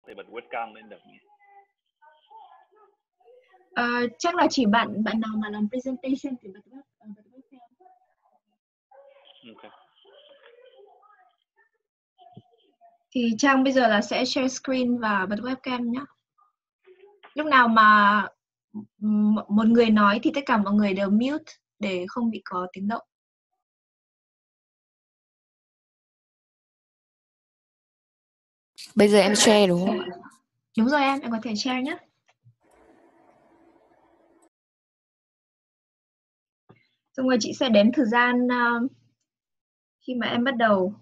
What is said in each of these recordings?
Để bật webcam lên được nhỉ? Chắc là chỉ bạn nào mà làm presentation thì bật webcam. Ok. Thì Trang bây giờ là sẽ share screen và bật webcam nhé. Lúc nào mà một người nói thì tất cả mọi người đều mute để không bị có tiếng động. Bây giờ em share đúng không ạ? Đúng rồi em có thể share nhé. Xong rồi chị sẽ đếm thời gian khi mà em bắt đầu.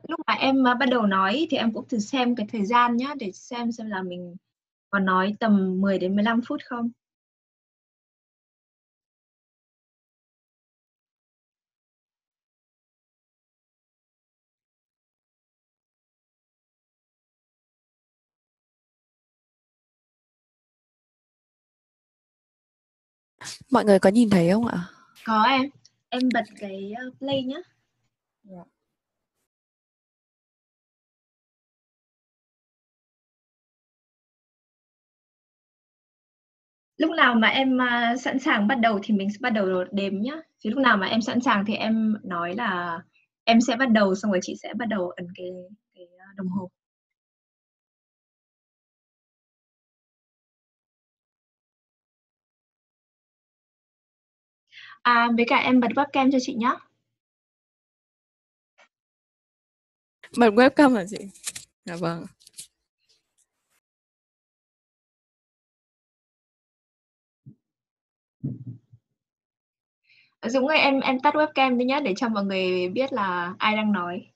Lúc mà em bắt đầu nói thì em cũng thử xem cái thời gian nhé, để xem là mình có nói tầm 10 đến 15 phút không. Mọi người có nhìn thấy không ạ? Có em bật cái play nhé. Yeah. Lúc nào mà em sẵn sàng bắt đầu thì mình sẽ bắt đầu đếm nhé. Thì lúc nào mà em sẵn sàng thì em nói là em sẽ bắt đầu, xong rồi chị sẽ bắt đầu ấn cái đồng hồ. Với cả em bật webcam cho chị nhé. Bật webcam hả chị? Dạ vâng. Dũng ơi, em tắt webcam đi nhé, để cho mọi người biết là ai đang nói.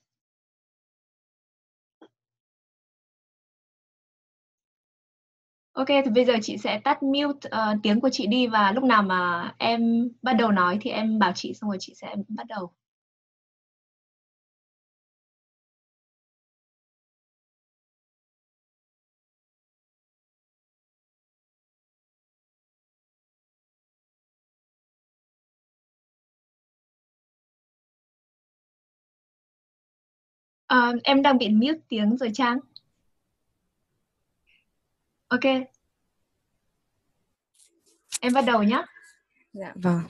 Ok, thì bây giờ chị sẽ tắt mute tiếng của chị đi, và lúc nào mà em bắt đầu nói thì em bảo chị, xong rồi chị sẽ bắt đầu. Em đang bị mute tiếng rồi Trang. Ok. Em bắt đầu nhé. Dạ vâng.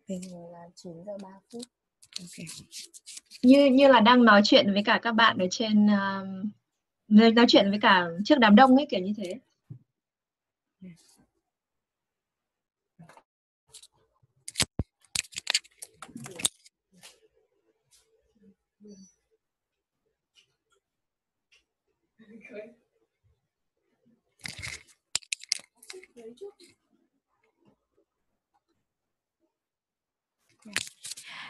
Bây giờ là 9 giờ 3 phút. Ok. Như là đang nói chuyện với cả các bạn ở trên, nói chuyện với cả trước đám đông ấy, kiểu như thế.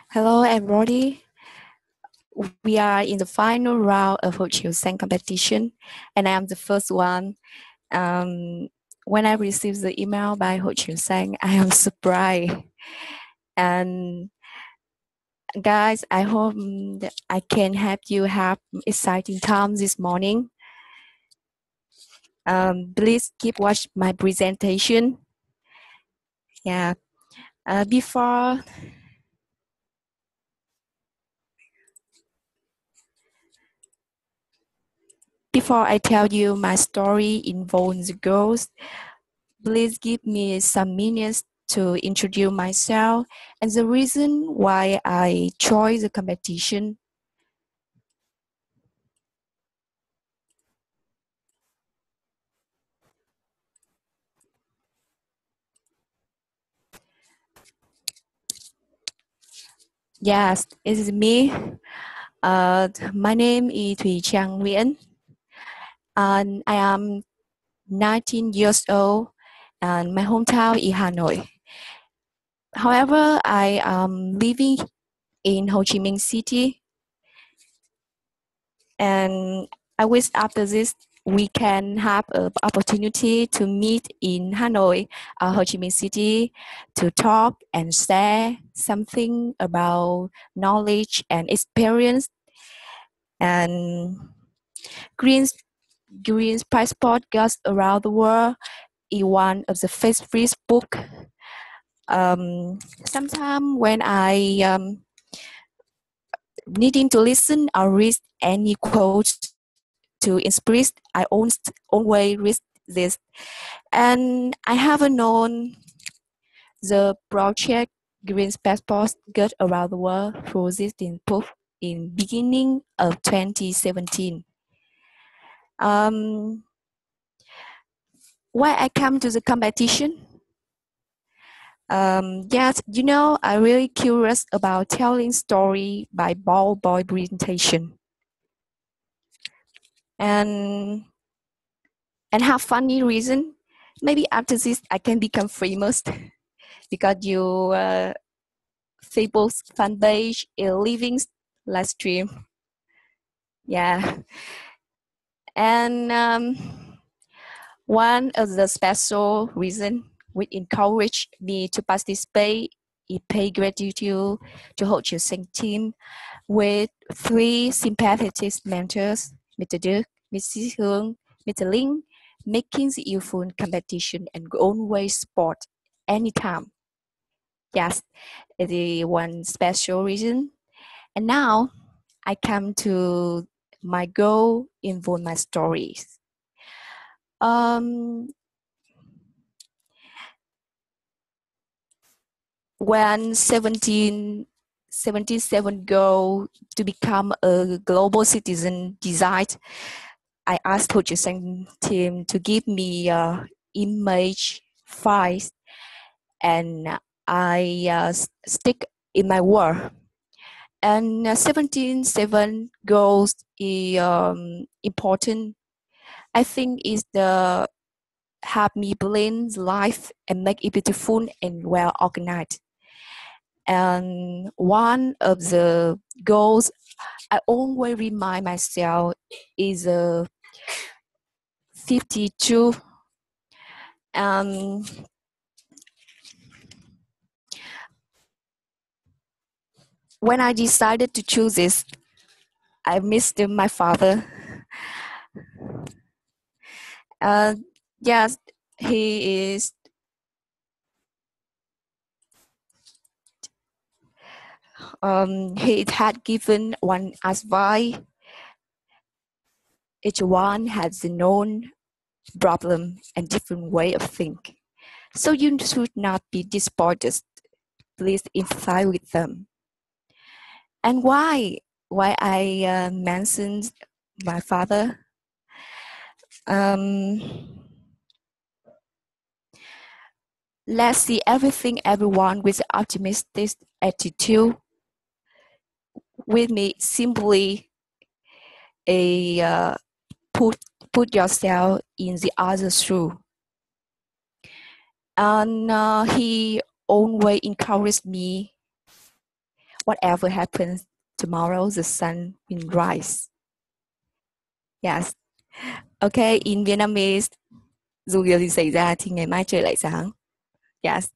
Hello everybody. We are in the final round of Ho Chiu Sang competition, and I am the first one. When I received the email by Ho Chiu Sang, I am surprised. And guys, I hope that I can help you have exciting time this morning. Please keep watch my presentation. Yeah. Before I tell you my story involving the girls, please give me some minutes to introduce myself and the reason why I joined the competition. Yes, it is me. My name is Thủy Trang Nguyễn, and I am 19 years old, and my hometown is Hanoi. However, I am living in Ho Chi Minh City, and I wish after this we can have an opportunity to meet in Hanoi, Ho Chi Minh City, to talk and share something about knowledge and experience. And Green Passport Girls Around the World is one of the Facebook Sometimes when I needing to listen or read any quote to inspire, I always read this. And I haven't known the project Green Passport Get Around the World through this in beginning of 2017. Why I come to the competition? Yes, I'm really curious about telling story by ball boy presentation. And have funny reason. Maybe after this, I can become famous because you Facebook's fan page is living live stream. Yeah. And one of the special reason which encouraged me to participate is pay gratitude to Ho Chi Minh team with 3 sympathetic mentors, Mr. Đức, Mrs. Hương, Mr. Linh, making the youthful competition and always sport anytime. Yes, it is one special reason. And now I come to my goal involve my stories. When 1777 goal to become a global citizen desired, I asked Ho Chi Minh team to give me image files, and I stick in my word. And 17.7 goals is important. I think is the help me blend life and make it beautiful and well organized. And one of the goals I always remind myself is 52. When I decided to choose this, I missed my father. Yes, he is. He had given one advice. Each one has their own problem and different way of thinking. So you should not be disappointed. Please empathize with them. And why I mentioned my father? Let's see everyone with optimistic attitude. With me, simply put yourself in the other's shoe. And he always encouraged me. Whatever happens tomorrow, the sun will rise. Yes. Okay, in Vietnamese, dù điều gì xảy ra thì ngày mai trời lại sáng. Yes.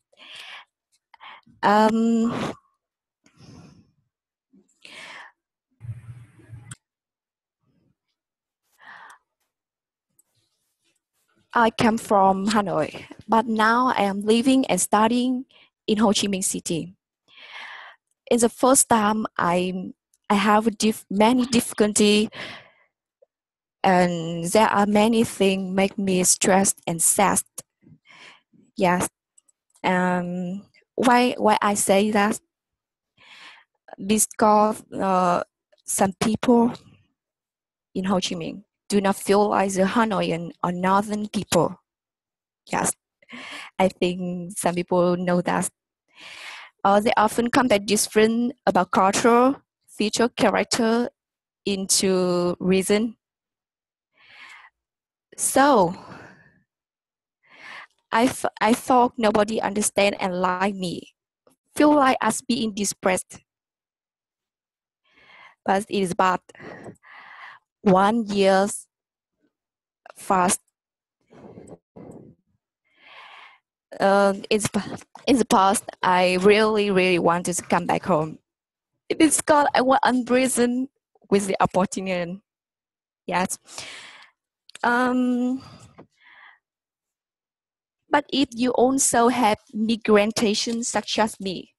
I come from Hanoi, but now I am living and studying in Ho Chi Minh City. It's the first time I have many difficulty, and there are many things make me stressed and sad. Yes. Why I say that? Because some people in Ho Chi Minh do not feel like the Hanoian or Northern people. Yes, I think some people know that. They often compare different about culture, feature, character into reason. So I thought nobody understand and like me. Feel like us being depressed. But it is bad. 1 year fast. In the past, I really wanted to come back home. It is because I was unprisoned with the opportunity. Yes. But But if you also have migration such as me,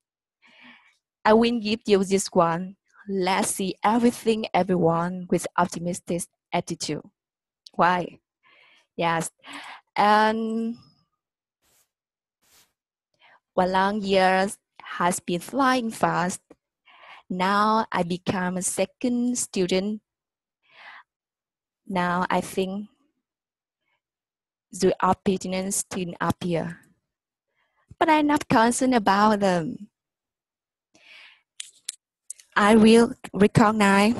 I will give you this one. Let's see everything, everyone with optimistic attitude. Why? Yes. And 1 long years has been flying fast. Now I become a second student. Now I think the opportunities still appear. But I'm not concerned about them. I will recognize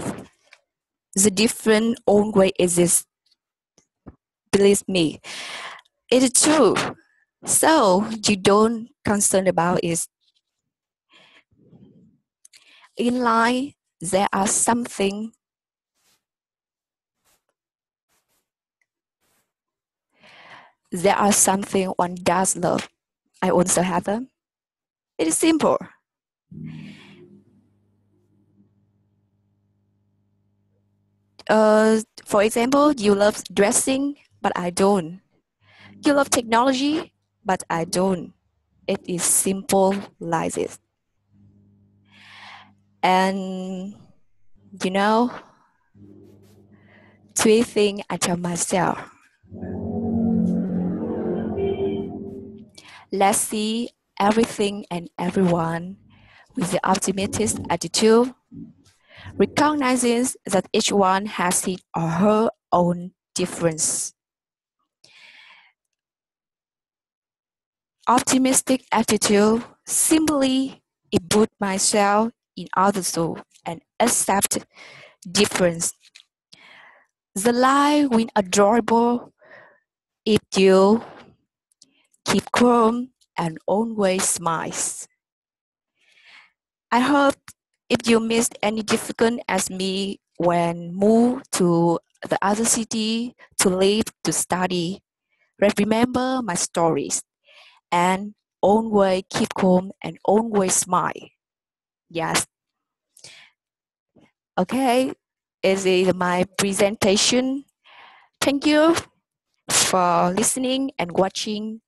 the different own way exist. Believe me, it is true. So you don't concern about it. In life, there are something one does love. I also have them. It is simple. For example, you love dressing, but I don't. You love technology, but I don't. It is simple like this. And you know, three things I tell myself. Let's see everything and everyone with the optimistic attitude, recognizing that each one has his or her own difference. Optimistic attitude simply put myself in others' shoes and accept difference. The life will adorable if you keep calm and always smiles. I hope if you missed any difficult as me when moved to the other city to live to study, remember my stories and always keep calm and always smile. Yes. Okay. This is my presentation. Thank you for listening and watching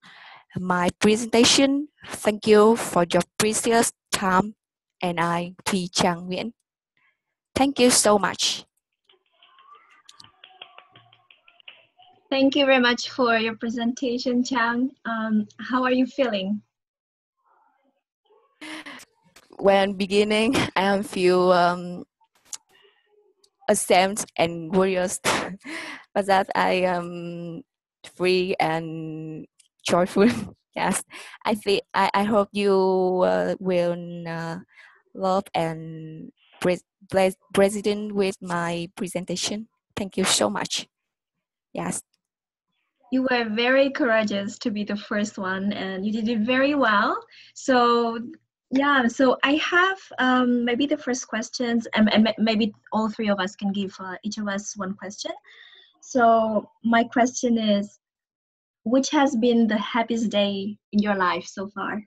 my presentation. Thank you for your precious time. And I, Thùy Trang Nguyễn. Thank you so much. Thank you very much for your presentation, Chang. How are you feeling? When beginning, I feel ashamed and worried, but that I am free and joyful. Yes, I hope you will love and president with my presentation. Thank you so much. Yes. You were very courageous to be the first one, and you did it very well. So yeah, so I have maybe the first questions, and maybe all three of us can give each of us one question. So my question is, which has been the happiest day in your life so far?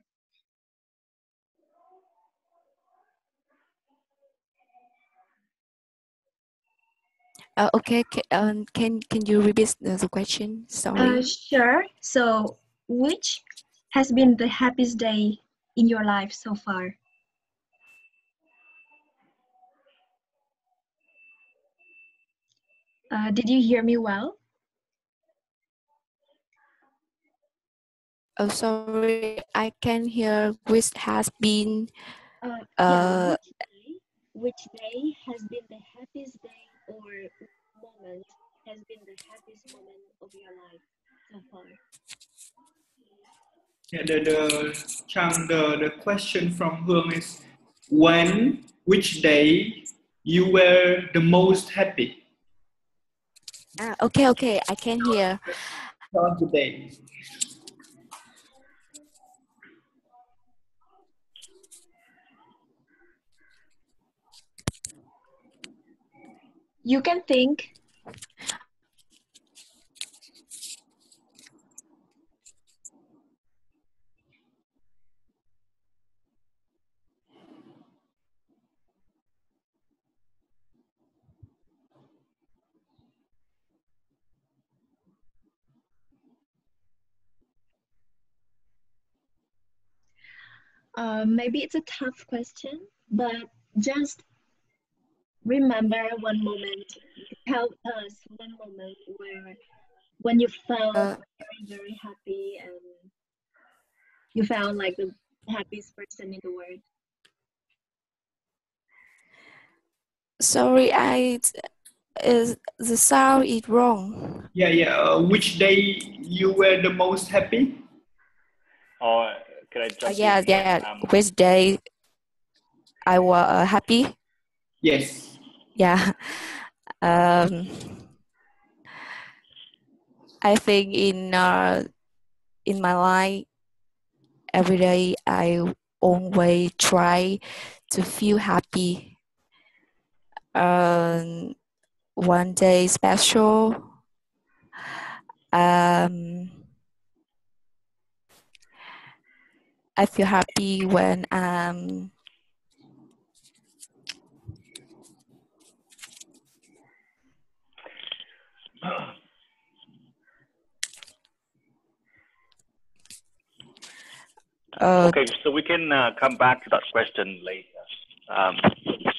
Okay. Can you repeat the question? Sorry. Sure. So which has been the happiest day in your life so far? Did you hear me well? Oh, sorry. I can hear which has been. Yeah, which day has been the happiest day or moment has been the happiest moment of your life so far? Yeah, the question from Hương is which day you were the most happy? Okay, I can hear. On today. You can think. Maybe it's a tough question, but just remember one moment. Tell us one moment when you felt very, very happy and you felt like the happiest person in the world. Sorry, the sound is wrong. Yeah. Which day you were the most happy? Or can I jump Yeah. in here? Which day I was happy? Yes. Yeah. I think in my life, every day I always try to feel happy. One day special. I feel happy when okay, so we can come back to that question later,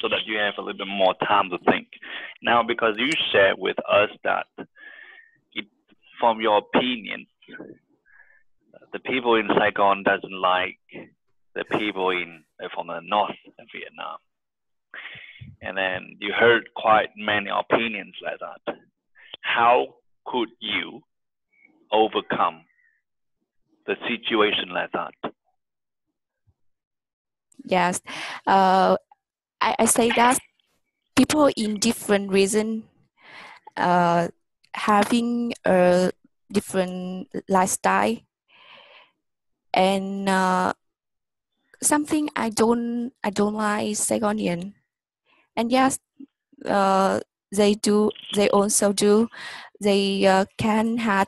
so that you have a little bit more time to think. Now, because you shared with us that from your opinion, the people in Saigon doesn't like the people from the north of Vietnam, and then you heard quite many opinions like that. How could you overcome the situation like that? Yes, I say that people in different reason having a different lifestyle, and something I don't like Saigonian, and yes, they also do. They can have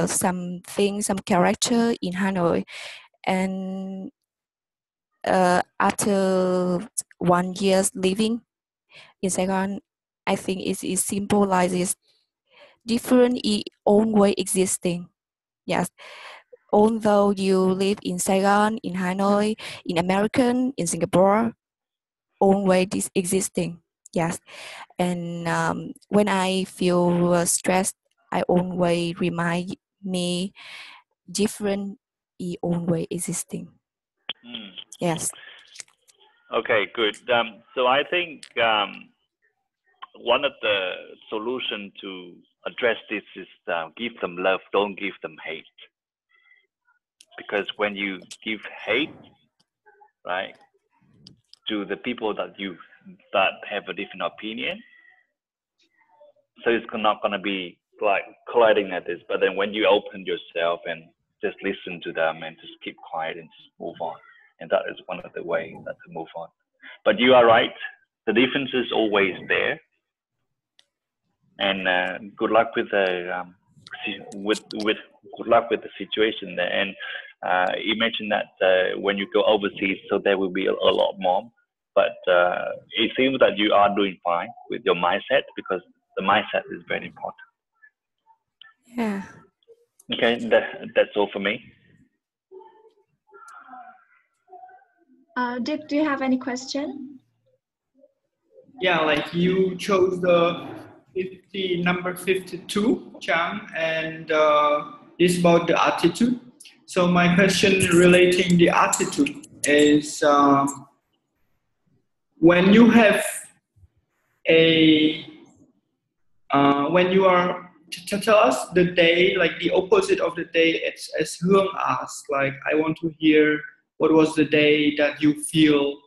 some character in Hanoi, and after 1 year living in Saigon, I think it symbolizes different own way existing. Yes, although you live in Saigon, in Hanoi, in American, in Singapore, own way existing. Yes, and when I feel stressed, I always remind me different own way existing. Yes. Okay, good. So I think one of the solution to address this is give them love, don't give them hate. Because when you give hate, right, to the people that have a different opinion, so it's not gonna be like colliding at this. But then when you open yourself and just listen to them and just keep quiet and just move on, and that is one of the ways that to move on. But you are right, the difference is always there. And good luck with the good luck with the situation there. And you mentioned that when you go overseas, so there will be a lot more. But it seems that you are doing fine with your mindset, because the mindset is very important. Yeah. Okay, that's all for me. Dick, do you have any question? Yeah, like you chose the number 52, Chang, and it's about the attitude. So my question relating the attitude is when you have when you are to tell us the day, like the opposite of the day, as Hương asked, like I want to hear what was the day that you feel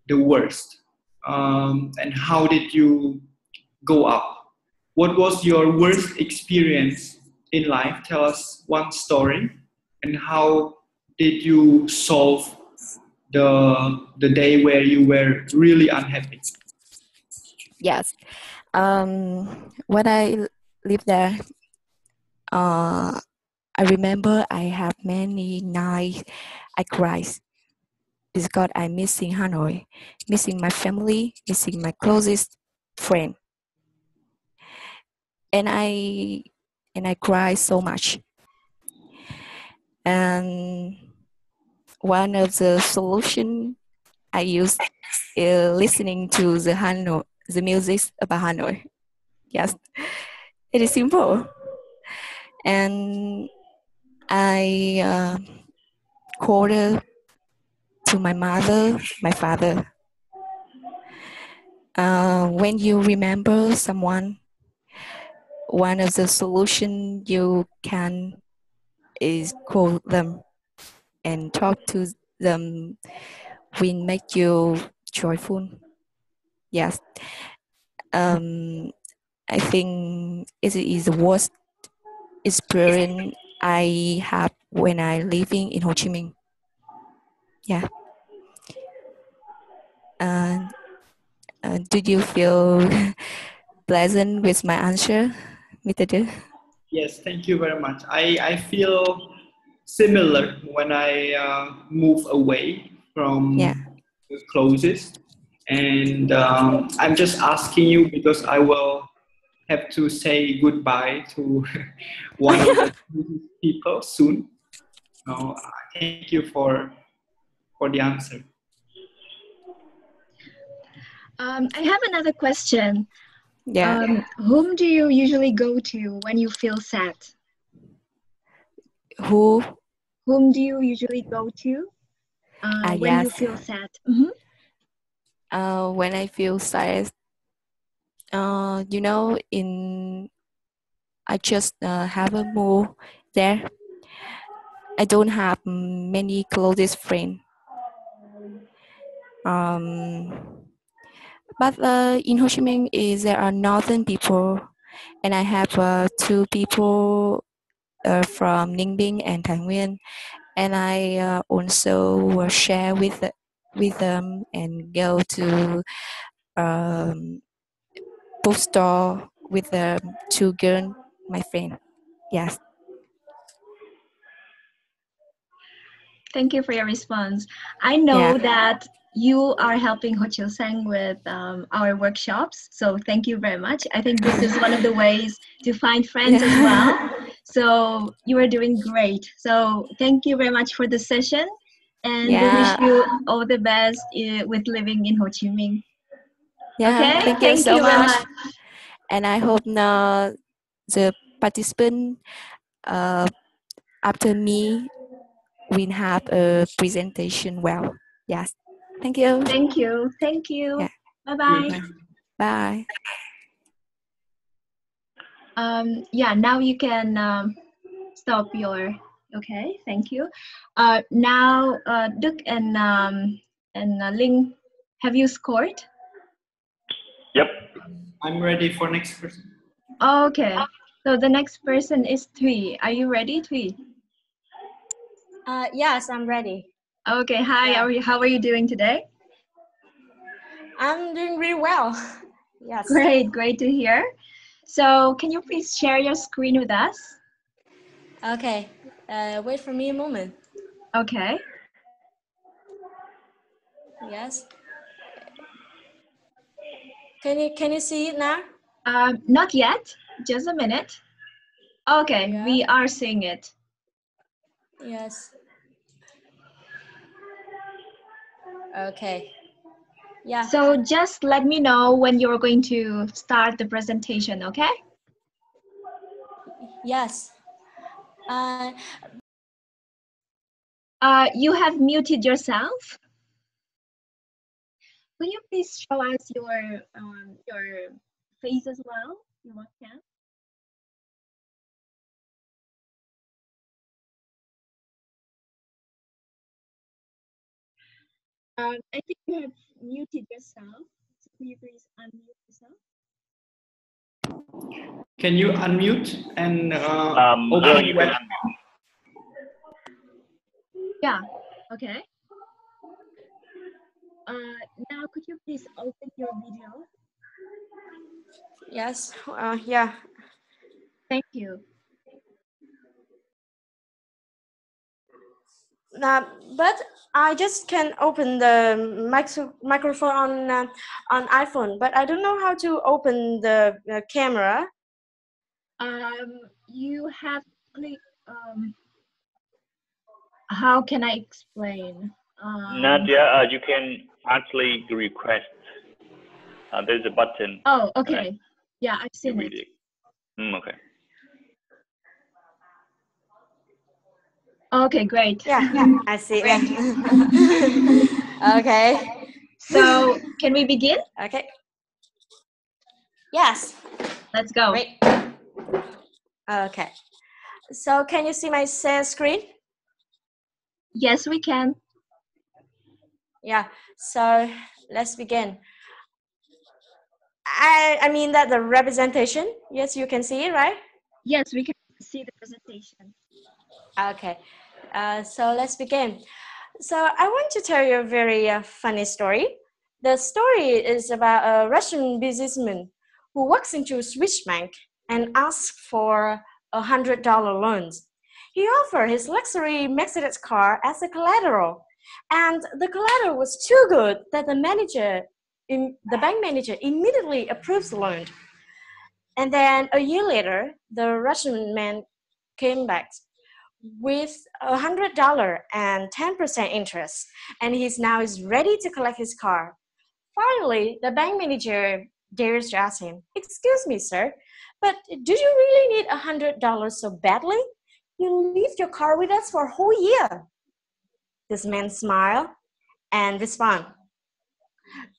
the worst, and how did you go up? What was your worst experience in life? Tell us one story, and how did you solve the day where you were really unhappy? Yes. When I lived there, I remember I have many nights I cried because I'm missing Hanoi, missing my family, missing my closest friend, and I cried so much. And one of the solution I use is listening to the music about Hanoi. Yes, it is simple. And I called to my mother, my father. When you remember someone, one of the solution you can is call them and talk to them will make you joyful. Yes. I think it is the worst experience I have when I living in Ho Chi Minh. Yeah. Did you feel pleasant with my answer, Mr. Du? Yes, thank you very much. I feel similar when I move away from the closest. And I'm just asking you because I will have to say goodbye to one of the people soon. So thank you for the answer. I have another question. Yeah. Whom do you usually go to when you feel sad? Whom do you usually go to when you feel sad? Mm-hmm. When I feel sad, you know, I just have a mood there. I don't have many close friends. But in Ho Chi Minh, there are northern people, and I have 2 people from Ninh Bình and Thái Nguyên, and I also share with them and go to bookstore with the 2 girls, my friend. Yes. Thank you for your response. I know that you are helping Ho Chil Seng with our workshops, so thank you very much. I think this is one of the ways to find friends as well. So you are doing great. So thank you very much for the session, and we wish you all the best with living in Ho Chi Minh. Yeah, okay? thank you so very much. And I hope the participant after me will have a presentation well. Yes. Thank you. Thank you. Thank you. Yeah. Bye-bye. Bye. Yeah, now you can stop your, okay, thank you. Now, Đức and Linh, have you scored? Yep. I'm ready for next person. Okay, so the next person is Thuy. Are you ready, Thuy? Yes, I'm ready. Okay, hi, how are you doing today? I'm doing really well. Yes. Great to hear. So can you please share your screen with us? Okay, wait for me a moment. Okay. Yes. Can you see it now? Not yet, just a minute. Okay, we are seeing it. Yes. Okay. Yeah. So just let me know when you're going to start the presentation, okay? Yes. You have muted yourself. Will you please show us your face as well, your webcam? I think you have muted yourself. So could you please unmute yourself? Can you unmute and open the web? Yeah. Okay. Now could you please open your video? Yes. Yeah. Thank you. But I just can open the microphone on iPhone, but I don't know how to open the camera. You have click How can I explain? Nadia, you can actually request. There's a button. Oh, okay. Yeah, I've You seen read it. it. Okay. Okay, great. Yeah, I see that. Okay. So, can we begin? Okay. Yes. Let's go. Great. Okay. So, can you see my share screen? Yes, we can. Yeah. So, let's begin. I mean that the representation. Yes, you can see it, right? Yes, we can see the presentation. Okay. So let's begin. So I want to tell you a very funny story. The story is about a Russian businessman who walks into a Swiss bank and asks for $100 loans. He offered his luxury Mercedes car as a collateral, and the collateral was too good that the bank manager immediately approves the loan. And then a year later, the Russian man came back with $100 and 10% interest, and he's now is ready to collect his car. Finally, the bank manager dares to ask him, "Excuse me, sir, but do you really need $100 so badly? You leave your car with us for a whole year." This man smiled and responded,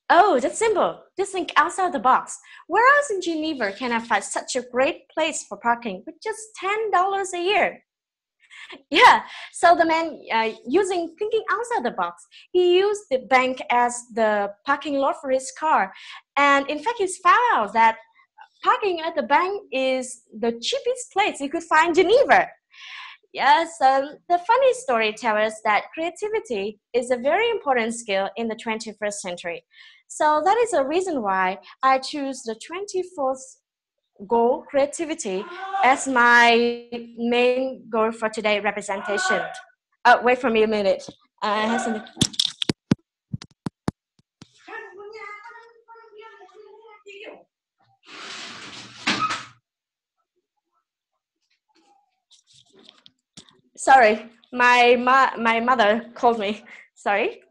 "Oh, that's simple. Just think outside the box. Where else in Geneva can I find such a great place for parking with just $10 a year?" Yeah, so the man using thinking outside the box, he used the bank as the parking lot for his car. And in fact, he's found out that parking at the bank is the cheapest place you could find in Geneva. Yeah, so the funny story tells us that creativity is a very important skill in the 21st century. So that is a reason why I choose the 24th goal, creativity, as my main goal for today's representation. Wait for me a minute. I have something. Sorry, my mother called me. Sorry.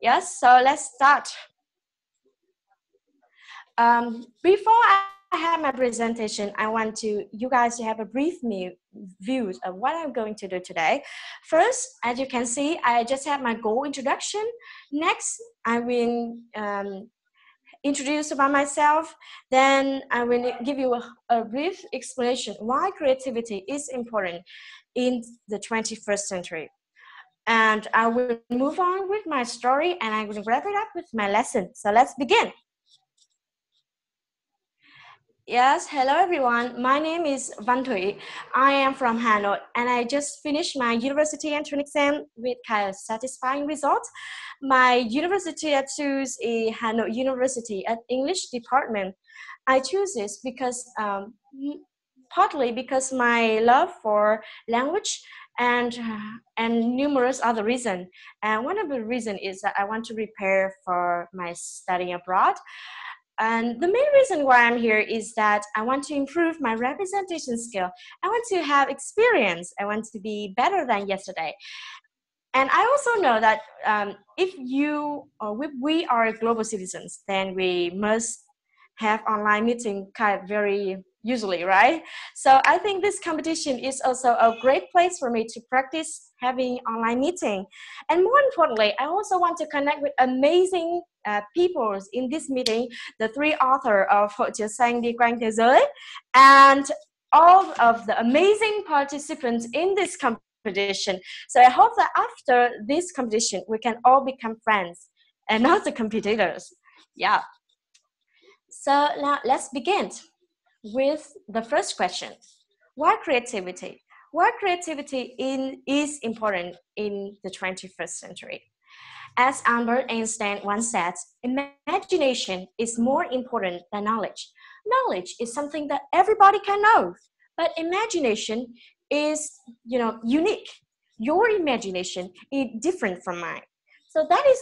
Yes, so let's start. Before I have my presentation, I want you guys to have a brief view of what I'm going to do today. First, as you can see, I just have my goal introduction. Next, I will introduce about myself. Then I will give you a brief explanation why creativity is important in the 21st century. And I will move on with my story, and I will wrap it up with my lesson. So let's begin. Yes, hello everyone. My name is Văn Thủy. I am from Hanoi, and I just finished my university entrance exam with kind of satisfying results. My university I choose is Hanoi University at English department. I choose this because partly because my love for language and numerous other reasons. And one of the reasons is that I want to prepare for my study abroad. And the main reason why I'm here is that I want to improve my representation skill. I want to have experience. I want to be better than yesterday. And I also know that if we are global citizens, then we must have online meeting kind of very usually, right? So I think this competition is also a great place for me to practice having online meeting. And more importantly, I also want to connect with amazing people in this meeting, the three authors of Hội Chữ Xanh Đi Quanh Thế Giới, and all of the amazing participants in this competition. So I hope that after this competition, we can all become friends and not the competitors. Yeah. So now let's begin with the first question. Why creativity? Why creativity is important in the 21st century? As Albert Einstein once said, imagination is more important than knowledge. Knowledge is something that everybody can know, but imagination is, unique. Your imagination is different from mine. So that is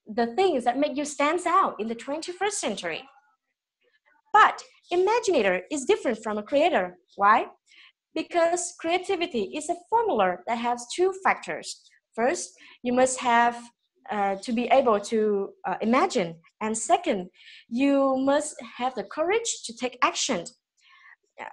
the things that make you stand out in the 21st century. But imaginator is different from a creator. Why? Because creativity is a formula that has two factors. First, you must have to be able to imagine. And second, you must have the courage to take action.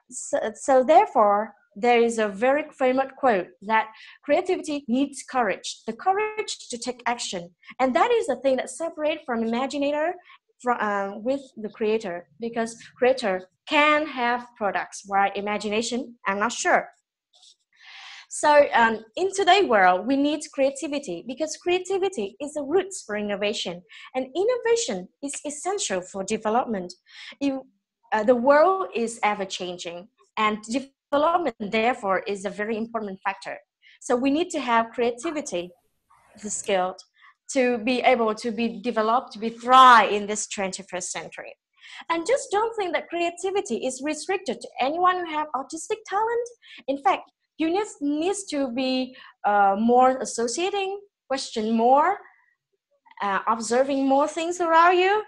So therefore, there is a very famous quote that creativity needs courage, the courage to take action. And that is the thing that separates from imaginator with the creator, because creator can have products, while imagination, I'm not sure. So in today's world, we need creativity because creativity is the roots for innovation, and innovation is essential for development. The world is ever changing, and development, therefore, is a very important factor. So we need to have creativity, the skill, to be able to be developed, to be thrive in this 21st century. And just don't think that creativity is restricted to anyone who have artistic talent. In fact, you need to be more associating, question more, observing more things around you,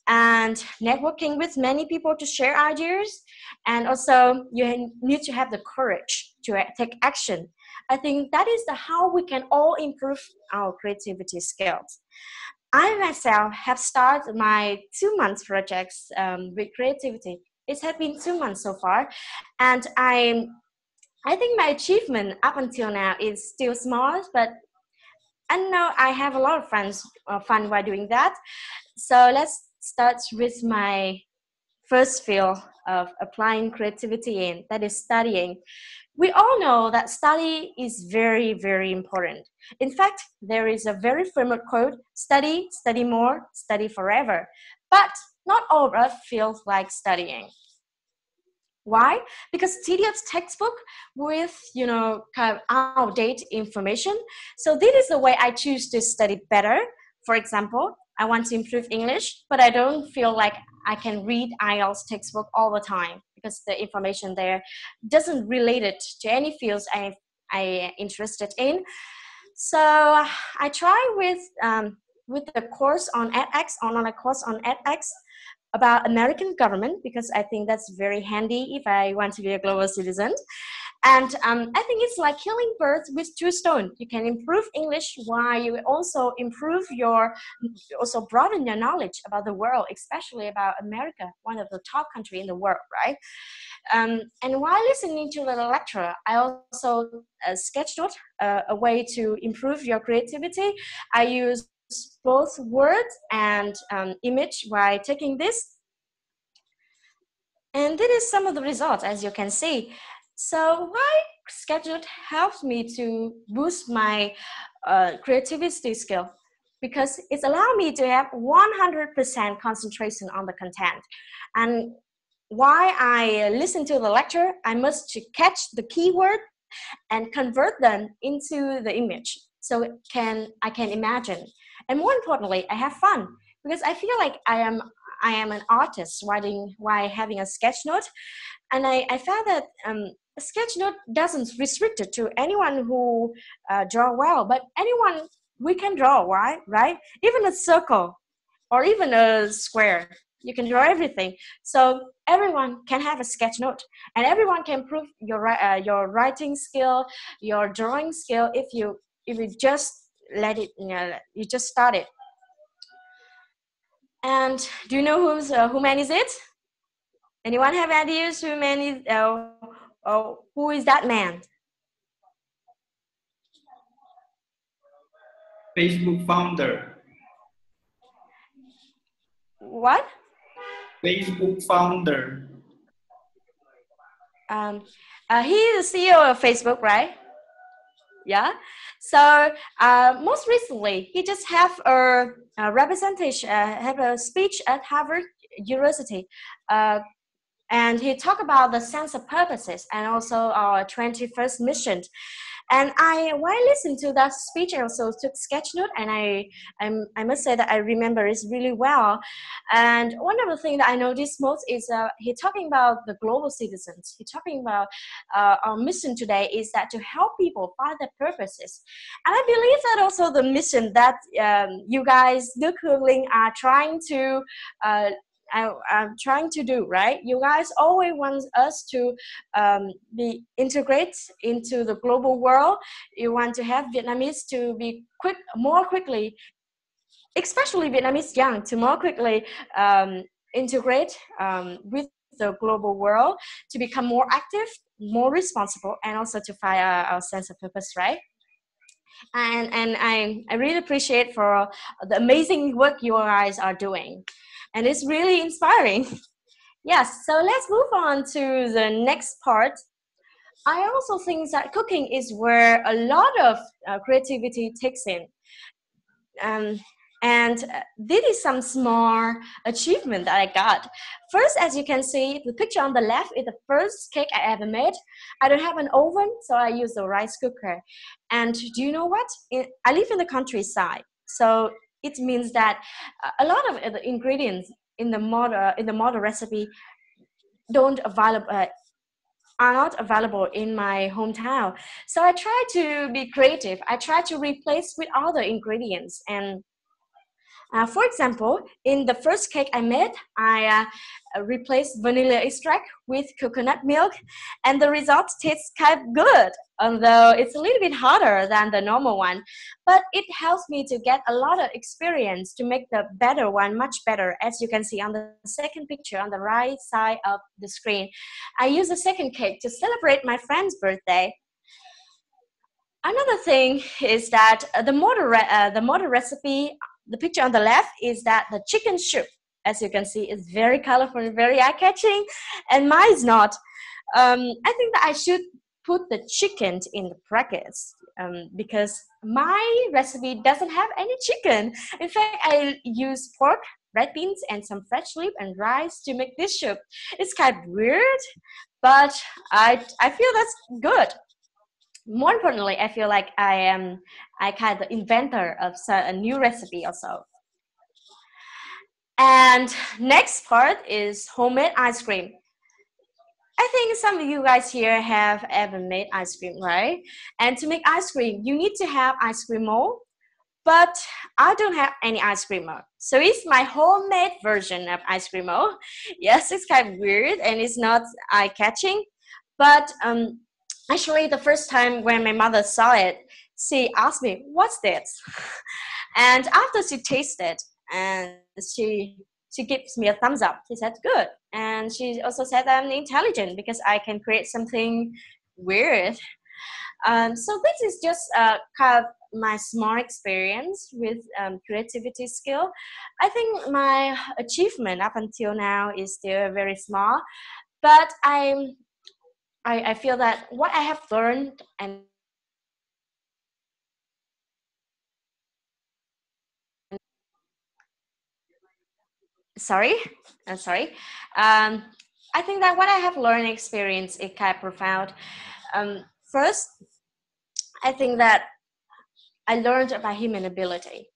and networking with many people to share ideas. And also, you need to have the courage to take action. I think that is how we can all improve our creativity skills. I myself have started my 2-month projects with creativity. It has been 2 months so far, and I think my achievement up until now is still small, but I know I have a lot of fun while doing that. So let's start with my first field of applying creativity in, that is studying. We all know that study is very, very important. In fact, there is a very famous quote, study, study more, study forever. But not all of us feel like studying. Why? Because tedious textbook with, kind of outdated information. So this is the way I choose to study better. For example, I want to improve English, but I don't feel like I can read IELTS textbook all the time because the information there doesn't relate it to any fields I interested in. So I try with the course on edX, online course on edX, about American government, because I think that's very handy if I want to be a global citizen. And I think it's like killing birds with 2 stones. You can improve English while you also also broaden your knowledge about the world, especially about America, one of the top countries in the world, right? And while listening to the lecture, I also sketched out a way to improve your creativity. I use both words and image while taking this. And this is some of the results, as you can see. So why Sketchnote helps me to boost my creativity skill? Because it's allowed me to have 100% concentration on the content. And while I listen to the lecture, I must catch the keyword and convert them into the image, so I can imagine. And more importantly, I have fun, because I feel like I am an artist while having a sketch note. And I found that a sketch note doesn't restrict it to anyone who draw well, but anyone, we can draw, right? Even a circle or even a square, you can draw everything. So everyone can have a sketch note, and everyone can improve your writing skill, your drawing skill, if you just let it, you just start it. And do you know who man is it? Anyone have ideas who man is? Who is that man? Facebook founder. What? Facebook founder. He is the CEO of Facebook, right? Yeah. So most recently, he just have a representation, have a speech at Harvard University, and he talked about the sense of purposes and also our 21st mission. And while listening to that speech, I also took sketch note, and I must say that I remember it really well. And one of the things that I noticed most is he talking about the global citizens. He talking about our mission today is that to help people find their purposes. And I believe that also the mission that you guys, Đức Hương Linh, are trying to I'm trying to do, right? You guys always want us to be integrate into the global world. You want to have Vietnamese to be more quickly, especially Vietnamese young, to more quickly integrate with the global world, to become more active, more responsible, and also to find our sense of purpose, right? And I really appreciate for the amazing work you guys are doing, and it's really inspiring. Yes, so let's move on to the next part. I also think that cooking is where a lot of creativity takes in. And this is some small achievement that I got. First, as you can see, the picture on the left is the first cake I ever made. I don't have an oven, so I use the rice cooker. And do you know what? I live in the countryside, so it means that a lot of the ingredients in the model recipe are not available in my hometown. So I try to be creative. I try to replace with other ingredients. And for example, in the first cake I made, I replaced vanilla extract with coconut milk, and the result tastes kind of good, although it's a little bit harder than the normal one. But it helps me to get a lot of experience to make the better one much better. As you can see on the second picture on the right side of the screen, I use the second cake to celebrate my friend's birthday. Another thing is that the model recipe, the picture on the left, is that the chicken soup, as you can see, is very colorful and very eye-catching, and mine is not. I think that I should put the chicken in the brackets because my recipe doesn't have any chicken. In fact, I use pork, red beans, and some fresh leaf and rice to make this soup. It's kind of weird, but I feel that's good. More importantly, I feel like I kind of the inventor of a new recipe also. And next part is homemade ice cream. I think some of you guys here have ever made ice cream, right? And to make ice cream, you need to have ice cream mold, but I don't have any ice cream mold. So it's my homemade version of ice cream mold. Yes, it's kind of weird and it's not eye-catching, but actually, the first time when my mother saw it, she asked me, "What's this?" And after she tasted, and she gives me a thumbs up. She said, "Good." And she also said I'm intelligent because I can create something weird. So this is just kind of my small experience with creativity skill. I think my achievement up until now is still very small, but I feel that what I have learned and I'm sorry. I think that what I have learned and experienced is kind of profound. First, I think that I learned about human ability.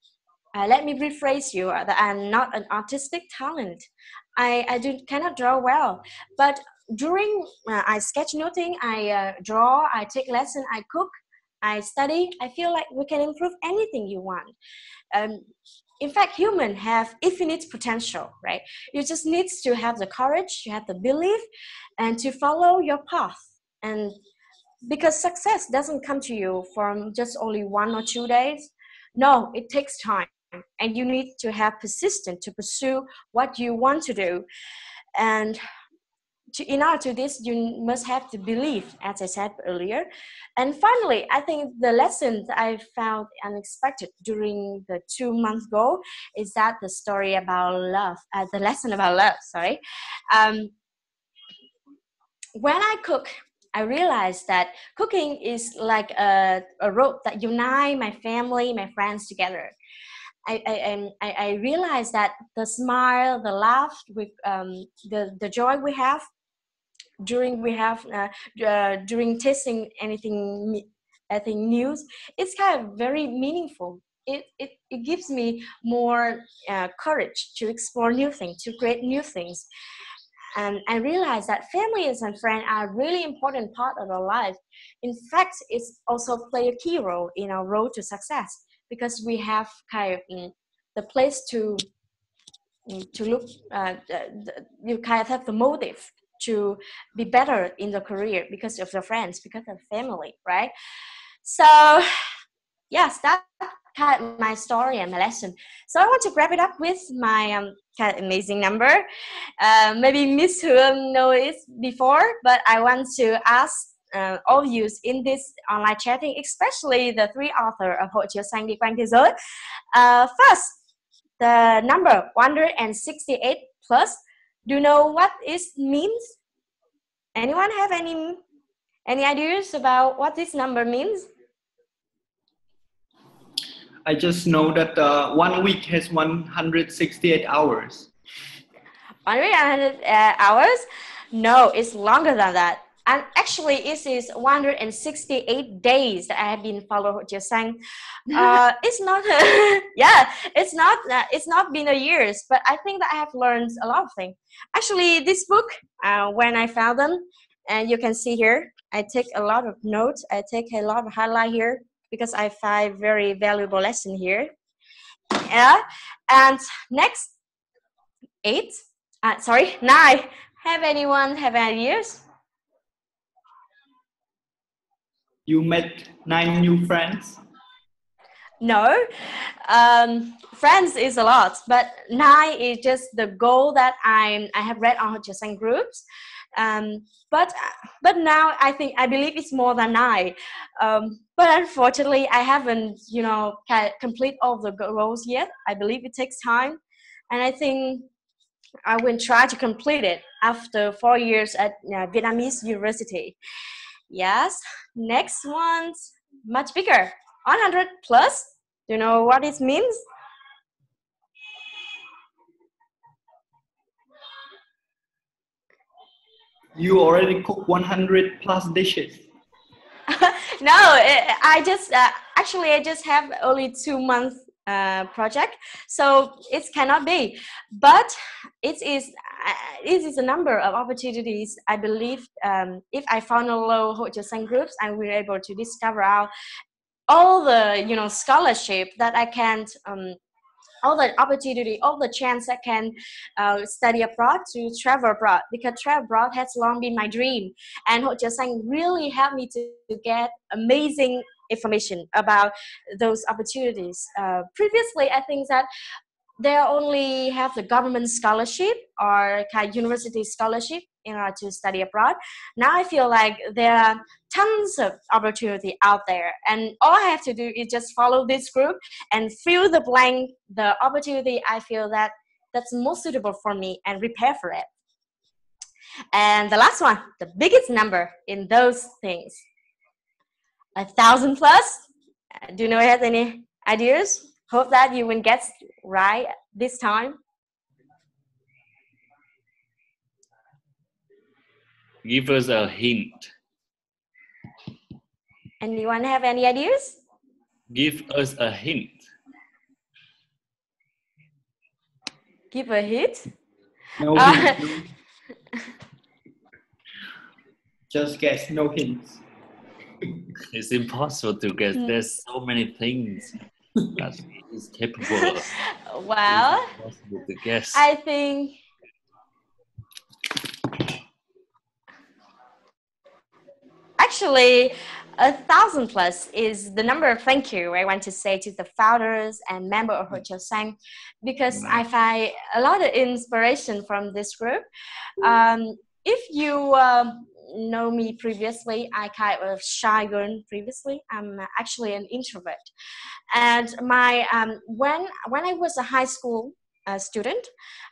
Let me rephrase you that I'm not an artistic talent. I cannot draw well, but during I sketchnoting, I draw, I take lesson, I cook, I study. I feel like we can improve anything you want. In fact, humans have infinite potential, right? You just need to have the courage, you have the belief, and to follow your path. And because success doesn't come to you from just only 1 or 2 days. No, it takes time. And you need to have persistence to pursue what you want to do. And in order to this, you must have to believe, as I said earlier. And finally, I think the lesson that I found unexpected during the 2 months ago is that the story about love, the lesson about love, sorry. When I cook, I realized that cooking is like a rope that unites my family, my friends together. I realized that the smile, the laugh, with the joy we have during tasting anything new, it's kind of very meaningful. It gives me more courage to explore new things, to create new things. And I realized that families and friends are a really important part of our life. In fact, it's also play a key role in our road to success because we have kind of the place to to look, you kind of have the motive to be better in the career because of the friends, because of family, right? So yes, that's kind of my story and my lesson. So I want to wrap it up with my kind of amazing number. Maybe Miss Hương know it before, but I want to ask all of you in this online chatting, especially the three authors of Hội Chiếu Xanh Đi Quanh Thế Giới. First, the number 168 plus. Do you know what it means? Anyone have any ideas about what this number means? I just know that 1 week has 168 hours. 100 hours? No, it's longer than that. And actually, it is 168 days that I have been following Hội Chiếu Xanh. It's not, yeah, it's not been a years, but I think that I have learned a lot of things. Actually, this book, when I found them, and you can see here, I take a lot of notes. I take a lot of highlight here because I find very valuable lesson here. Yeah, and next, 9. Have anyone have ideas? You met 9 new friends? No, friends is a lot, but 9 is just the goal that I have read on Hội Chiếu Xanh groups. But now I believe it's more than 9. But unfortunately, I haven't complete all the goals yet. I believe it takes time, and I think I will try to complete it after 4 years at Vietnamese University. Yes, next one's much bigger, 100 plus. Do you know what it means? You already cooked 100 plus dishes. No, I just I just have only 2 months project, so it cannot be. But it is a number of opportunities. I believe if I follow Hội Chiếu Xanh groups, I will be able to discover out all the scholarship that I can. All the opportunity, all the chance I can study abroad, to travel abroad, because travel abroad has long been my dream, and Hội Chiếu Xanh really helped me to get amazing information about those opportunities. Previously, I think that they only have the government scholarship or kind of university scholarship in order to study abroad. Now I feel like there are tons of opportunity out there, and all I have to do is just follow this group and fill the blank, the opportunity I feel that's most suitable for me, and prepare for it. And the last one, the biggest number in those things, 1,000 plus. Do you know have any ideas? Hope that you will get right this time. Give us a hint. Anyone have any ideas? Give us a hint. Give a hint? No hints. Just guess, no hints. It's impossible to guess. There's so many things that is capable of. Well, it's impossible to guess. I think actually 1,000 plus is the number of thank you I want to say to the founders and members of Hội Chiếu Xanh, because I find a lot of inspiration from this group. If you know me previously, I kind of shy girl previously. I'm actually an introvert, and my when I was a high school student,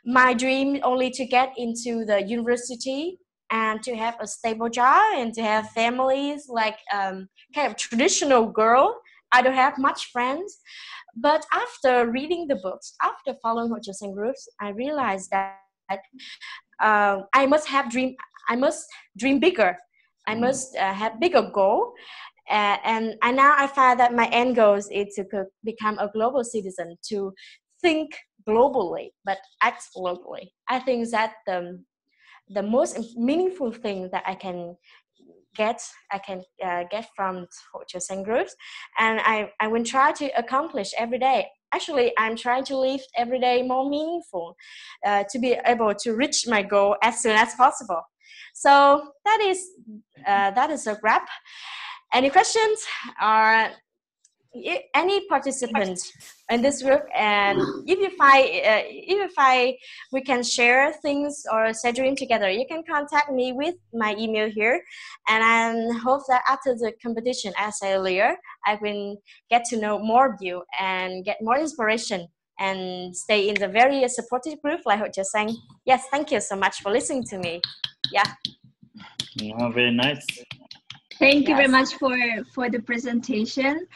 my dream only to get into the university and to have a stable job and to have families, like kind of traditional girl. I don't have much friends, but after reading the books, after following Hội Chiếu Xanh groups, I realized that I must dream bigger. I must have bigger goal. And now I find that my end goal is to become a global citizen, to think globally, but act locally. I think that the most meaningful thing that I can get from Hội Chiều Xanh groups, and I will try to accomplish every day. Actually, I'm trying to live every day more meaningful, to be able to reach my goal as soon as possible. So that is a wrap. Any questions or any participants in this group? And if you find we can share things or set dream together, you can contact me with my email here. And I hope that after the competition, as I said earlier, I will get to know more of you and get more inspiration and stay in the very supportive group like Hội Chiều Xanh. Yes, thank you so much for listening to me. Yeah. Very nice. Thank you very much for the presentation.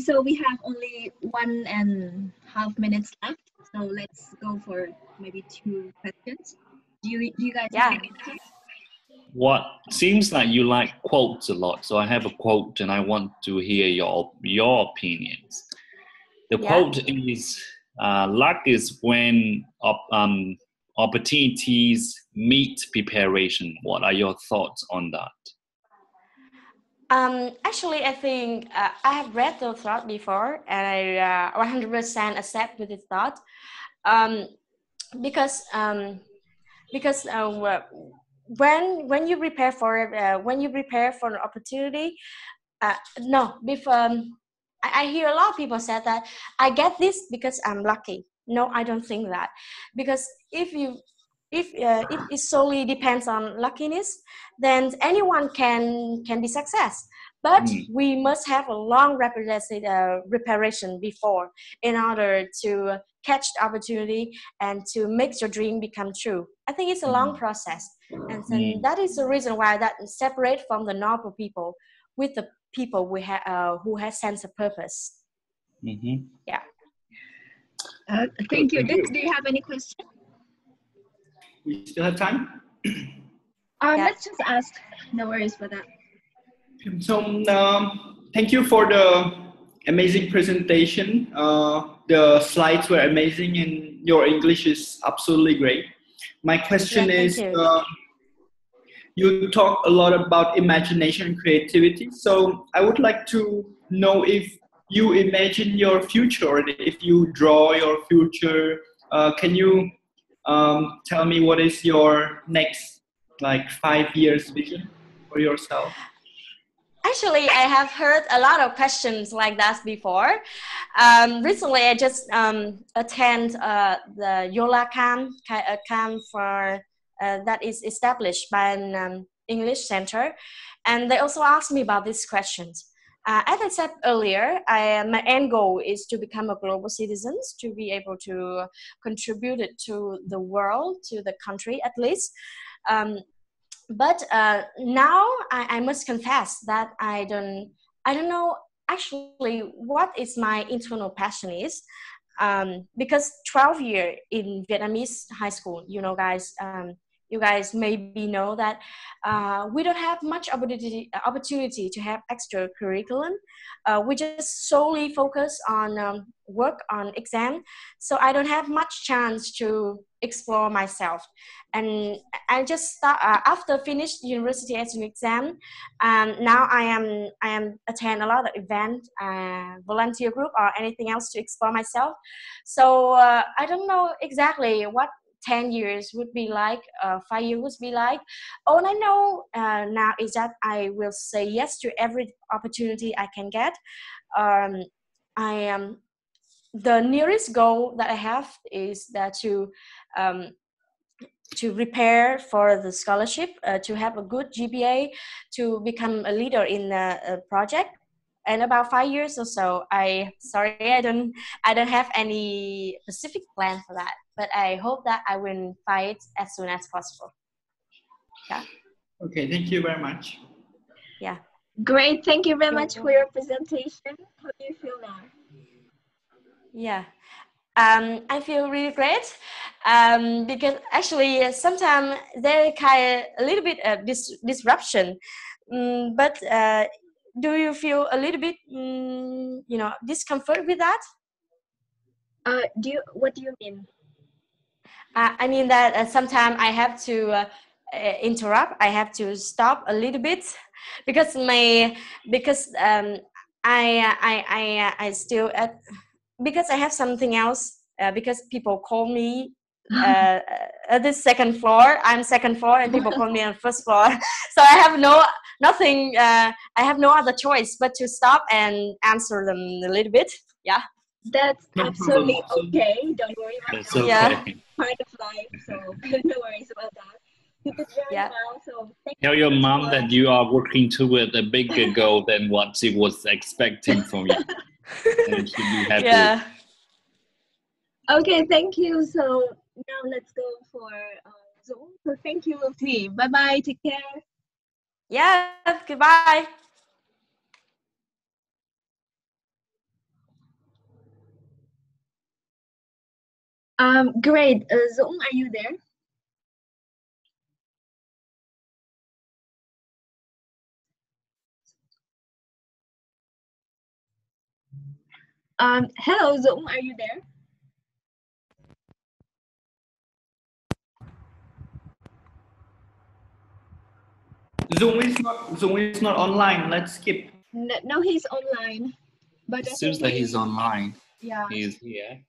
So we have only 1.5 minutes left. So let's go for maybe 2 questions. Do you guys have any questions? What seems like you like quotes a lot, so I have a quote and I want to hear your opinions. The quote is, luck is when opportunities meet preparation. What are your thoughts on that? Actually, I think I have read the thought before, and I 100% accept with this thought, because when you prepare for an opportunity, I hear a lot of people say that I get this because I'm lucky. No, I don't think that, because if it solely depends on luckiness, then anyone can be success. But we must have a long preparation before, in order to catch the opportunity and to make your dream become true. I think it's a long process, and that is the reason why that is separate from the normal people, with the people who have sense of purpose. Yeah. Thank you. Do you have any questions? We still have time. Let's just ask. No worries for that. So thank you for the amazing presentation. The slides were amazing, and your English is absolutely great. My question is, you talk a lot about imagination and creativity. So I would like to know if you imagine your future, and if you draw your future. Can you tell me what is your next 5 years vision for yourself? Actually, I have heard a lot of questions like that before. Recently, I just attend the Yola camp, a camp for that is established by an English center, and they also asked me about these questions. As I said earlier, my end goal is to become a global citizen, to be able to contribute it to the world, to the country at least. But now I must confess that I don't know actually what is my internal passion is, because 12 years in Vietnamese high school, guys, you guys maybe know that we don't have much opportunity to have extra curriculum. We just solely focus on work on exam, so I don't have much chance to explore myself. And I just start after finished university as an exam. Now I am attend a lot of event, volunteer group or anything else to explore myself. So I don't know exactly what 10 years would be like, 5 years would be like. All I know now is that I will say yes to every opportunity I can get. The nearest goal that I have is that to prepare for the scholarship, to have a good GPA, to become a leader in a project. And about 5 years or so, I don't have any specific plan for that, but I hope that I will find it as soon as possible. Yeah. Okay, thank you very much. Yeah. Great, thank you very much for your presentation. How do you feel now? Yeah. I feel really great, because actually sometimes there kind of a little bit of disruption, but do you feel a little bit discomfort with that? What do you mean? I mean that sometimes I have to interrupt. I have to stop a little bit because I still because I have something else. Because people call me at the second floor. I'm second floor, and people call me on first floor. So I have nothing. I have no other choice but to stop and answer them a little bit. Yeah. That's absolutely okay. Don't worry about It's that. okay. Yeah. Part of life, so no worries about that. You did very Yeah. well. So thank Tell you your so much mom for- that you are working toward a bigger goal than what she was expecting from you. And she'll be happy. Yeah. Okay, thank you. So now let's go for Dũng. So thank you, Thủy. Bye bye. Take care. Yeah. Goodbye. Great. Dũng, are you there? Hello, Dũng, are you there? Zoom is not online. Let's skip. No, he's online. But I It seems think like he's online. Yeah. He's here.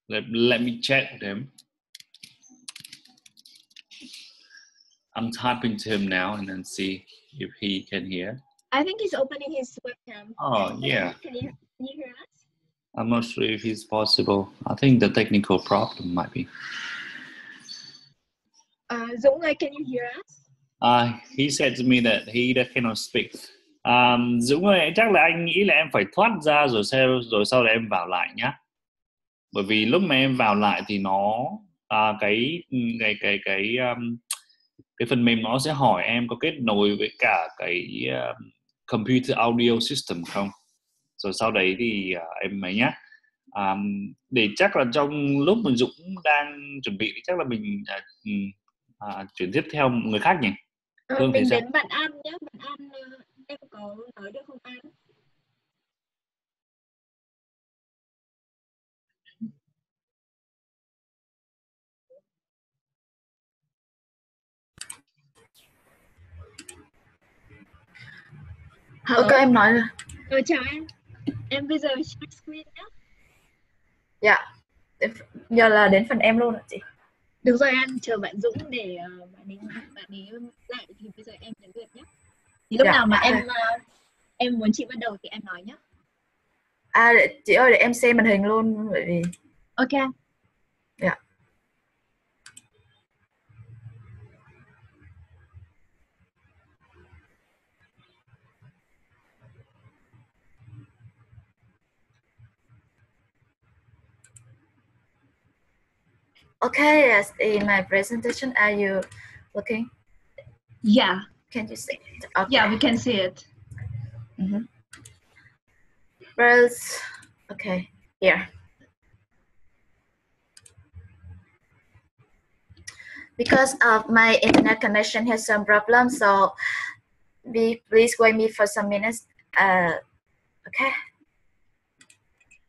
Let me check with him. I'm typing to him now and then see if he can hear. I think he's opening his webcam. Oh, yeah. Can you hear us? I'm not sure if it's possible. I think the technical problem might be. Dũng, can you hear us? He said to me that he cannot speak. Dũng ơi, chắc là anh nghĩ là em phải thoát ra rồi sau đó em vào lại nhá. Bởi vì lúc mà em vào lại thì nó cái phần mềm nó sẽ hỏi em có kết nối với cả cái computer audio system không. Rồi sau đấy thì em ấy nhá. Để chắc là trong lúc mà Dũng đang chuẩn bị thì chắc là mình chuyển tiếp theo người khác nhỉ. Mình đến bạn An nhé. Bạn An, em có nói được không An? Ok, em nói rồi. Chào em. Em bây giờ share screen nhé. Dạ. Giờ là đến phần em luôn ạ chị. Được rồi An, chờ bạn Dũng để bạn ấy lại thì bây giờ em đến lượt nhé. Thì lúc nào mà em muốn chị bắt đầu thì em nói nhé. Chị ơi để em xem màn hình luôn bởi vì. Ok. Dạ. Okay, yes, in my presentation, are you looking? Yeah. Can you see it? Okay. Yeah, we can see it. First, okay, here. Because of my internet connection has some problems, so please wait me for some minutes. Okay.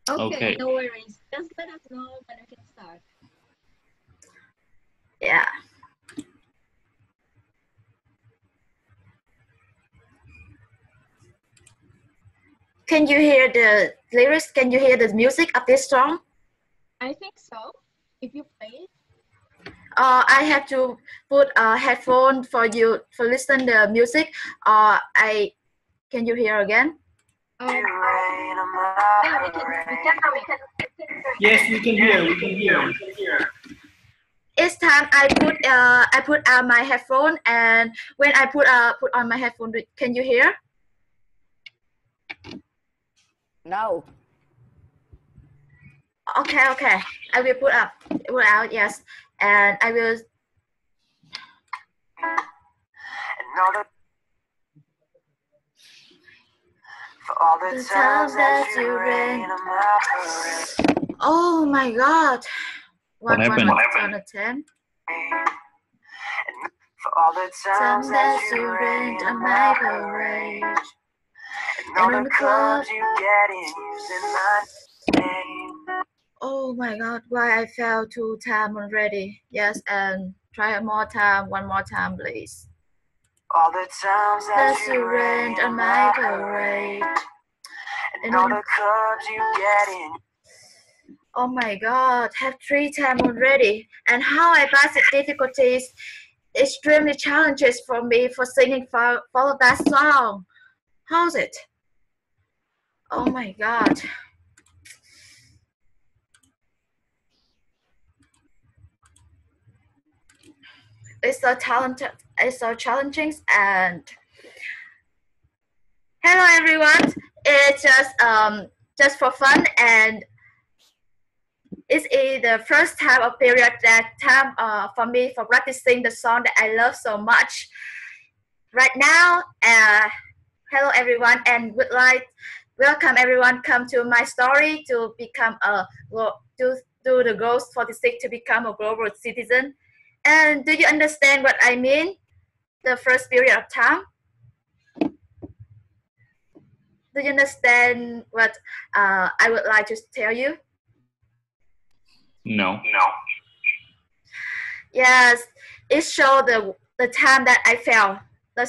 Okay, no worries. Just let us know when we can start. Yeah. Can you hear the lyrics? Can you hear the music of this song? I think so. If you play it. I have to put a headphone for you for listen the music. Can you hear again? Yeah, we can. Yes, we can hear. We can hear. Each time I put my headphone, and when I put on my headphone, can you hear? No. Okay. I will put out, yes, and I will. For all the times that you rain on my parade. Oh my God! What happened? 1 out of 10. For all the times that you rained on my parade. And on the clubs you get in using my name. Oh my God, why I fell 2 times already. Yes, and Try more time, one more time, please. All the times that you rained on my parade, and all the clubs you get in. Oh my God, have 3 times already. And how I pass the difficulties, extremely challenges for me for singing follow that song. How's it? Oh my God. It's so talented, it's so challenging. And hello everyone, it's just for fun, and it's the first time of period that time for me for practicing the song that I love so much. Right now, hello everyone, and would like welcome everyone come to my story to become a do the goals 46 to become a global citizen. And do you understand what I mean? The first period of time. Do you understand what I would like to tell you? No. Yes, it showed the time that I felt. The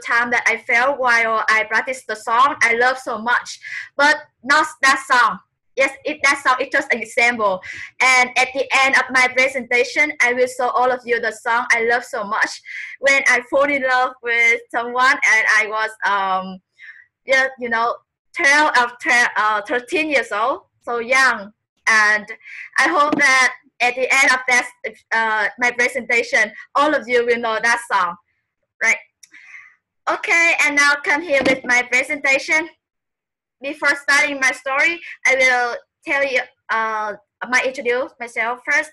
time that I felt while I practiced the song I love so much, but not that song. Yes, that song is just an example. And at the end of my presentation, I will show all of you the song I love so much. When I fall in love with someone, and I was 13 years old, so young. And I hope that at the end of that my presentation, all of you will know that song, right? Okay, and now come here with my presentation. Before starting my story, I will tell you, introduce myself first.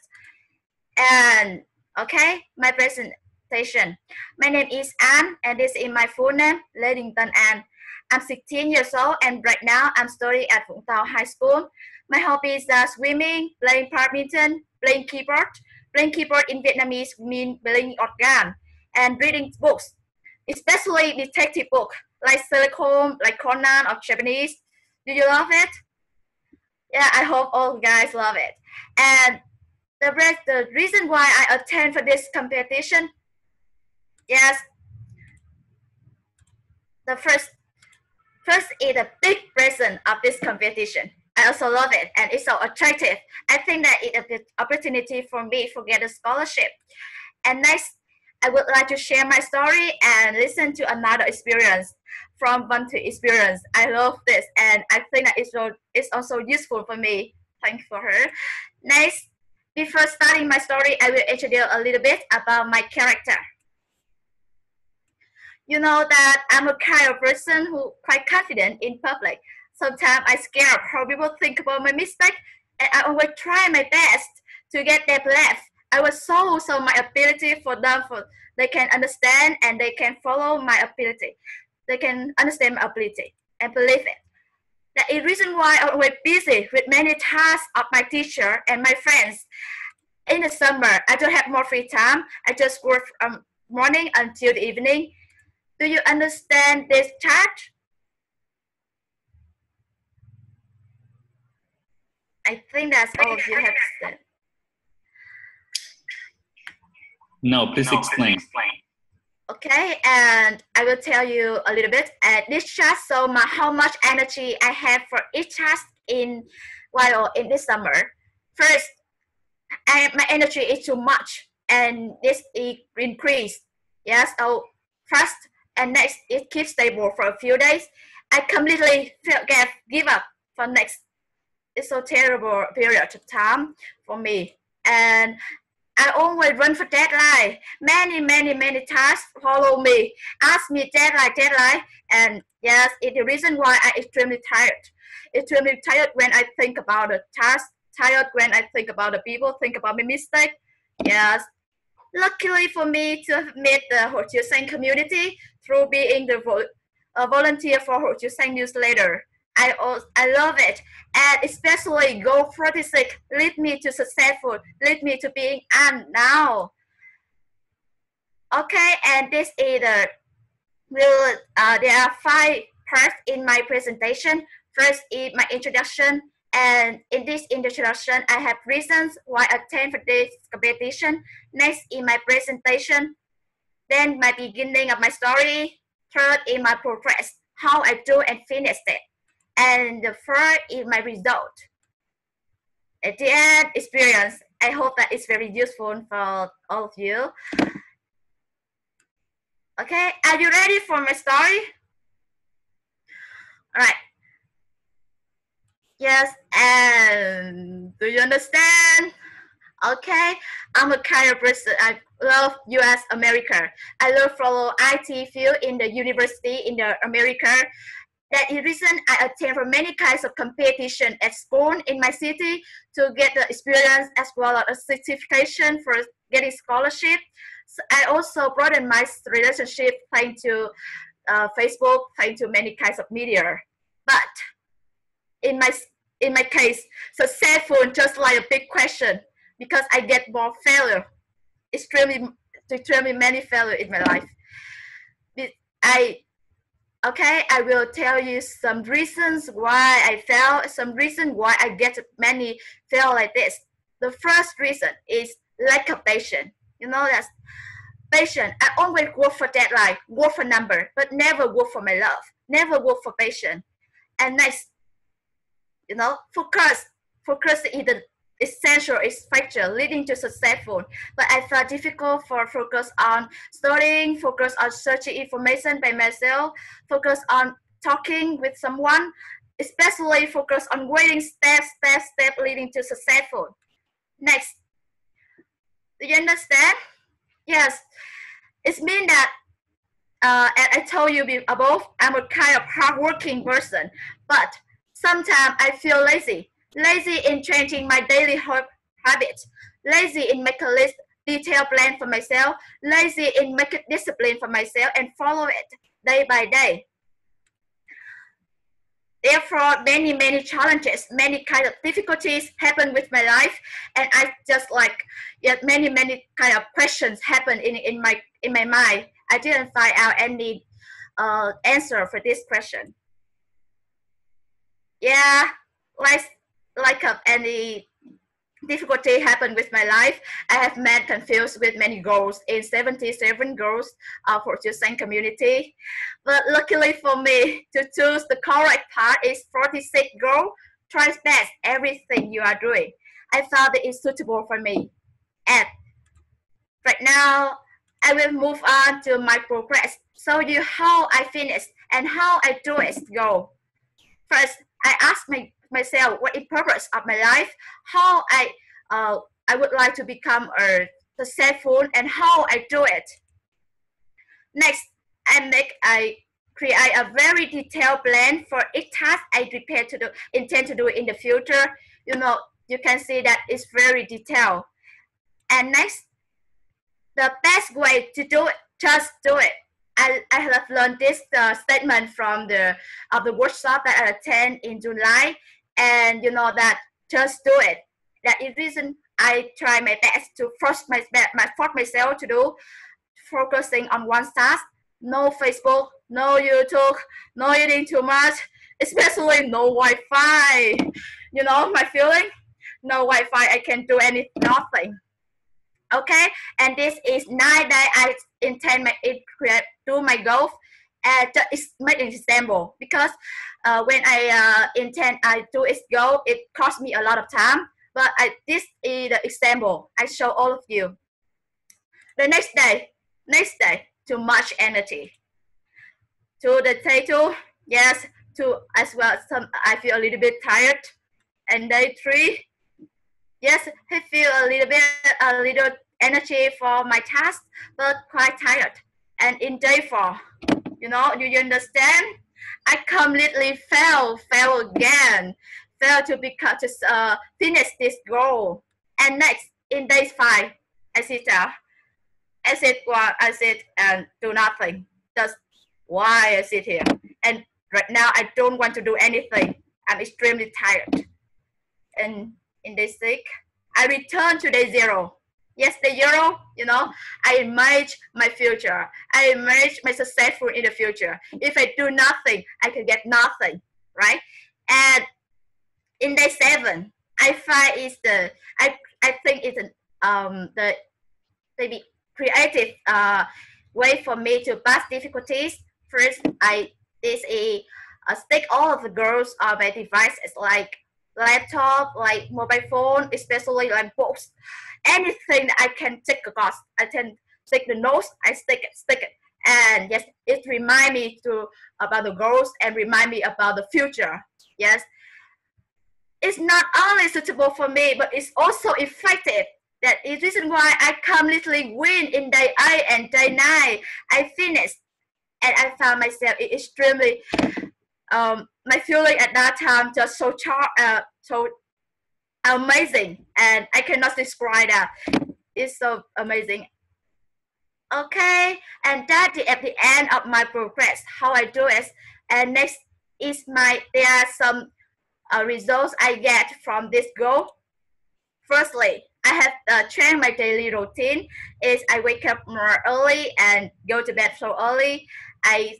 And okay, my presentation. My name is Anne, and this is my full name, Ledington Anne. I'm 16 years old, and right now I'm studying at Vũng Tàu High School. My hobbies are swimming, playing badminton, playing keyboard. Playing keyboard in Vietnamese means playing organ, and reading books, especially detective books like Sherlock Holmes, like Conan, or Japanese. Do you love it? Yeah, I hope all guys love it. And the reason why I attend for this competition, yes, the first is a big reason of this competition. I also love it, and it's so attractive. I think that it's a good opportunity for me to get a scholarship. And next, I would like to share my story and listen to another experience from Vanthuy experience. I love this, and I think that it's also useful for me. Thank you for her. Next, before starting my story, I will introduce a little bit about my character. You know that I'm a kind of person who quite confident in public. Sometimes I scared of how people think about my mistake, and I always try my best to get them laugh. I was so my ability for them, for they can understand and they can follow my ability. They can understand my ability and believe it. That is the reason why I'm always busy with many tasks of my teacher and my friends. In the summer, I don't have more free time. I just work from morning until the evening. Do you understand this chart? I think that's all of you have said. No, please explain. Okay, and I will tell you a little bit. This chart shows how much energy I have for each task while in this summer. First, my energy is too much, and this increase. Yes, so first and next it keeps stable for a few days. I completely give up for next. It's so terrible period of time for me, and I always run for deadline. Many tasks follow me, ask me deadline, and yes, it's the reason why I'm extremely tired. Extremely tired when I think about the task, tired when I think about the people, think about my mistake. Yes, luckily for me to have met the Hồ Chí Minh community through being the volunteer for Hồ Chí Minh newsletter. I love it, and especially Goal 46 lead me to successful, lead me to being Anne now. Okay, and this is there are 5 parts in my presentation. First is my introduction, And in this introduction, I have reasons why I attend for this competition. Next, in my presentation, then my beginning of my story. Third, in my progress, how I do and finish it. And the fourth is my result. At the end, experience. I hope that it's very useful for all of you. Okay, are you ready for my story? All right. Yes, and do you understand? Okay, I'm a kind of person, I love US America. I love follow IT field in the university in the America. That is the reason I attend for many kinds of competition at school in my city to get the experience as well as a certification for getting scholarship. So I also broaden my relationship playing to Facebook, playing to many kinds of media. But in my case, successful just like a big question because I get more failure, extremely many failure in my life. I will tell you some reasons why I fail, some reasons why I get many fail like this. The first reason is lack of patience. You know, that's patience. I always work for deadline, work for number, but never work for my love, never work for patience. And next, you know, focus is the essential factor leading to successful. But I found difficult for focus on studying, focus on searching information by myself, focus on talking with someone, especially focus on waiting step leading to successful. Next, do you understand? Yes, it means that as I told you above, I'm a kind of hardworking person, but sometimes I feel lazy in changing my daily habits, lazy in making a list, detailed plan for myself, lazy in making discipline for myself and follow it day by day. Therefore, many challenges, many kind of difficulties happen with my life, and I just like many kind of questions happen in my mind. I didn't find out any answer for this question. Yeah, like any difficulty happened with my life. I have met confused with many goals in 77 goals for Choosing community. But luckily for me, to choose the correct part is 46 goal. Try best everything you are doing. I found it is suitable for me. And right now, I will move on to my progress. Show you how I finish and how I do it go. First, I ask myself what is the purpose of my life, how I would like to become successful, and how I do it. Next, I create a very detailed plan for each task I intend to do in the future. You know, you can see that it's very detailed. And next, the best way to do it, just do it. I have learned this statement from the workshop that I attend in July, and you know that just do it. That is the reason I try my best to force myself to do, focusing on one task. No Facebook, no YouTube, no eating too much, especially no Wi-Fi. You know my feeling? No Wi-Fi, I can do nothing. Okay, and this is 9 days I intend do my goal. Just make an example because when I intend I do its goal, it cost me a lot of time. But this is the example I show all of you. The next day, too much energy. To the day 2, yes, as well. I feel a little bit tired. And day 3, yes, I feel a little energy for my task, but quite tired. And in day 4, you know, you understand? I completely fail again, fail to finish this goal. And next, in day 5, I sit down. I sit and do nothing. That's why I sit here. And right now, I don't want to do anything. I'm extremely tired. And in day 6, I return to day 0. Yes, day 0, you know, I imagine my future. I imagine my successful in the future. If I do nothing, I can get nothing, right? And in day 7, I find is I think it's the maybe creative way for me to pass difficulties. First, I stick all of the girls on my devices like laptop, like mobile phone, especially like books, anything that I can take across. I can take the notes, I stick it, and yes, it remind me about the goals and remind me about the future. Yes, it's not only suitable for me, but it's also effective. That is the reason why I completely win in day 8 and day 9. I finished, and I found myself extremely. My feeling at that time just so amazing, and I cannot describe that. It's so amazing. Okay, and that at the end of my progress, how I do it. And next is there are some results I get from this goal. Firstly, I have changed my daily routine. Is I wake up more early and go to bed so early. I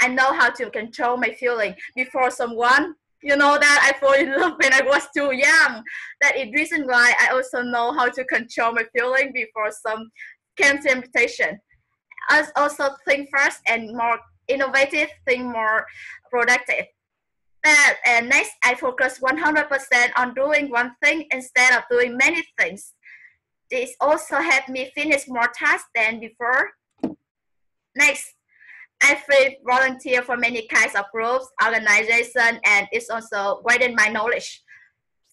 know how to control my feeling before someone. You know that I fall in love when I was too young. That is the reason why I also know how to control my feeling before some temptation. I also think first and more innovative, think more productive. And next, I focus 100% on doing one thing instead of doing many things. This also helped me finish more tasks than before. Next, I free volunteer for many kinds of groups, organizations, and it's also widened my knowledge.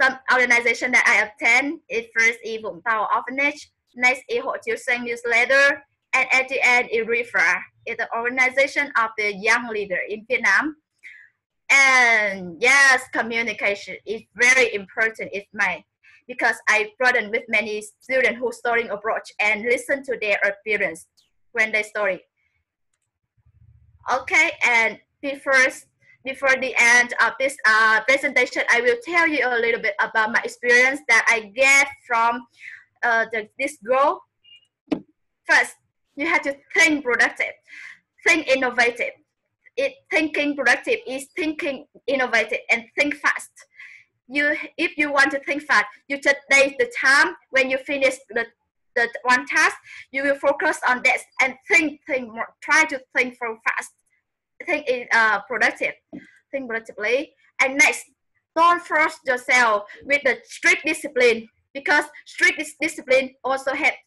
Some organization that I attend is first is Vũng Tàu Orphanage, next is Hội Chiếu Xanh newsletter, and at the end is RIFA, is the organization of the young leader in Vietnam. And yes, communication is very important. Because I broaden with many students who studying abroad and listen to their experience when they study. Okay, and before the end of this presentation, I will tell you a little bit about my experience that I get from this goal. First, you have to think productive, think innovative. Thinking productive is thinking innovative and think fast. If you want to think fast, you just take the time when you finish the one task, you will focus on that and think more. Try to think from fast. Think productive. Think productively. And next, don't force yourself with the strict discipline, because strict discipline also helps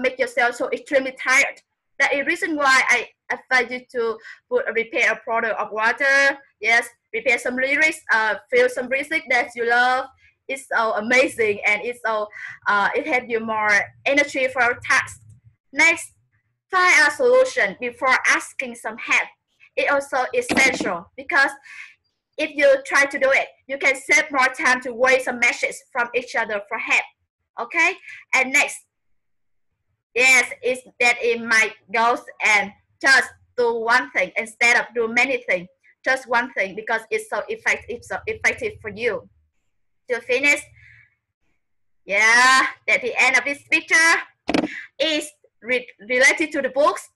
make yourself so extremely tired. That is the reason why I advise you to prepare a product of water. Yes, prepare some lyrics, feel some music that you love. It's so amazing, and it's so it has you more energy for your task. Next, find a solution before asking some help. It also essential, because if you try to do it, you can save more time to wait some messages from each other for help. Okay, and next, yes, it's that in my goals, and just do one thing instead of do many things. Just one thing, because it's so effective for you. To finish, yeah, at the end of this picture is related to the books.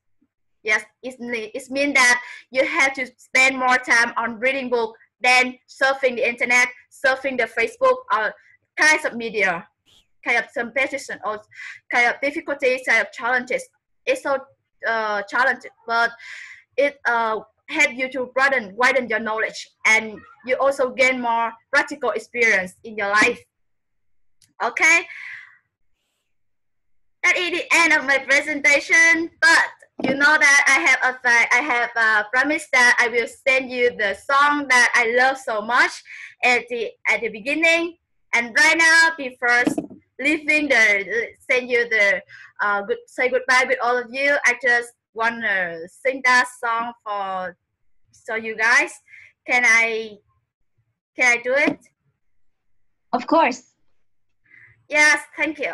Yes, it means that you have to spend more time on reading books than surfing the internet, surfing the Facebook, or kinds of media, kind of competition or kind of difficulties, kind of challenges. It's so challenging, but it help you to widen your knowledge, and you also gain more practical experience in your life. Okay, that is the end of my presentation. But you know that I have promised that I will send you the song that I love so much at the beginning. And right now, before leaving send you the say goodbye with all of you, I just want to sing that song so you guys. Can I do it? Of course. Yes, thank you.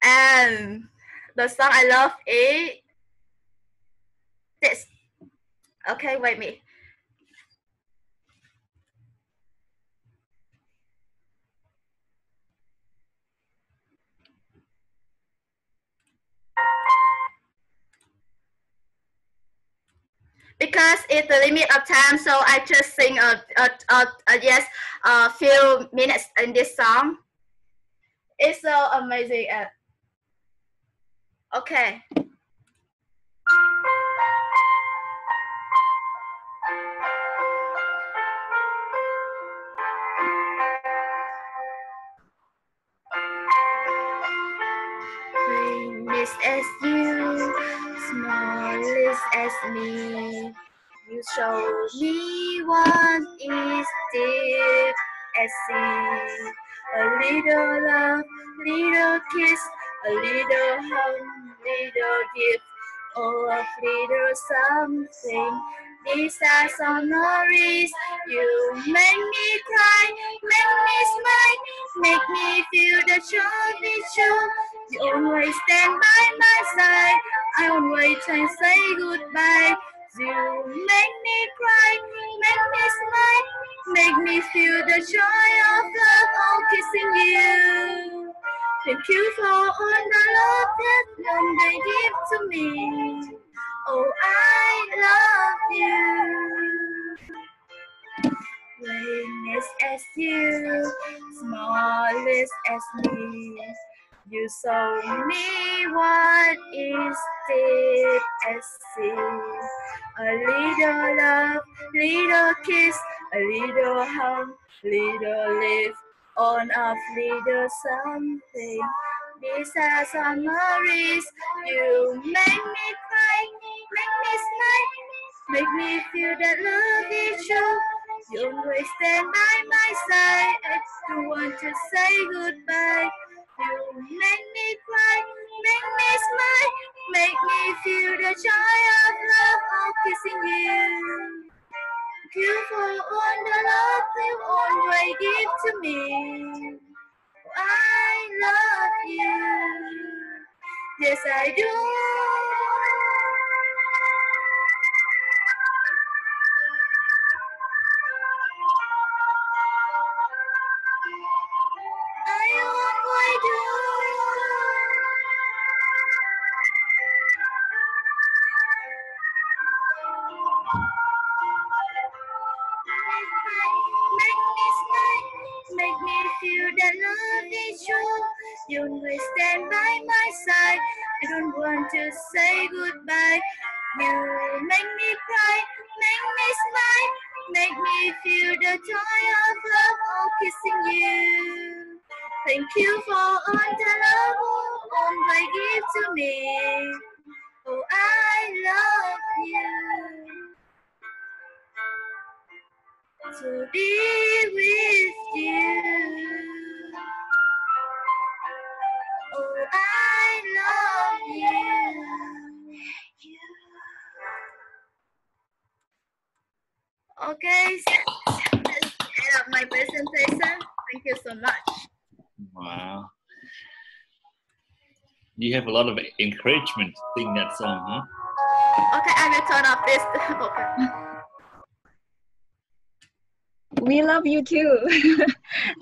And the song I love is this. Okay, wait me. because it's the limit of time, so I just sing a few minutes in this song. It's so amazing. Okay. Greatness as you, smallest as me. You show me what is deep as sea. A little love, little kiss, a little hug, little gift, oh, a little something. These are some memories. You make me cry, make me smile, make me feel the joy with you. You always stand by my side. I always can say goodbye. You make me cry, make me smile, make me feel the joy of love, all kissing you. Thank you for all the love that they give to me. Oh, I love you. Greatness as you, smallest as me. You show me what is deep as sea. A little love, little kiss, a little hug, little lift on a little something. These are some memories. You make me cry, make me smile, make me feel that love is true. You always stand by my side. I don't want to say goodbye. You make me cry, make me smile, make me feel the joy of love, all kissing you. Thank you for all the love you always give to me. I love you. Yes, I do. I do. Make me smile, make me feel that love is true. You always stand by my side. I don't want to say goodbye. You make me cry, make me smile, make me feel the joy of love, all kissing you. Thank you for all the love you always give to me. Oh, I love you. To be with you. Oh, I love you. Okay, so that's the end of my presentation. Thank you so much. Wow. You have a lot of encouragement to sing that song, huh? Okay, I will turn off this. Okay. We love you too.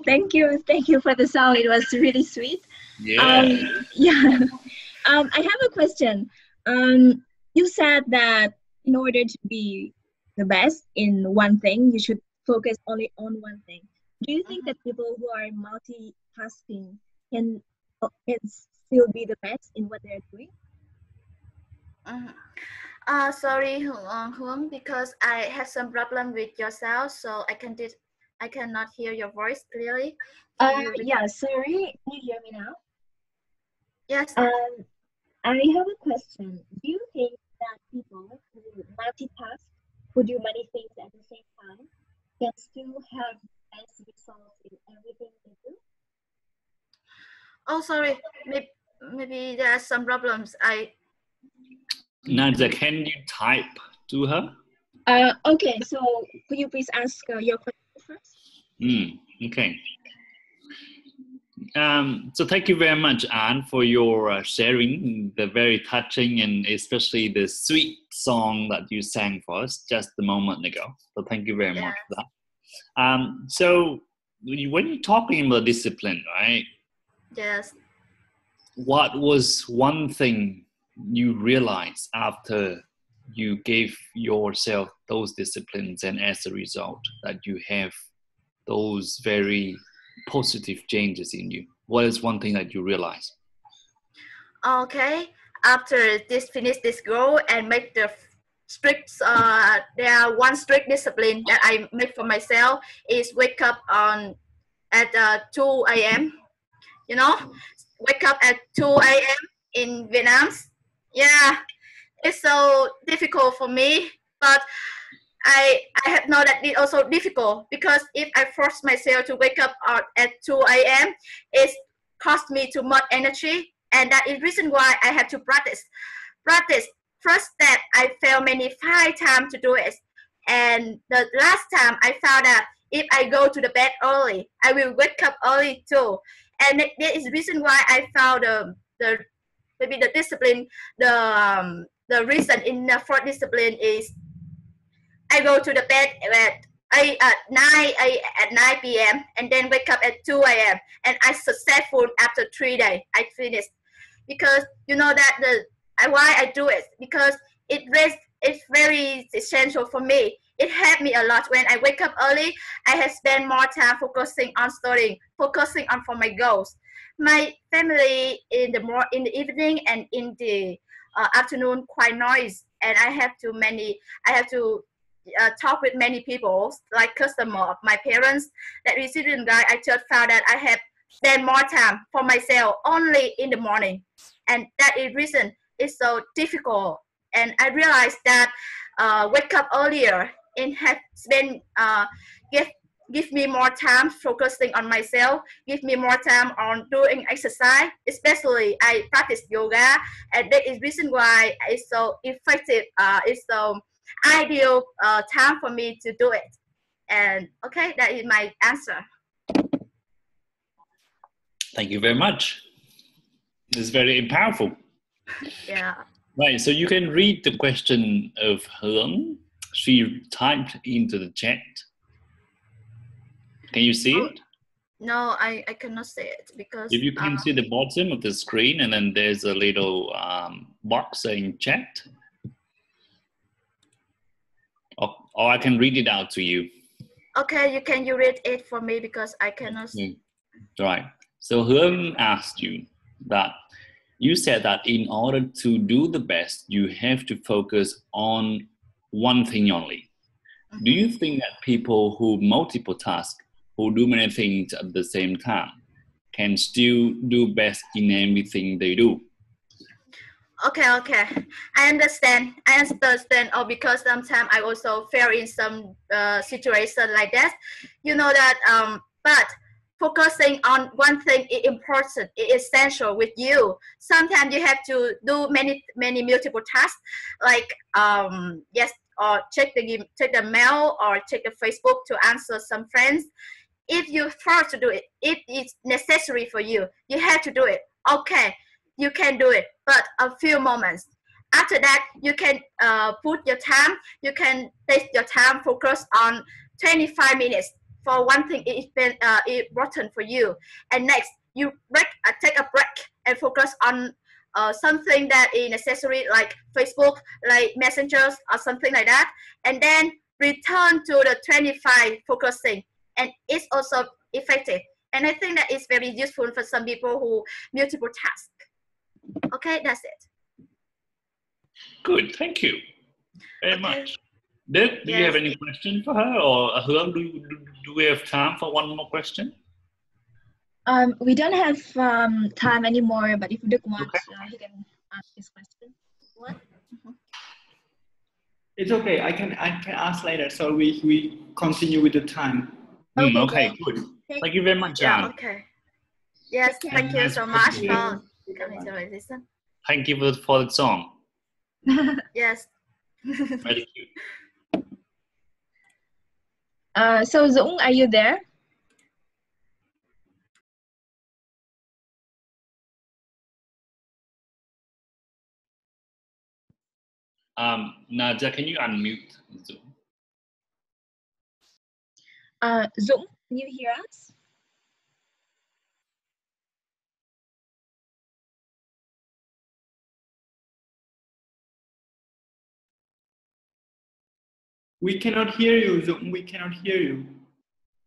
Thank you for the song. It was really sweet. Yeah. I have a question. You said that in order to be the best in one thing, you should focus only on one thing. Do you think that people who are multitasking can still be the best in what they're doing? Sorry, Huang, because I have some problem with your sound, so I cannot hear your voice clearly. Yeah, sorry. Can you hear me now? Yes. I have a question. Do you think that people who multitask, who do many things at the same time, can still have best results in everything they do? Oh, sorry. Maybe there are some problems. Nadia, can you type to her? Okay, so could you please ask your question first? Okay. So thank you very much, Anne, for your sharing the very touching and especially the sweet song that you sang for us just a moment ago. So thank you very much for that. So when you're talking about discipline, right? Yes. What was one thing you realized after you gave yourself those disciplines, and as a result that you have those very positive changes in you? What is one thing that you realize? Okay, after finish this goal and make the strict, there are one strict discipline that I make for myself is wake up at 2 a.m. You know, wake up at 2 a.m. in Vietnam. Yeah, it's so difficult for me, but I have known that it's also difficult because if I force myself to wake up at 2 a.m., it costs me too much energy, and that is reason why I have to practice. First step, I failed many 5 times to do it, and the last time I found that if I go to the bed early, I will wake up early too, and that is reason why I found maybe the discipline, the reason in the fourth discipline is I go to the bed at 9 p.m. and then wake up at 2 a.m. and I successful after 3 days. I finished because you know that why I do it because it's very essential for me. It helped me a lot when I wake up early. I have spent more time focusing on studying, focusing on for my goals. My family in the evening and in the afternoon quite noisy, and I have to talk with many people, like customer of my parents. That reason why I just found that I have spent more time for myself only in the morning, and that is reason it's so difficult. And I realized that wake up earlier and have spend give me more time focusing on myself, give me more time on doing exercise. Especially I practice yoga, and that is reason why it's so effective. It's so ideal time for me to do it. And okay, that is my answer. Thank you very much. It's very powerful. Yeah. Right, so you can read the question of Hương. She typed into the chat. Can you see it? No, I cannot see it because if you can see the bottom of the screen, and then there's a little box saying chat. Or I can read it out to you. Okay, you read it for me because I cannot see. Right. So Hương asked you that you said that in order to do the best, you have to focus on one thing only. Mm-hmm. Do you think that people who multiple task, who do many things at the same time, can still do best in everything they do? Okay. I understand. Oh, because sometimes I also fail in some situation like that. You know that. But focusing on one thing is important. It is essential with you. Sometimes you have to do many multiple tasks, like or check the mail or check the Facebook to answer some friends. If you force to do it, if it's necessary for you, you have to do it. Okay, you can do it, but a few moments. After that, you can put your time. You can take your time, focus on 25 minutes for one thing. It's important for you. And next, you take a break and focus on something that is necessary, like Facebook, like messengers or something like that. And then return to the 25 focusing. And it's also effective. And I think that is very useful for some people who multiple task. Okay, that's it. Good, thank you very much. Do you have any question for her, or Hương, do we have time for one more question? We don't have time anymore, but if Duc wants, he can ask his question. What? It's okay. I can ask later, so we continue with the time. Okay, good. Thank you very much. Yeah. Okay. Yes. Thank you so much for coming to listen. Thank you for the song. Yes. Very cute. So Dũng, are you there? Nadia, can you unmute Dũng? Dũng, can you hear us? We cannot hear you, Dũng. We cannot hear you.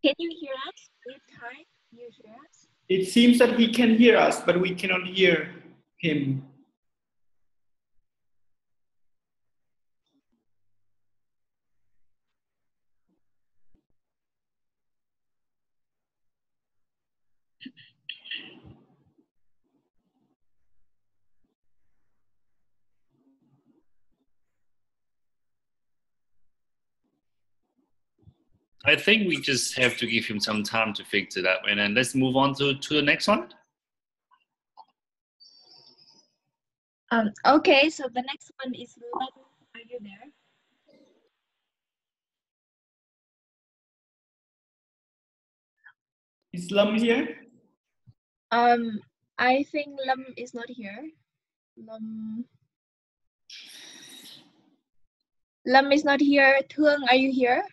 Can you hear us? Hi, you hear us? It seems that he can hear us, but we cannot hear him. I think we just have to give him some time to fix it up, and then let's move on to the next one. Okay, so the next one is Lâm. Are you there? Is Lâm here? I think Lâm is not here. Lâm is not here. Thương, are you here?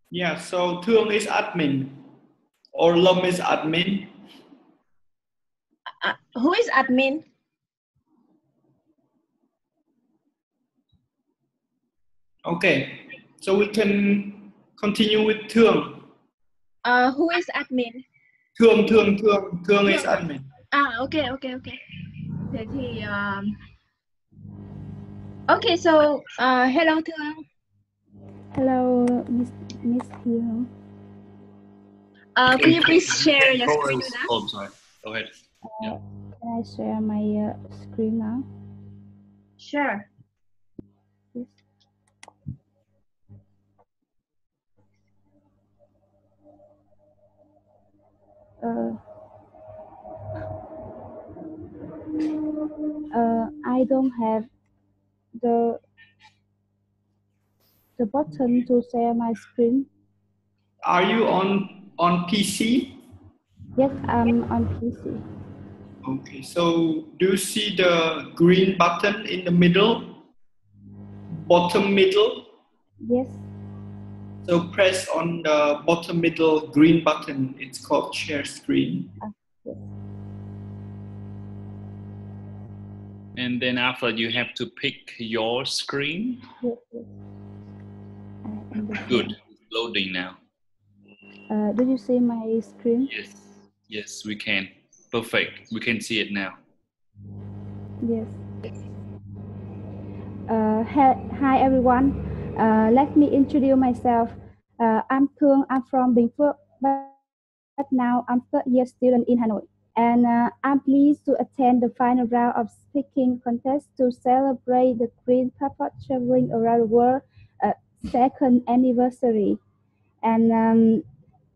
Yeah, so Thương is admin, or Lâm is admin. Who is admin? Okay, so we can continue with Thương. Who is admin? Thương is admin. Okay. Thế thì okay, so hello Thương. Hello, Miss Hill. Can you please share your screen with us? Oh, sorry. Go ahead. Yeah. Can I share my screen now? Sure. Yes. I don't have the button to share my screen. Are you on PC? Yes, I'm on PC. Okay, so do you see the green button in the middle? Bottom middle? Yes. So press on the bottom middle green button. It's called share screen. Yes. And then after you have to pick your screen. Yes. Good. Loading now. Do you see my screen? Yes, we can. Perfect. We can see it now. Yes. Hi everyone. Let me introduce myself. I'm Thương. I'm from Bình Phước, but now I'm third-year student in Hanoi. And I'm pleased to attend the final round of speaking contest to celebrate the Green Passport Traveling Around the World second anniversary. And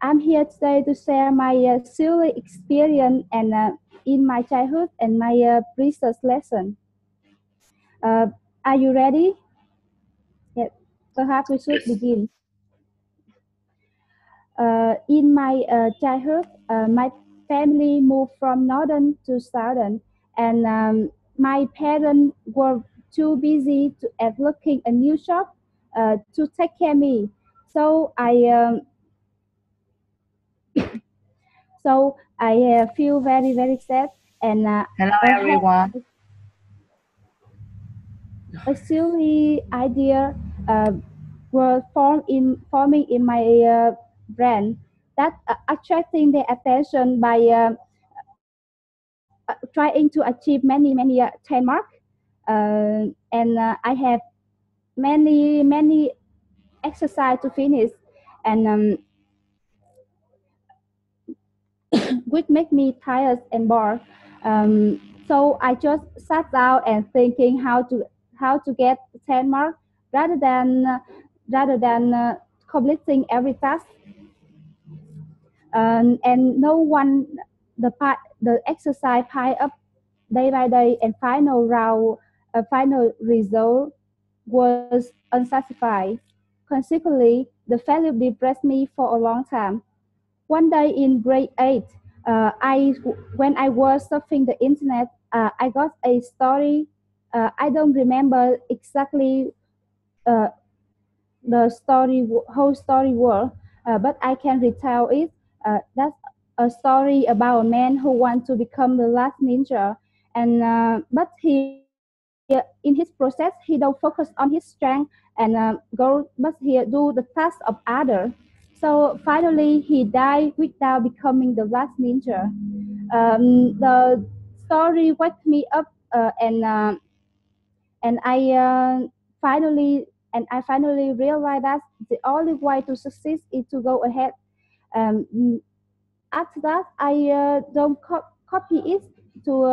I'm here today to share my silly experience and in my childhood and my precious lesson. Are you ready? Yes. Perhaps we should begin. In my childhood, my family moved from northern to southern, and my parents were too busy at looking a new shop to take care of me. So I feel very, very sad. And hello everyone. A silly idea were forming in my brain that attracting their attention by trying to achieve many 10 marks. And I have many exercise to finish, and which make me tired and bored. So I just sat down and thinking how to get 10 marks rather than completing every task. And no one the exercise pile up day by day, and final result was unsatisfied. Consequently, the failure depressed me for a long time. One day in grade 8, when I was surfing the internet, I got a story. I don't remember exactly the whole story was, but I can retell it. That's a story about a man who wants to become the last ninja, and but he in his process, he don't focus on his strength and but he do the task of others. So finally, he died without becoming the last ninja. The story wakes me up, and I finally realized that the only way to succeed is to go ahead. Um, After that, I don't copy it to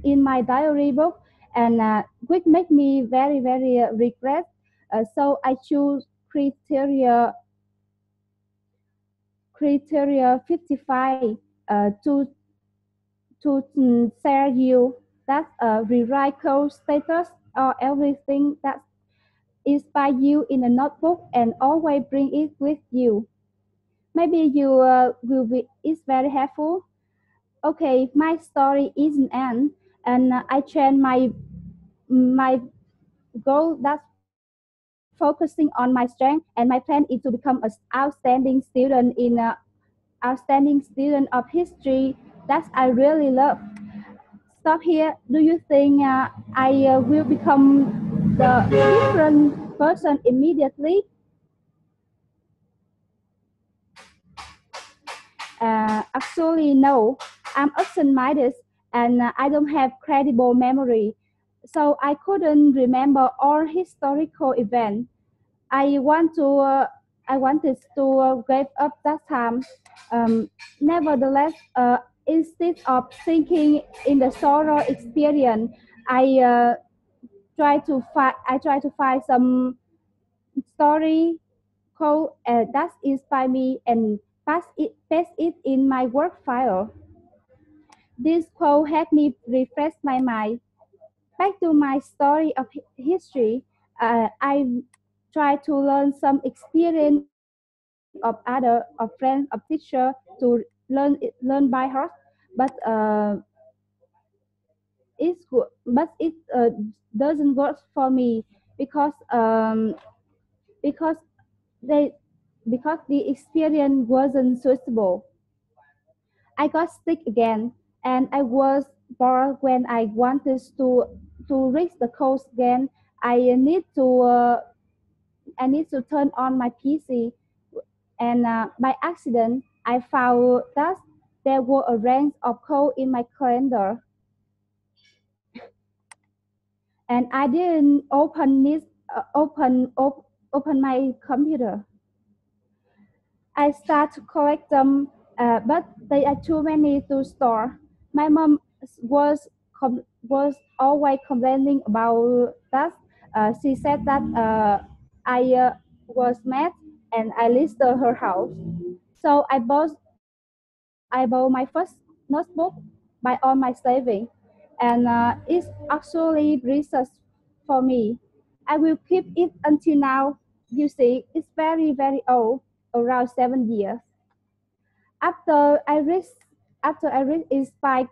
in my diary book, and which make me very very regret. So I choose criteria 55 to share you that rewrite code status or everything that inspire you in a notebook and always bring it with you. Maybe you will be it's very helpful. Okay, my story isn't end, and I change my goal that's focusing on my strength, and my plan is to become an outstanding student of history that I really love. Stop here. Do you think I will become the different person immediately? Actually, no. I'm absent-minded and I don't have credible memory, so I couldn't remember all historical events. I wanted to give up that time. Nevertheless, instead of thinking in the sorrow experience, I try to find some story code that inspire me and paste it in my work file. This quote helped me refresh my mind. Back to my story of history, I try to learn some experience of other, of friends, of teacher to learn by heart. But it's good, but it doesn't work for me because because they because the experience wasn't suitable. I got sick again, and I was bored when I wanted to reach the coast again. I need to uh, I need to turn on my PC, and by accident, I found that there were a range of code in my calendar, and I didn't open my computer. I start to collect them, but they are too many to store. My mom was always complaining about that. She said that I was mad and I listed her house. So I bought my first notebook by all my saving, and it's actually research for me. I will keep it until now. You see, it's very very old, around 7 years. After I read after I read inspired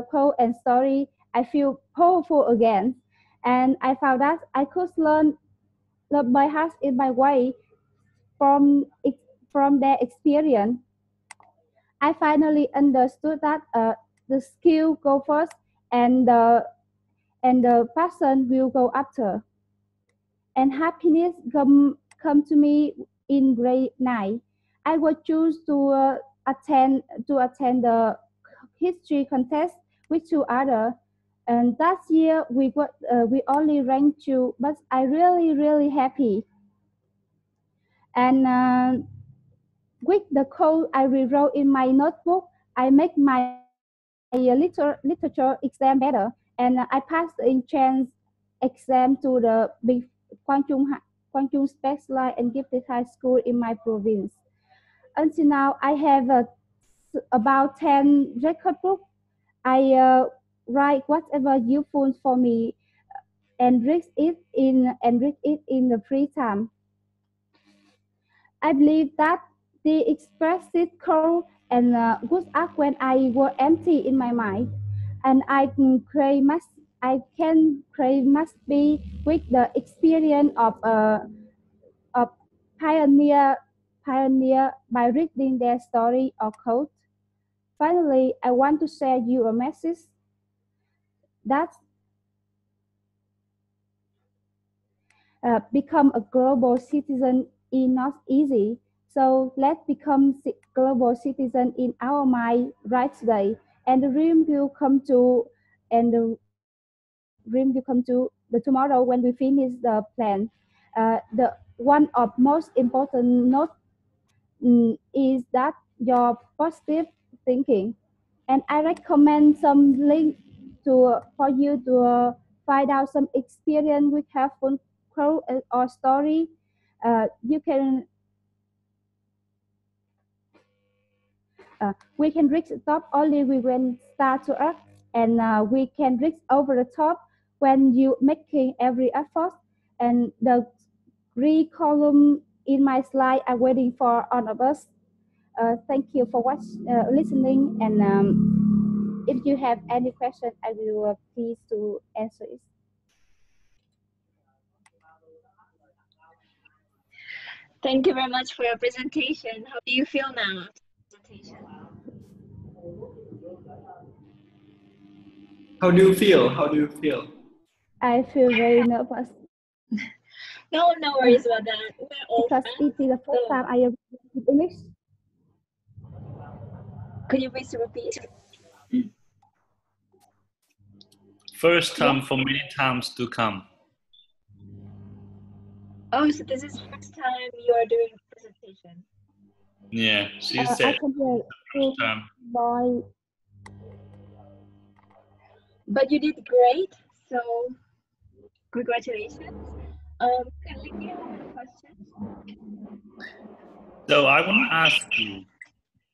quote and story, I feel powerful again, and I found that I could learn by heart in my way from from their experience. I finally understood that the skill go first and the passion will go after. And happiness come to me in grade 9. I was choose to attend the history contest with two other. And that year we only ranked two, but I really happy. And with the code I rewrote in my notebook, I make my literature exam better, and I passed the entrance exam to the big Quang Trung Specialized and Gifted High School in my province. Until now, I have about 10 record books. I write whatever useful for me and read it in the free time. I believe that the expressive code and good act when I was empty in my mind, and I can create must be with the experience of pioneer by reading their story or code. Finally, I want to share you a message that become a global citizen is not easy. So let's become global citizen in our mind right today, and the dream will come to, and the dream will come to the tomorrow when we finish the plan. The one of most important note is that your positive thinking, and I recommend some link to for you to find out some experience with helpful quote or story. You can we can reach the top only when start to up, and we can reach over the top when you making every effort. And the three column in my slide are waiting for all of us. Thank you for listening, and if you have any question, I will please to answer it. Thank you very much for your presentation. How do you feel now after the presentation? How do you feel? How do you feel? I feel very nervous. No worries about that. We're all because friends. it is the first time I am speaking English. Could you please repeat? First time for many times to come. Oh, so this is the first time you are doing a presentation. Yeah, she said I can hear first time. Boy. But you did great, so congratulations. Can you have any questions? So I want to ask you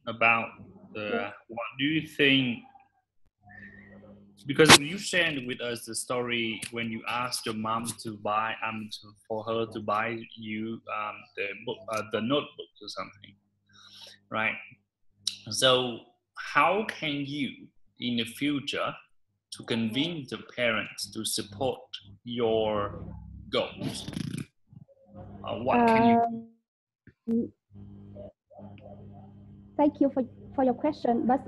about what do you think? Because you shared with us the story when you asked your mom to buy for her to buy you the book, the notebook or something, right? So how can you in the future to convince the parents to support your goals? What can you? Thank you for your question, but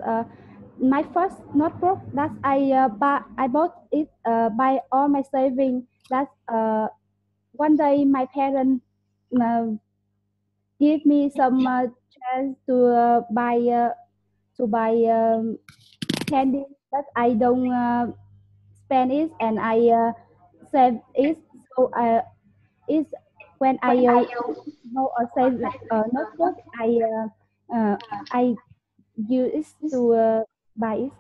my first notebook that I bought it by all my saving. That one day my parents give me some chance to buy candy, but I don't spend it, and I save it. So is when I go or save like a notebook, I use it to buy it.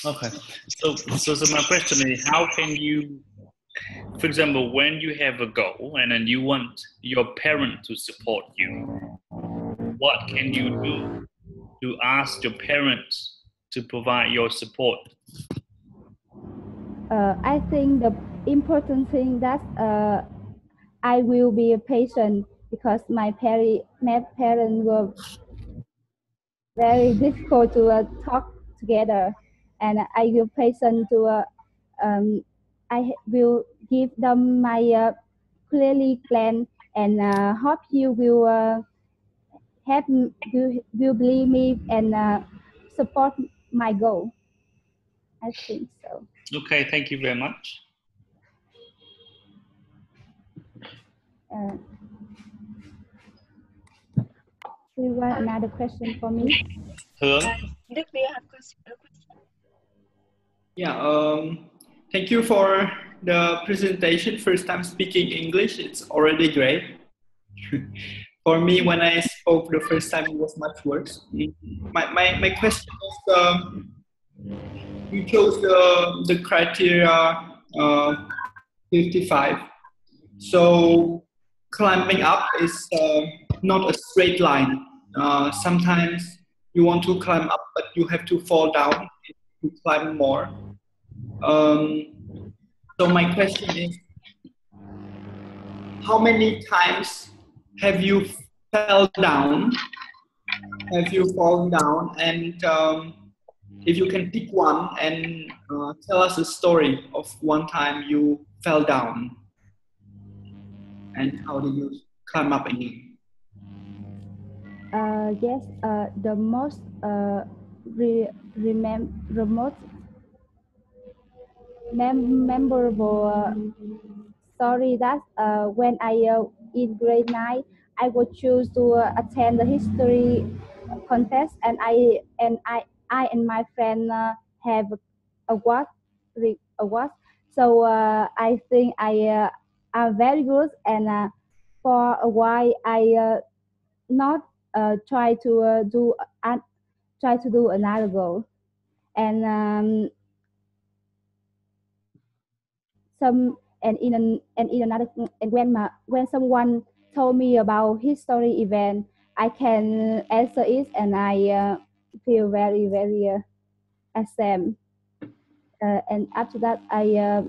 Okay, so my question is, how can you, for example, when you have a goal and then you want your parent to support you, what can you do to ask your parents to provide your support? I think the important thing that I will be patient, because my parents were very difficult to talk together, and I will patient to I will give them my clearly plan, and hope you will will believe me and support my goal. I think so. Okay, thank you very much. Do you want another question for me? Luke, do you have a question? Yeah, thank you for the presentation. First time speaking English, it's already great. For me, when I spoke the first time, it was much worse. My question is, you chose the criteria 55. So climbing up is not a straight line. Sometimes you want to climb up, but you have to fall down to climb more. So my question is, how many times have you fell down? Have you fallen down? And if you can pick one and tell us a story of one time you fell down and how did you climb up again? Yes, the most memorable sorry that when I in grade 9, I would choose to attend the history contest, and I and my friend have award. So I think I am very good, and for a while I not try to do another goal, and in another, and when someone told me about history event, I can answer it, and I feel very ashamed. And after that, I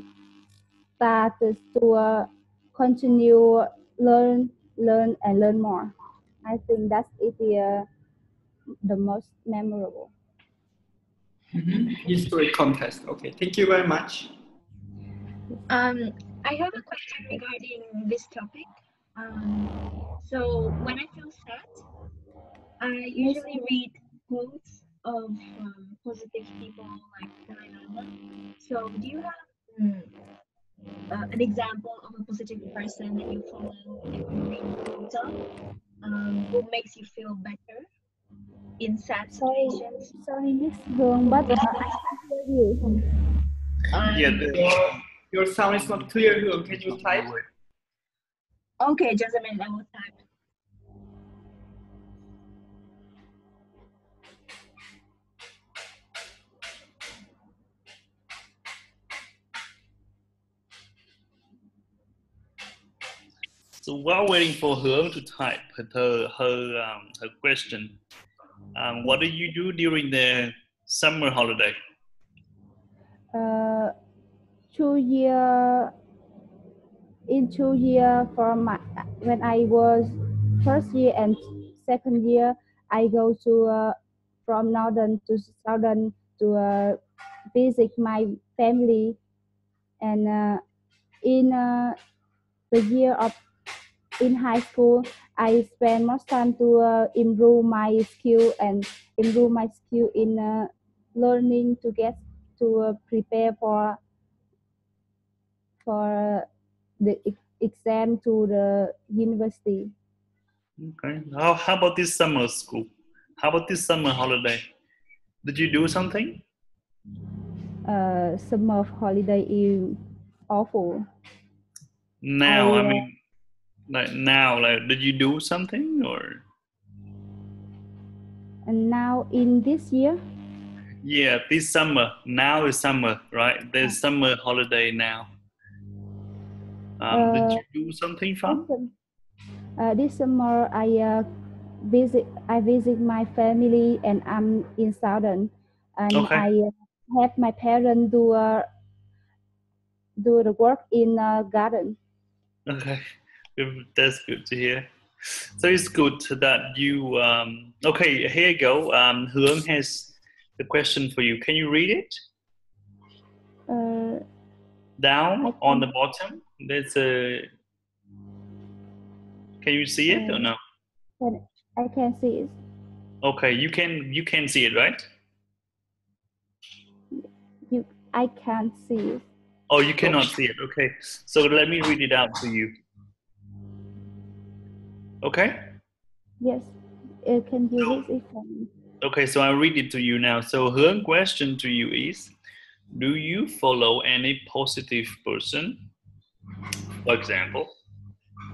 started to continue learn more. I think that's the most memorable. History contest. Okay, thank you very much. I have a question regarding this topic. So when I feel sad, I usually read quotes of positive people like Dalai Lama. So do you have an example of a positive person that you follow and you read quotes of, who makes you feel better in sad situations? Sorry, Miss Hương, but I can't hear you. Your sound is not clear, Hương. Can you type? Okay, just a minute, I will type. So while waiting for Hương to type her question, what do you do during the summer holiday? 2 years from when I was first year and second year, I go to from northern to southern to visit my family, and in the year of in high school, I spend most time to improve my skill in learning to get to prepare for the exam to the university. Okay. How about this summer school? How about this summer holiday? Did you do something? Summer holiday is awful. Now, I mean, like now, like, did you do something or? And now in this year? Yeah, this summer. Now is summer, right? There's summer holiday now. Did you do something fun? This summer I visit my family, and I'm in southern, and Okay. I help my parents do the work in garden. Okay, that's good to hear. So it's good that you. Okay, here you go. Hương has the question for you. Can you read it? Down on the bottom, there's a. Can you see it or no? I can see it. Okay, you can see it, right? I can't see it. Oh, you cannot see it. Okay, so let me read it out to you. Okay. Yes, can you read it for me? Okay, so I'll read it to you now. So her question to you is, do you follow any positive person? For example,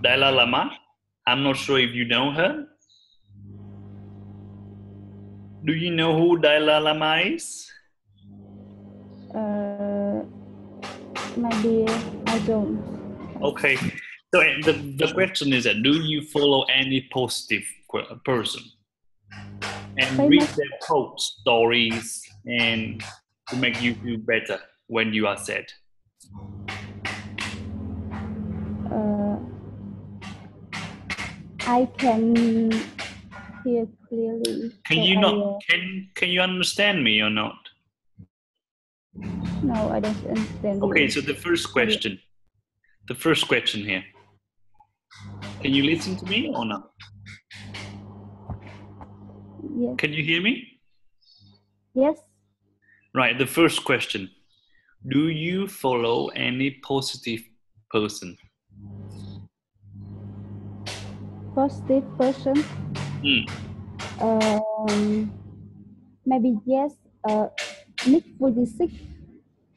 Dalai Lama. I'm not sure if you know her. Do you know who Dalai Lama is? Maybe I don't. Okay, so the question is that, do you follow any positive person? And read their quotes, stories, and to make you feel better when you are sad. I can hear clearly. Can you not? Can you understand me or not? No, I don't understand. Okay, so the first question here. Can you listen to me or not? Yes. Can you hear me? Yes. Right, the first question. Do you follow any positive person? Positive person. Maybe yes. Nick Vujicic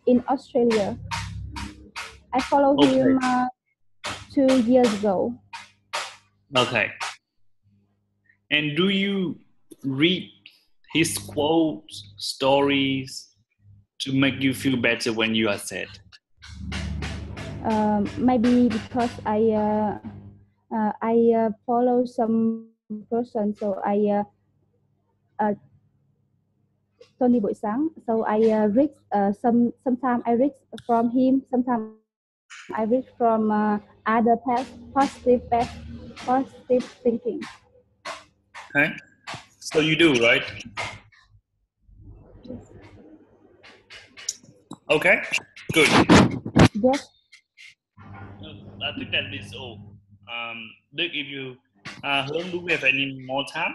in Australia. I follow him 2 years ago. Okay. And do you read his quotes, stories to make you feel better when you are sad? Maybe because I follow some person, so Tony Buổi Sáng. So I read sometimes I read from him, sometimes I read from other positive thinking. Okay. So you do, right? Yes. Okay. Good. Yes. I think that is all. Look, if you Hương, do we have any more time?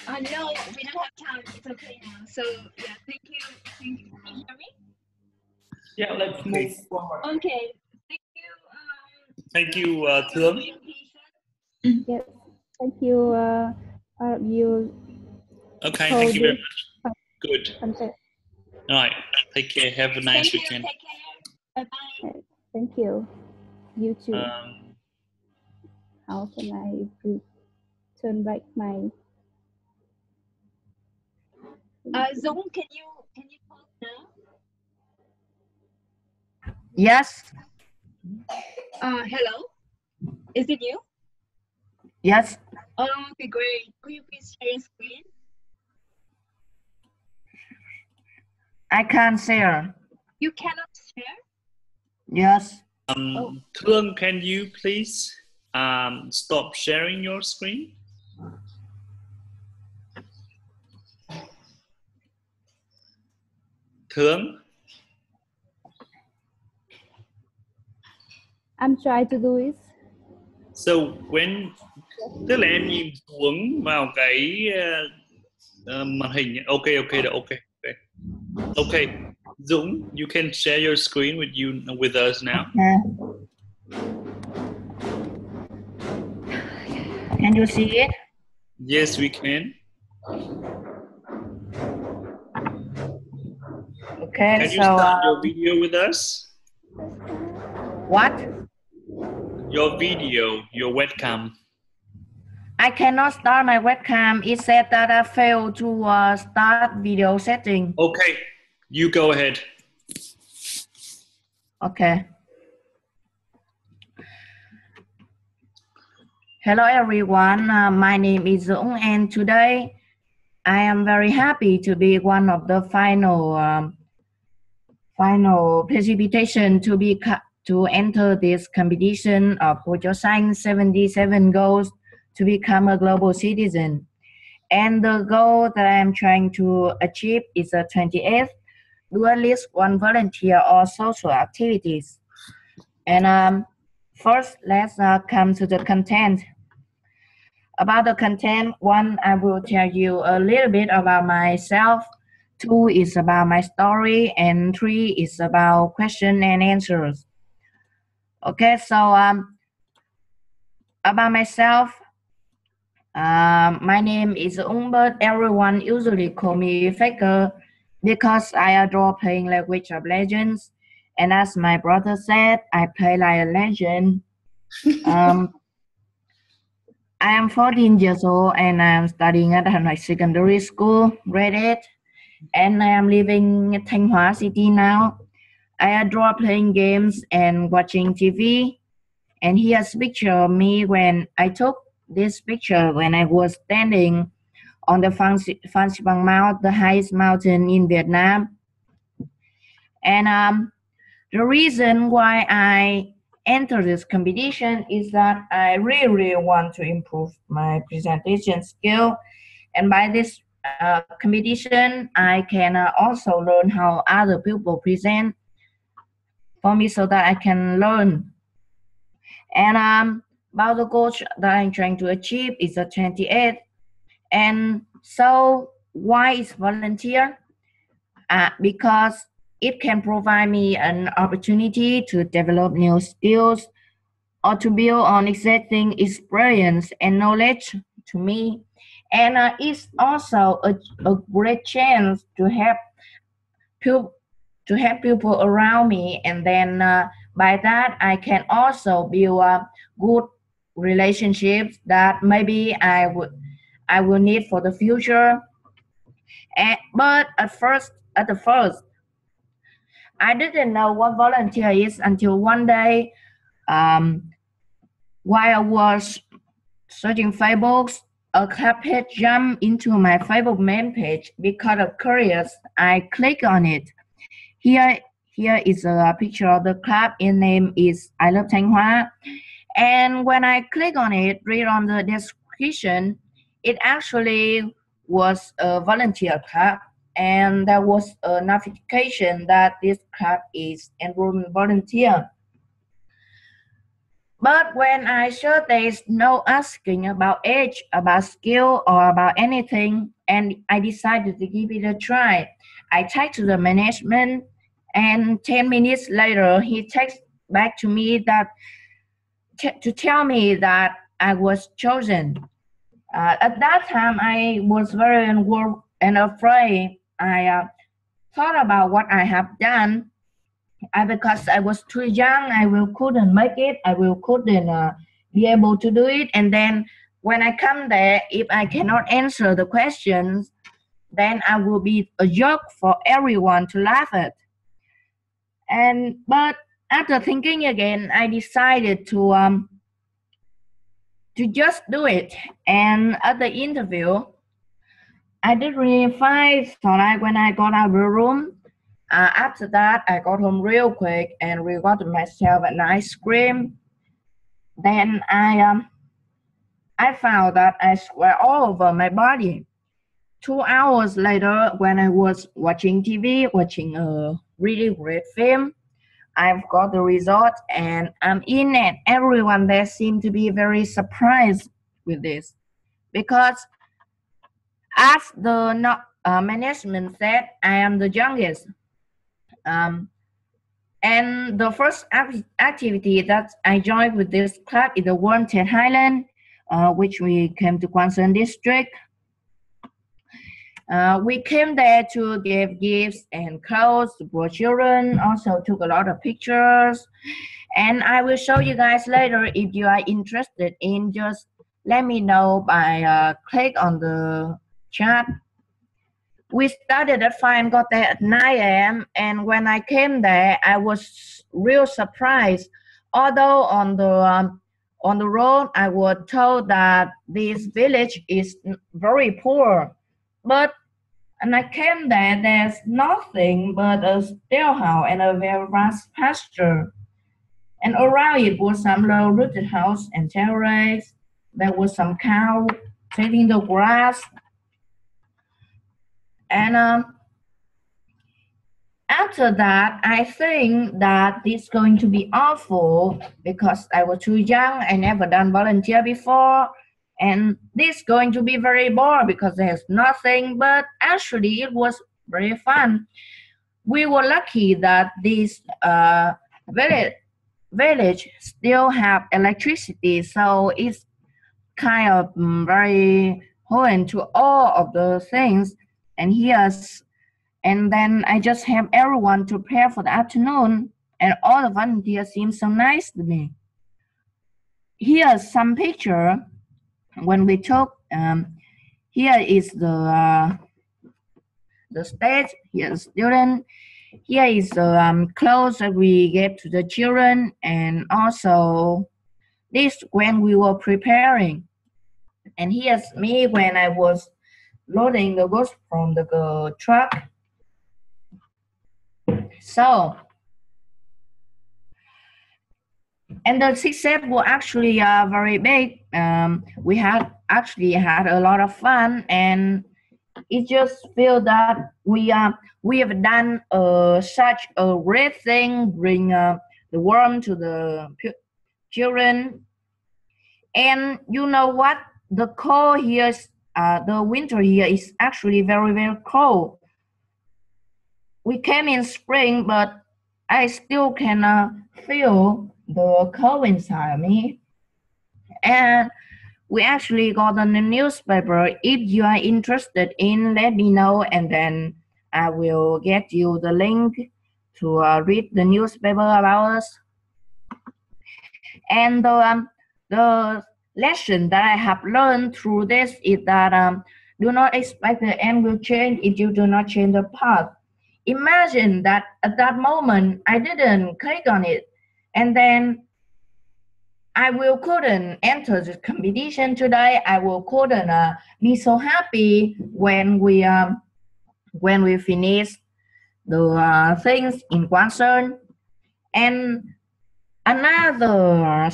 No, we don't have time. It's okay now. So yeah, thank you. Can you hear me? Yeah, let's move forward. Okay, thank you. Thank you, Thương. Yes, thank you. You. Okay, thank you very much. Good. All right, take care. Have a nice weekend. Take care. Bye bye. Thank you. You too. How can I turn back my? Zoom, can you talk now? Yes. Hello. Is it you? Yes. Oh, okay, great. Could you please share your screen? I can't share. You cannot share? Yes. Thương, can you please stop sharing your screen? Thương? I'm trying to do it. So when tức là em nhìn xuống vào cái màn hình. Okay. Dũng, you can share your screen with us now. Can you see it? Yes, we can. Okay, can you start your video with us? What? Your video, your webcam. I cannot start my webcam. It said that I failed to start video setting. Okay, you go ahead. Okay. Hello everyone, my name is Dũng, and today I am very happy to be one of the final precipitation to enter this competition of Ho Chiu Xanh 77 goals to become a global citizen. And the goal that I am trying to achieve is a 28th, do at least one volunteer or social activities. And first, let's come to the content. About the content, 1, I will tell you a little bit about myself. 2 is about my story, and 3 is about question and answers. Okay, so about myself, my name is Ung, but everyone usually call me Faker because I adore playing League of Legends. And as my brother said, I play like a legend. I am 14 years old and I am studying at Hanoi Secondary School, grade 8, and I am living in Thanh Hóa City now. I adore playing games and watching TV. And here's a picture of me when I took this picture when I was standing on the Phan Xipang Mount, the highest mountain in Vietnam. And the reason why I enter this competition is that I really want to improve my presentation skill, and by this competition I can also learn how other people present for me so that I can learn. And about the goal that I'm trying to achieve is a 28. And so why is volunteer? Because it can provide me an opportunity to develop new skills or to build on existing experience and knowledge to me. And it's also a great chance to help people around me, and then by that I can also build good relationships that maybe I will need for the future. But at the first, I didn't know what volunteer is until one day, while I was searching Facebook, a club page jumped into my Facebook main page. Because of curious, I click on it. Here is a picture of the club. Its name is I Love Thanh Hoa. And when I click on it, read on the description, it actually was a volunteer club, and there was a notification that this club is enrollment volunteer. But when I saw there's no asking about age, about skill, or about anything, and I decided to give it a try. I talked to the management, and 10 minutes later, he texted back to me that to tell me that I was chosen. At that time, I was very unworried and afraid. I thought about what I have done. Because I was too young, couldn't make it. Couldn't be able to do it. And then when I come there, if I cannot answer the questions, then I will be a joke for everyone to laugh at. But after thinking again, I decided to just do it. And at the interview, I did really fine. So like when I got out of the room, after that, I got home real quick and rewarded myself an ice cream. Then I found that I sweat all over my body. 2 hours later, when I was watching TV, watching a really great film, I've got the result and I'm in it. Everyone there seemed to be very surprised with this, because as the management said, I am the youngest. And the first activity that I joined with this club is the Wanted Highland, which we came to Quang Sơn district. We came there to give gifts and clothes to poor children, also took a lot of pictures. And I will show you guys later. If you are interested in, just let me know by click on the chat. We started at 5 and got there at 9 a.m. And when I came there, I was real surprised. Although on the road, I was told that this village is very poor. But when I came there, there's nothing but a still house and a very vast pasture. And around it was some low-rooted house and terrace. There was some cow feeding the grass. And after that, I think that it's going to be awful because I was too young. I never done volunteer before. And this is going to be very boring because there's nothing, but actually it was very fun. We were lucky that this village still have electricity, so it's kind of very open to all of the things. And then I just have everyone to prepare for the afternoon, and all the volunteers seem so nice to me. Here's some picture when we took. Here is the stage. Here's the student. Here is the clothes that we gave to the children, and also this when we were preparing. And here's me when I was loading the goods from the truck. So, and the success was actually very big. We had a lot of fun, and it just feels that we have done such a great thing, bring the warmth to the children. And you know what? The cold here, the winter here is actually very, very cold. we came in spring, but I still can feel the cold inside me. And we actually got on the newspaper. If you are interested in, let me know, and then I will get you the link to read the newspaper about us. And the lesson that I have learned through this is that do not expect the end will change if you do not change the path. Imagine that at that moment I didn't click on it, and then I couldn't enter the competition today. I couldn't be so happy when we finish the things in Quanzhen. And another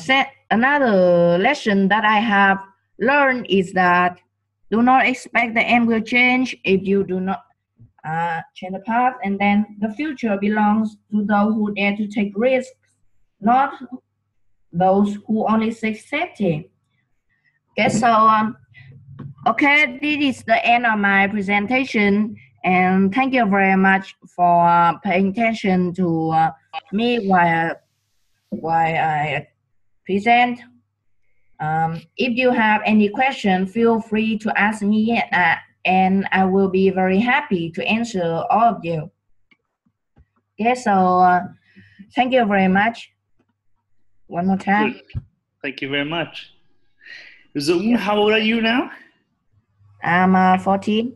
lesson that I have learned is that do not expect the end will change if you do not change the path, and then the future belongs to those who dare to take risks, not those who only seek safety. Okay, so okay, this is the end of my presentation, and thank you very much for paying attention to me while I present. If you have any question, feel free to ask me, and I will be very happy to answer all of you. Okay, so thank you very much. One more time. Good. Thank you very much. Dũng, how old are you now? I'm 14.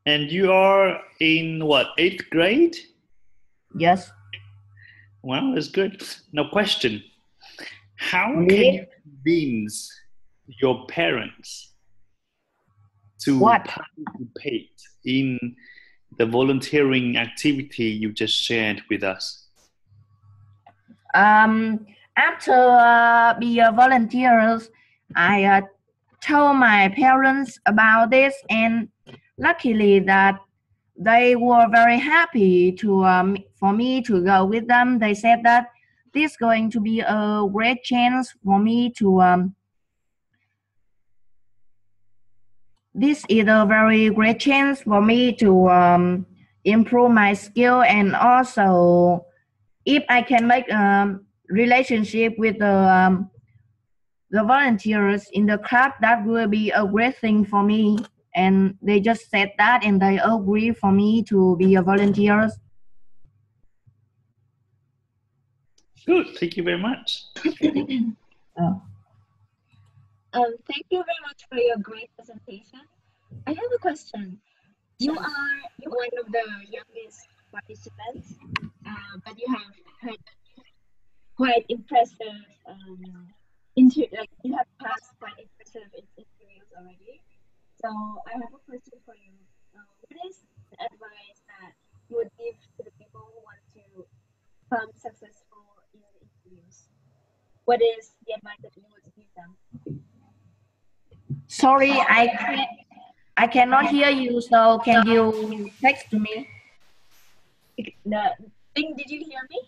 And you are in what, 8th grade? Yes. Well, that's good. Now, question. How can you convince your parents to participate in the volunteering activity you just shared with us? After being volunteers, I told my parents about this, and luckily that they were very happy to for me to go with them. They said that this is going to be a great chance for me to this is a very great chance for me to improve my skill, and also if I can make a relationship with the volunteers in the club, that will be a great thing for me. And they just said that, and they agree for me to be a volunteer. Good, thank you very much. Thank you very much for your great presentation. I have a question. You are one of the youngest participants, but you have had quite impressive, you have passed quite impressive interviews already. So I have a question for you. What is the advice that you would give to the people who want to become successful in the interviews? What is the advice that you would give them? Sorry, I cannot hear you, so can you text to me? Did you hear me?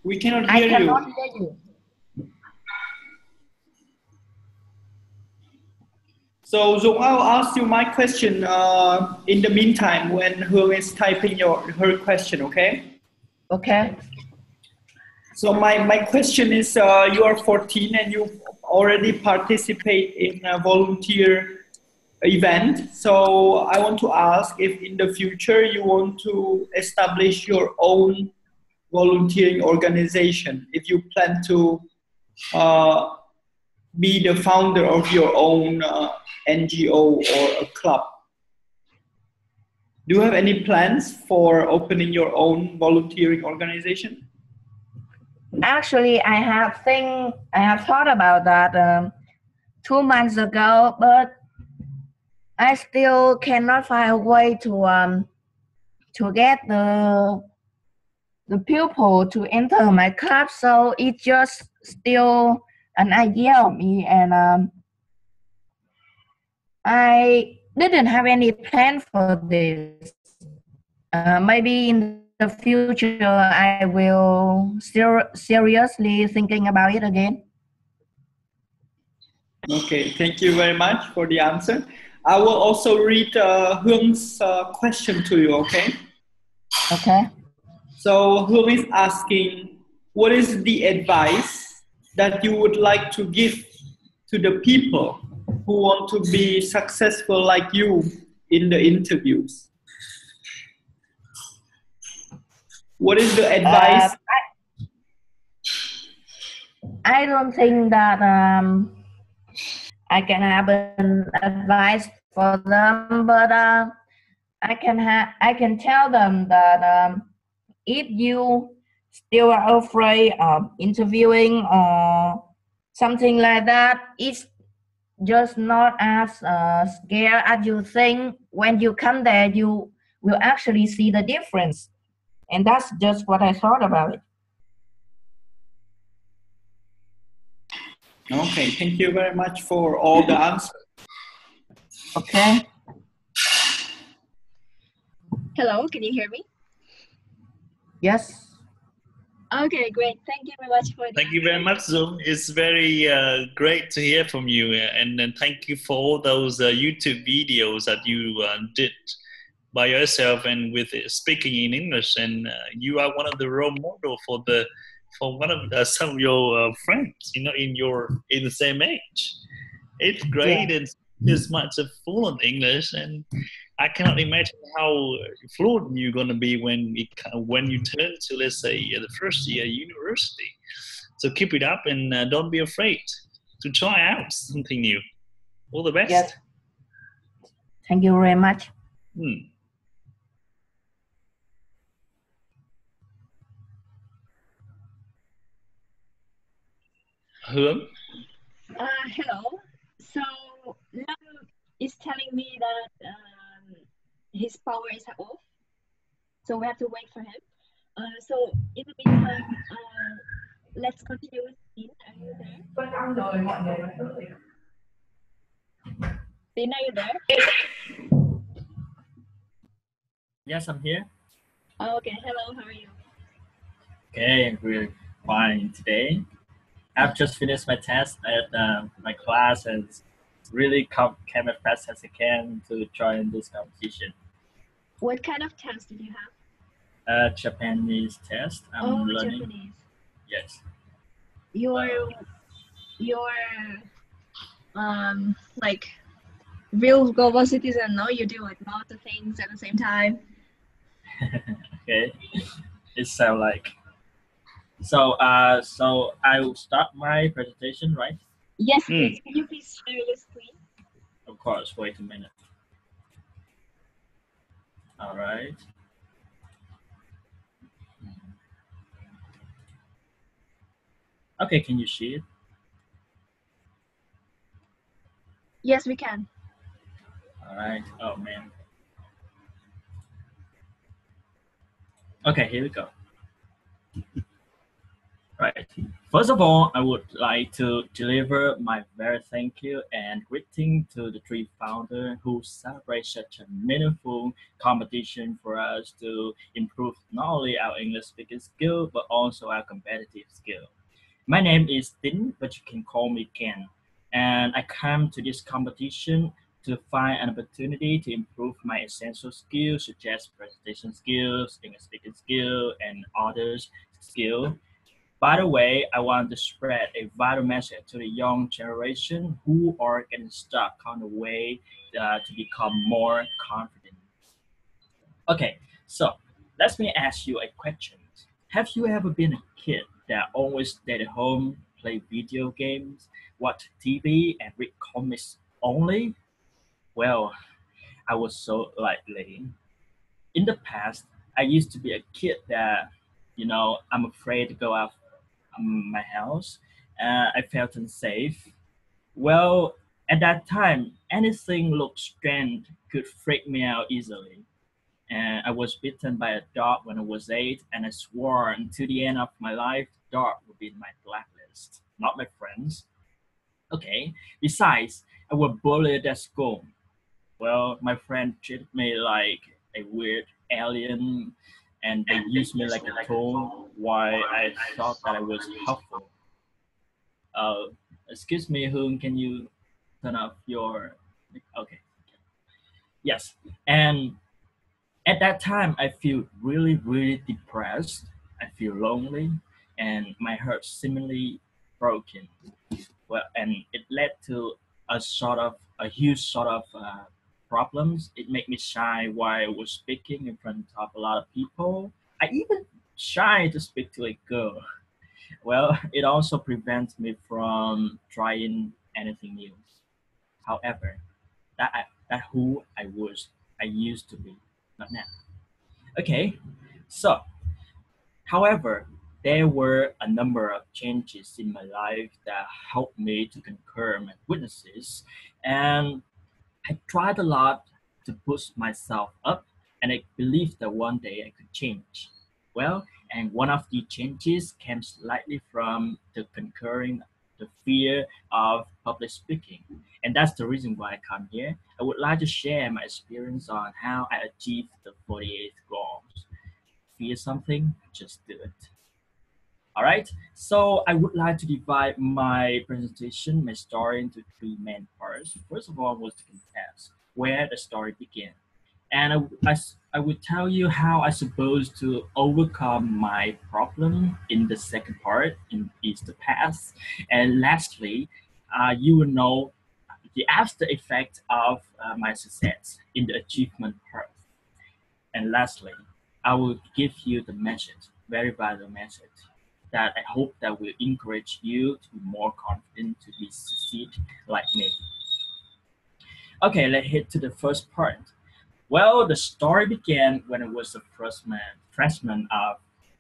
We cannot hear you. I cannot hear you. So Dũng, I'll ask you my question in the meantime when Hương is typing her question, okay? Okay. So my question is, you are 14 and you already participate in a volunteer event. So I want to ask if in the future you want to establish your own volunteering organization, if you plan to be the founder of your own NGO or a club. Do you have any plans for opening your own volunteering organization? Actually, I have thought about that 2 months ago, but I still cannot find a way to get the people to enter my club. So it's just still an idea of me, and I didn't have any plan for this. Maybe in the future I will seriously thinking about it again. Okay, thank you very much for the answer. I will also read Hương question to you, okay? Okay. So Hương is asking, what is the advice that you would like to give to the people who want to be successful like you in the interviews? What is the advice? I don't think that I can have an advice for them, but I can tell them that if you still are afraid of interviewing or something like that, it's just not as scary as you think. When you come there, you will actually see the difference, and that's just what I thought about it. Okay, thank you very much for all the answers. Okay. Hello, can you hear me? Yes. Okay, great. Thank you very much for the Thank you very much, Zoom. It's very great to hear from you, and thank you for all those YouTube videos that you did by yourself and with speaking in English. And you are one of the role model for one of some of your friends, you know, in the same age. It's great, and this much fluent English, and I cannot imagine how fluent you're going to be when you turn to, let's say, the first year university. So keep it up, and don't be afraid to try out something new. All the best. Yes. Thank you very much. Hương? Hello. So Lam is telling me that his power is off, so we have to wait for him. So in the meantime, let's continue with Tín. Are you there? Tín, are you there? Yes, I'm here. Okay, hello, how are you? Okay, we're fine today. I've just finished my test at my class and really came as fast as I can to join this competition. What kind of test did you have? Japanese test. I'm learning. Japanese. Yes. Your like real global citizen, no? You do like lots of things at the same time. Okay. It sounds like. So I will start my presentation, right? Yes, please. Can you please share your screen? Of course. Wait a minute. All right. Okay, can you see it? Yes, we can. All right. Oh man. Okay, here we go. Right. First of all, I would like to deliver my very thank you and greeting to the three founders who celebrate such a meaningful competition for us to improve not only our English speaking skill, but also our competitive skill. My name is Tín, but you can call me Ken. And I came to this competition to find an opportunity to improve my essential skills, such as presentation skills, English speaking skill, and others skills. By the way, I want to spread a vital message to the young generation who are getting stuck on the way to become more confident. Okay, so let me ask you a question. Have you ever been a kid that always stayed at home, play video games, watch TV, and read comics only? Well, I was so likely. In the past, I used to be a kid that, I'm afraid to go out my house. I felt unsafe. Well, at that time, anything looked strange could freak me out easily. And I was bitten by a dog when I was 8, and I swore until the end of my life, dog would be my blacklist, not my friends. Okay. Besides, I was bullied at school. Well, my friend treated me like a weird alien, and they used me like a tool. Why I thought that I was helpful. Uh, Excuse me, Hoon, can you turn off your? Okay. Yes, and At that time, I feel really, really depressed. I feel lonely, and my heart seemingly broken. Well, and it led to a huge sort of problems. It made me shy while I was speaking in front of a lot of people. I even shy to speak to a girl. Well, it also prevents me from trying anything new. However, that who I used to be, not now. Okay, so however, there were a number of changes in my life that helped me to conquer my weaknesses, and I tried a lot to push myself up, and I believed that one day I could change. Well, and one of the changes came slightly from the conquering the fear of public speaking, and that's the reason why I come here. I would like to share my experience on how I achieved the 48 goals. Fear something, just do it. All right. So I would like to divide my presentation, my story into three main parts. First of all was the context, where the story began. And I would tell you how I supposed to overcome my problem in the second part, in is the past. And lastly, you will know the after effect of my success in the achievement part. And lastly, I will give you the message, very vital message, that I hope that will encourage you to be more confident to be succeed like me. Okay, let's hit to the first part. Well, the story began when I was a freshman of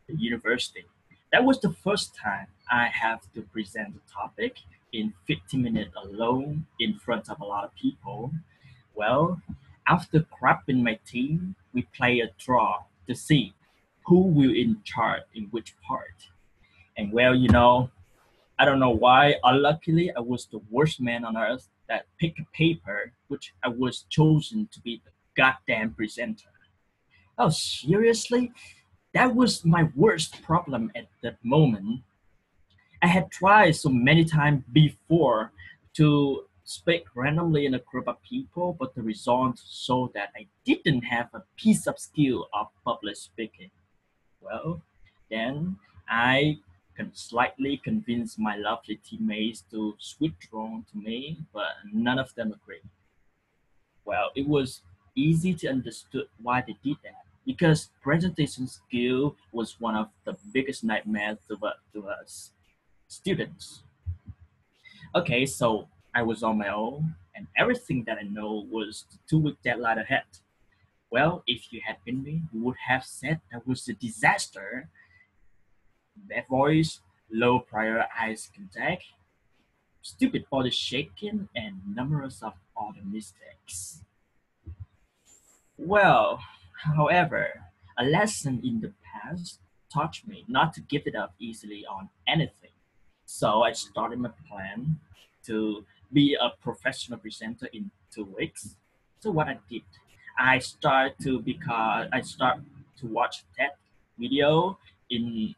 the university. That was the first time I have to present a topic in 15 minutes alone in front of a lot of people. Well, after grabbing my team, we play a draw to see who will in charge in which part. And well, I don't know why. Unluckily, I was the worst man on earth that picked a paper which I was chosen to be the goddamn presenter. Oh, seriously? That was my worst problem at that moment. I had tried so many times before to speak randomly in a group of people, but the result showed that I didn't have a piece of skill of public speaking. Well, then I can slightly convince my lovely teammates to switch on to me, but none of them agreed. Well, it was easy to understand why they did that because presentation skill was one of the biggest nightmares to us students. Okay, so I was on my own, and everything that I know was the 2 week deadline ahead. Well, if you had been me, you would have said that was a disaster. Bad voice, low prior eyes contact, stupid body shaking, and numerous of other mistakes. Well, however, a lesson in the past taught me not to give it up easily on anything. So I started my plan to be a professional presenter in 2 weeks. So what I did, I start to watch that video in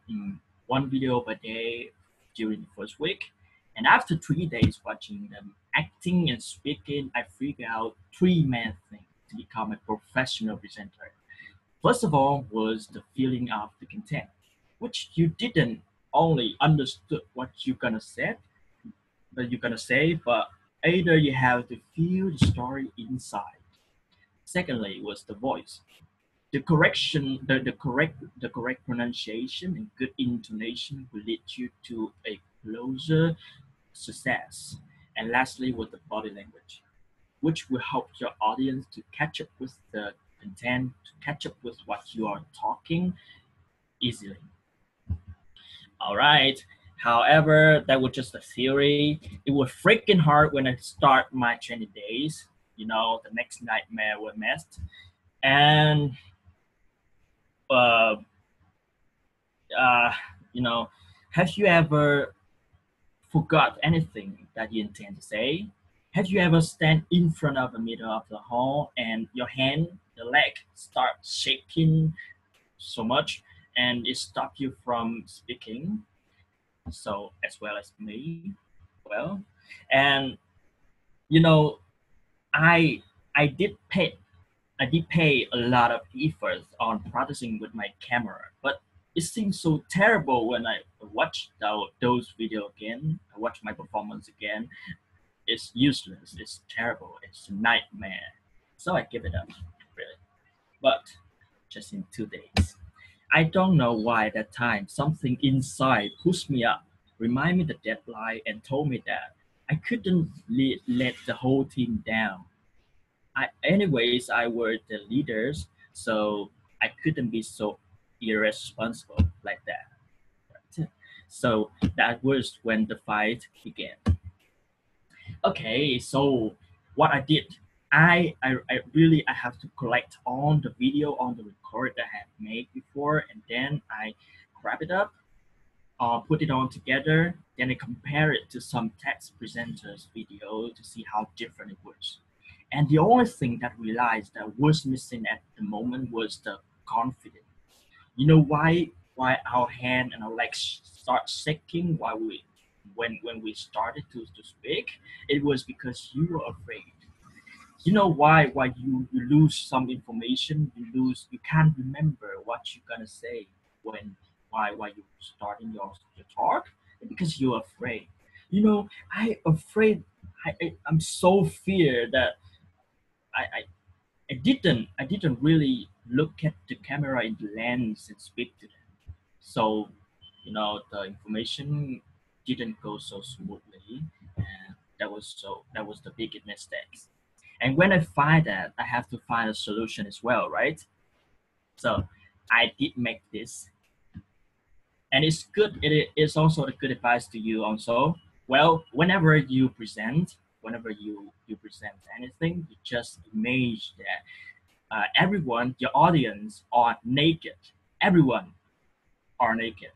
one video per day during the first week. And after 3 days watching them acting and speaking, I figured out three main things to become a professional presenter. First of all was the feeling of the content, which you didn't only understood what you're gonna say, but either you have to feel the story inside. Secondly was the voice. The correct pronunciation and good intonation will lead you to a closer success. And lastly was the body language, which will help your audience to catch up with the content, to catch up with what you are talking easily. All right. However, that was just a theory. It was freaking hard when I start my training days. The next nightmare was messed. And, uh, uh, you know, have you ever forgot anything that you intend to say? Have you ever stand in front of the middle of the hall and your hand, the leg start shaking so much and it stop you from speaking? So as well as me, well, and you know, I I did paid I did pay a lot of effort on practicing with my camera, but it seems so terrible when I watch those videos again. I watch my performance again. It's useless. It's terrible. It's a nightmare. So I give it up, really. But just in 2 days, I don't know why at that time something inside pushed me up, remind me the deadline, and told me that I couldn't let the whole team down. Anyways, I were the leaders, so I couldn't be so irresponsible like that. Right? So that was when the fight began. Okay, so what I did, I really I have to collect all the video on the record that I have made before, and then I wrap it up, put it all together, then I compare it to some text presenters video to see how different it was. And the only thing that I realized that was missing at the moment was the confidence. You know why our hand and our legs start shaking while when we started to speak? It was because you were afraid. You know why you lose some information, you can't remember what you're gonna say when why you starting your talk? Because you're afraid. You know, I'm so fear that I, I I didn't really look at the camera in the lens and speak to them. So, you know, the information didn't go so smoothly, and that was the biggest mistake. And when I find that, I have to find a solution as well, right? So I did make this, and it's good. It is also a good advice to you also. Well, whenever you present anything, you just imagine that everyone, your audience, are naked. Everyone are naked,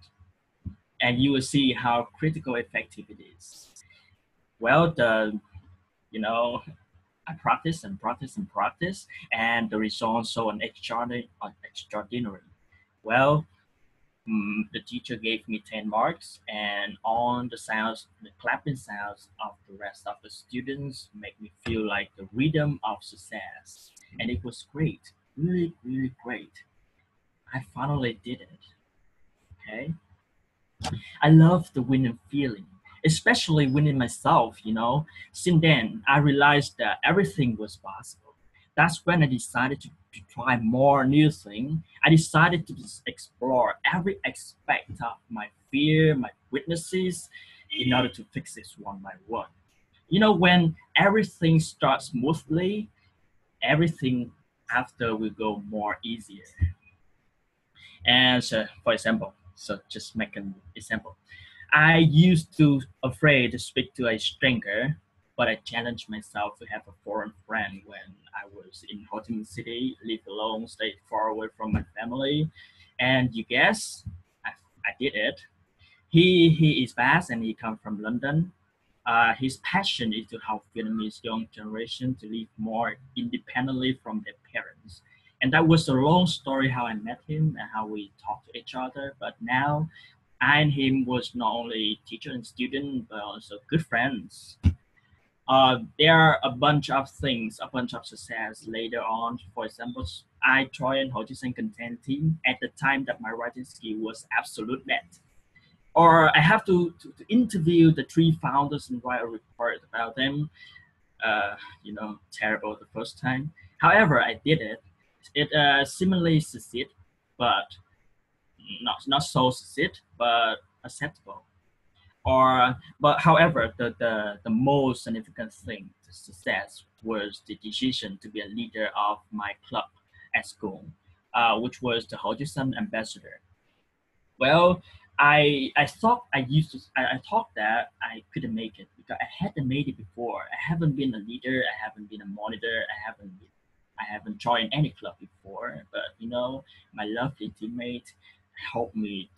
and you will see how critical effective it is. Well, you know, I practice and practice and practice, and the results so extraordinary. Well, the teacher gave me 10 marks, and on the sounds, the clapping sounds of the rest of the students make me feel like the rhythm of success. And it was great, really, really great. I finally did it. Okay. I love the winning feeling, especially winning myself, you know. Since then, I realized that everything was possible. That's when I decided to try more new things. I decided to just explore every aspect of my fear, my weaknesses, in order to fix it one by one. You know, when everything starts smoothly, everything after will go more easier. And so, for example, so just make an example. I used to afraid to speak to a stranger, but I challenged myself to have a foreign friend when I was in Ho Chi Minh City, live alone, stayed far away from my family. And you guess, I did it. He is Basque and he come from London. His passion is to help Vietnamese young generation to live more independently from their parents. And that was a long story how I met him and how we talked to each other. But now I and him was not only teacher and student, but also good friends. There are a bunch of things, a bunch of success later on. For example, I joined Ho Chi Minh content team at the time that my writing skill was absolute bad. Or I have to interview the three founders and write a report about them. You know, terrible the first time. However, I did it. It similarly succeed, but not so succeed, but acceptable. Or but however, the most significant thing to success was the decision to be a leader of my club at school, which was the Ho Chi Minh ambassador. Well, I thought I thought that I couldn't make it because I hadn't made it before. I haven't been a leader. I haven't been a monitor. I haven't joined any club before. But you know, my lovely teammate help me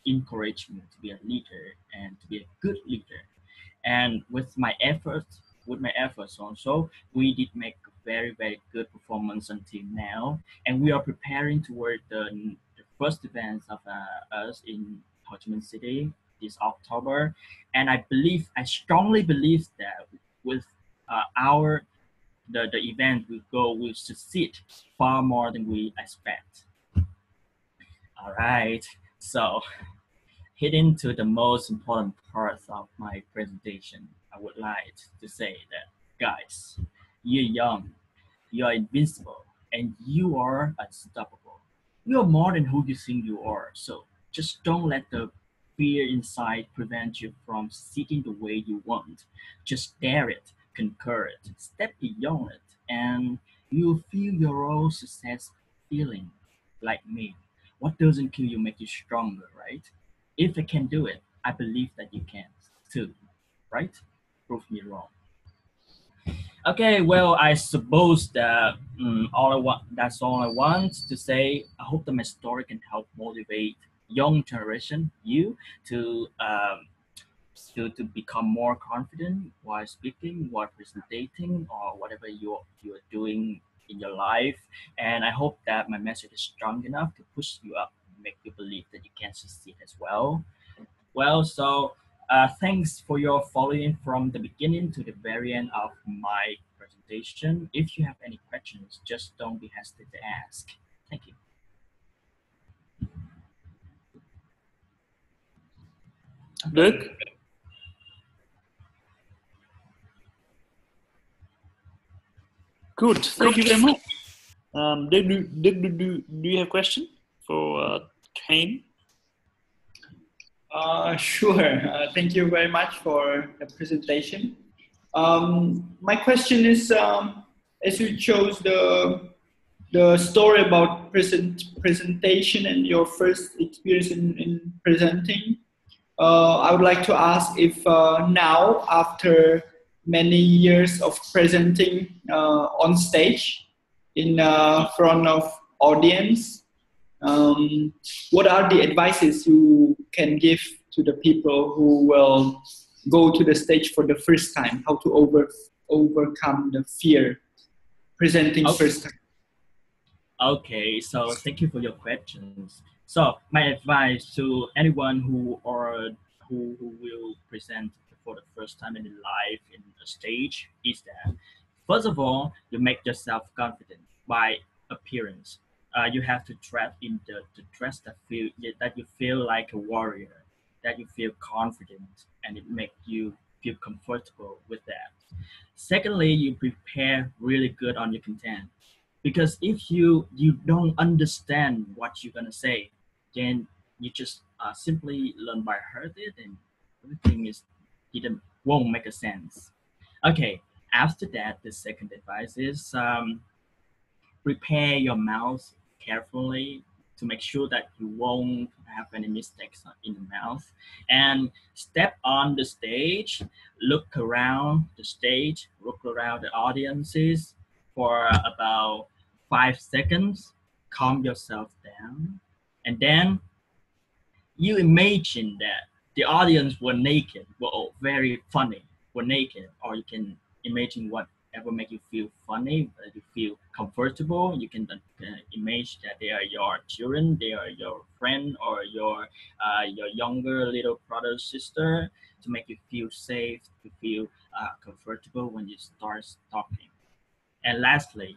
encourage me to be a leader and to be a good leader. And with my efforts also, we did make a very good performance until now, and we are preparing toward the first events of us in Ho Chi Minh City this October. And I strongly believe that with our the event will succeed far more than we expect. All right, so heading to the most important part of my presentation, I would like to say that, guys, you're young, you're invincible, and you are unstoppable. You are more than who you think you are, so just don't let the fear inside prevent you from seeking the way you want. Just dare it, conquer it, step beyond it, and you'll feel your own success feeling like me. What doesn't kill you make you stronger, right? If I can do it, I believe that you can too, right? Prove me wrong. Okay, well, I suppose that that's all I want to say. I hope that my story can help motivate young generation, you, to to become more confident while speaking, while presenting, or whatever you're doing in your life. And I hope that my message is strong enough to push you up, make you believe that you can succeed as well. Well, so thanks for your following from the beginning to the very end of my presentation. If you have any questions, just don't be hesitant to ask. Thank you. Dirk? Good, thank you very much. Dirk, do you have a question for Kane? Sure. Thank you very much for the presentation. My question is, as you chose the story about presentation and your first experience in presenting, I would like to ask if now, after many years of presenting on stage in front of audience, what are the advices you can give to the people who will go to the stage for the first time? How to overcome the fear presenting first time? Okay, so thank you for your questions. So my advice to anyone who will present for the first time in their life in a stage is that, first of all, you make yourself confident by appearance. You have to dress in the dress that you feel like a warrior, that you feel confident, and it makes you feel comfortable with that. Secondly, you prepare really good on your content, because if you don't understand what you're gonna say, then you just simply learn by heart it, and everything won't make a sense. Okay, after that, the second advice is prepare your mouth carefully to make sure that you won't have any mistakes in the mouth, and step on the stage, look around the stage, look around the audiences for about 5 seconds, calm yourself down, and then you imagine that the audience were naked, were very funny, were naked, or you can imagine whatever make you feel funny, you feel comfortable. You can imagine that they are your children, they are your friend, or your younger little brother, sister, to make you feel safe, to feel comfortable when you start talking. And lastly,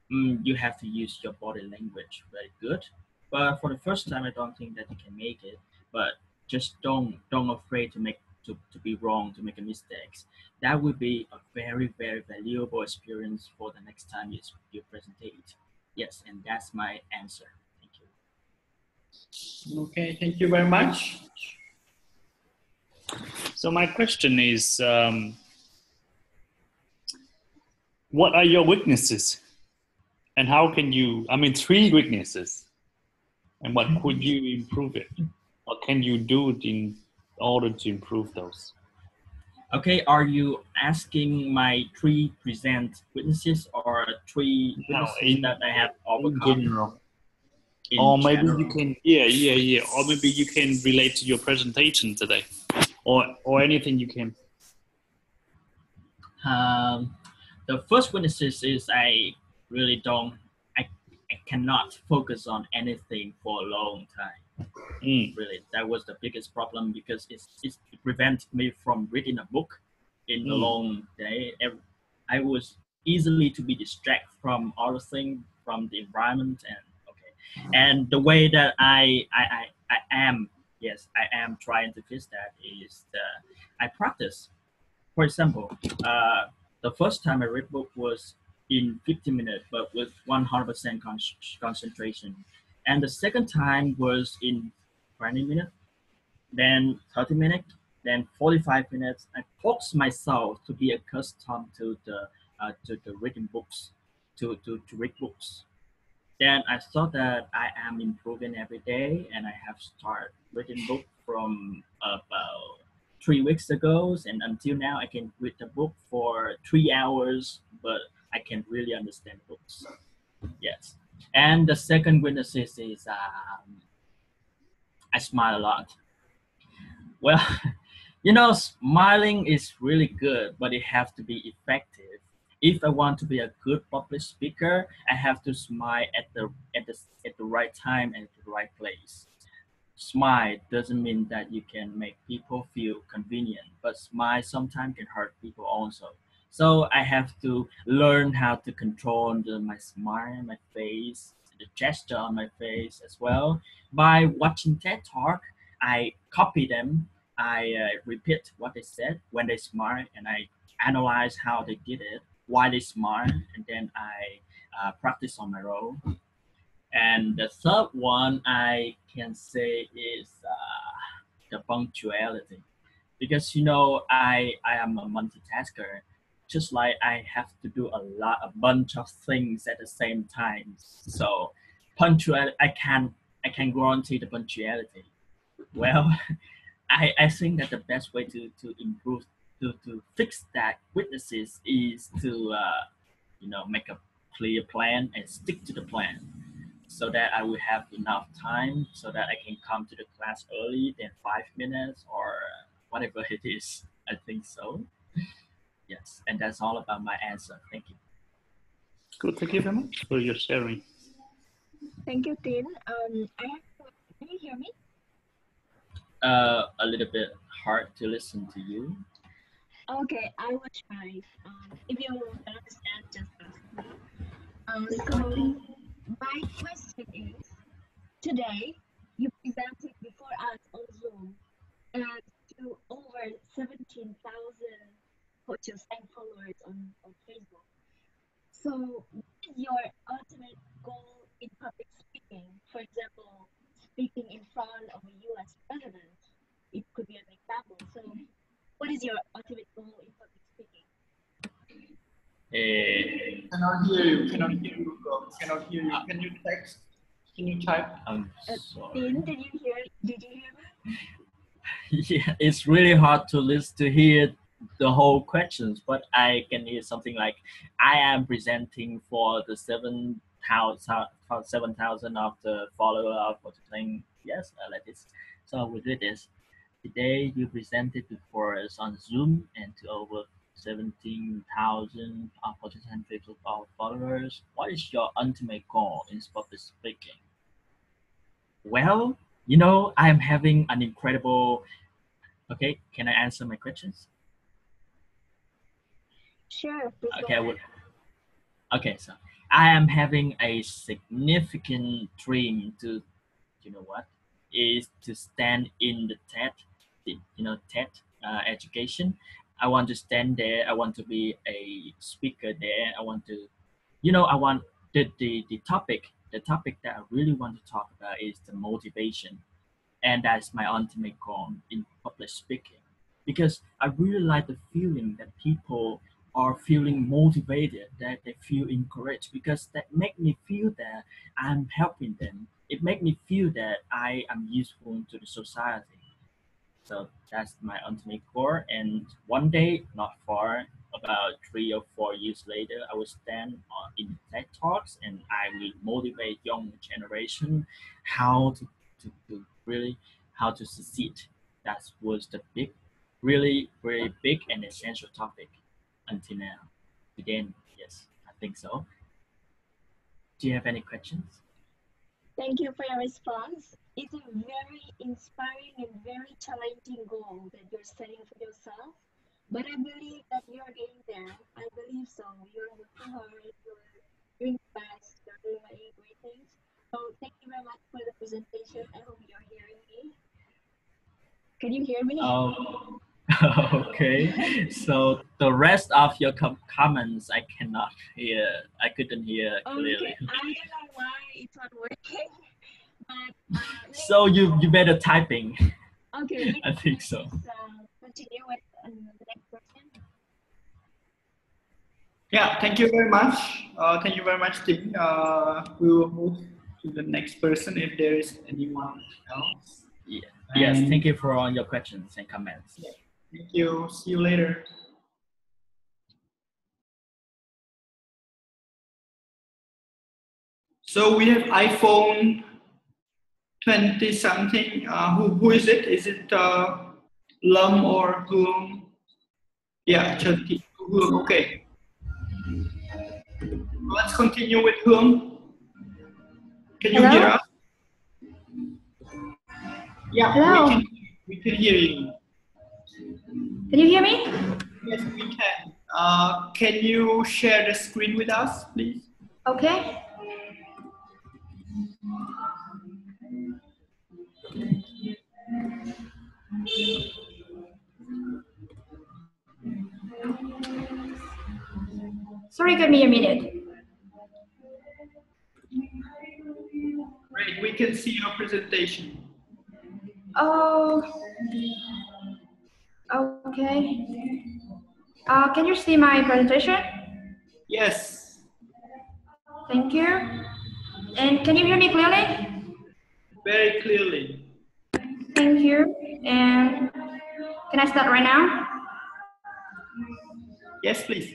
you have to use your body language very good. But for the first time, I don't think that you can make it. But just don't afraid to be wrong, to make a mistakes. That would be a very, very valuable experience for the next time you presentate. Yes, and that's my answer. Thank you. Okay, thank you very much. So my question is, what are your weaknesses? And how can you, 3 weaknesses, and what could you improve it? What can you do in order to improve those? Okay, are you asking my 3 present witnesses or 3 witnesses that I have overcome? In general. Or maybe you can, yeah. Or maybe you can relate to your presentation today, or anything you can. The first witnesses is I really I cannot focus on anything for a long time. Really, that was the biggest problem, because it prevents me from reading a book in a long day. I was easily to be distracted from other things, from the environment, and okay. And the way that I am, yes, I am trying to fix that is that I practice. For example, the first time I read book was in 50 minutes, but with 100% concentration. And the second time was in 20 minutes, then 30 minutes, then 45 minutes. I forced myself to be accustomed to the reading books, to read books. Then I thought that I am improving every day, and I have started reading book from about 3 weeks ago, and until now I can read the book for 3 hours, but I can really understand books. Yes, and the second witness is I smile a lot. Well, you know, smiling is really good, but it has to be effective. If I want to be a good public speaker, I have to smile at the right time and at the right place. Smile doesn't mean that you can make people feel convenient, but smile sometimes can hurt people also. So I have to learn how to control my smile, my face, the gesture on my face as well. By watching TED Talk, I copy them. I repeat what they said when they smile, and I analyze how they did it, why they smile, and then I practice on my own. And the third one I can say is the punctuality, because you know I am a multitasker, just like I have to do a bunch of things at the same time. So punctuality, I can guarantee the punctuality. Well, I think that the best way to improve to fix that weaknesses is to make a clear plan and stick to the plan, so that I will have enough time so that I can come to the class early than 5 minutes or whatever it is. I think so. Yes, and that's all about my answer. Thank you. Good. Thank you very much for your sharing. Thank you, Tin. Can you hear me? A little bit hard to listen to you. Okay, I will try. If you understand, just ask me. So my question is, today you presented before us on Zoom and to over 17,000 coaches and followers on Facebook. So what is your ultimate goal in public speaking? For example, speaking in front of a US president. It could be an example. So what is your ultimate goal in public speaking? Cannot hear you. Cannot hear you, bro. Cannot hear you. Can you text? Can you type? I'm sorry. Tin, did you hear me? Yeah, it's really hard to hear the whole questions, but I can hear something like, I am presenting for the 7,000 of the follower of the thing. Yes, like this. So we do this. Today you presented before us on Zoom and to over 17,000 participants of followers. What is your ultimate goal in public speaking? Well, you know, I'm having an incredible. Okay, can I answer my questions? Sure. Okay, okay, so I am having a significant dream to, you know what, is to stand in the TED, TED education. I want to stand there. I want to be a speaker there. I want to, I want the topic that I really want to talk about is the motivation, and that's my ultimate goal in public speaking, because I really like the feeling that people are feeling motivated, that they feel encouraged, because that make me feel that I'm helping them. It make me feel that I am useful to the society. So that's my ultimate goal. And one day, not far, about 3 or 4 years later, I will stand in TED Talks, and I will motivate young generation how to really how to succeed. That was the big, really very big and essential topic until now. Again, yes, I think so. Do you have any questions? Thank you for your response. It's a very inspiring and very challenging goal that you're setting for yourself. But I believe that you're getting there. I believe so. You're working hard. You're doing the best. You're doing great things. So thank you very much for the presentation. I hope you're hearing me. Can you hear me? Oh, okay. So the rest of your comments I cannot hear. I couldn't hear clearly. Okay. I don't know why it's not working. But so you better typing. Okay. I think so. Continue with the next question. Yeah, thank you very much. Thank you very much, Tim. We will move to the next person if there is anyone else. Yeah. Yes, thank you for all your questions and comments. Yeah. Thank you. See you later. So we have iPhone 20 something. Who is it? Is it Lum or Hương? Yeah, 20. Hương. Okay. Let's continue with Hương. Can you hear us? Yeah. Hello. We can hear you. Can you hear me? Yes, we can. Can you share the screen with us, please? Okay. Sorry, give me a minute. Great, we can see your presentation. Oh, okay. Can you see my presentation? Yes. Thank you. And can you hear me clearly? Very clearly. Thank you. And can I start right now? Yes, please.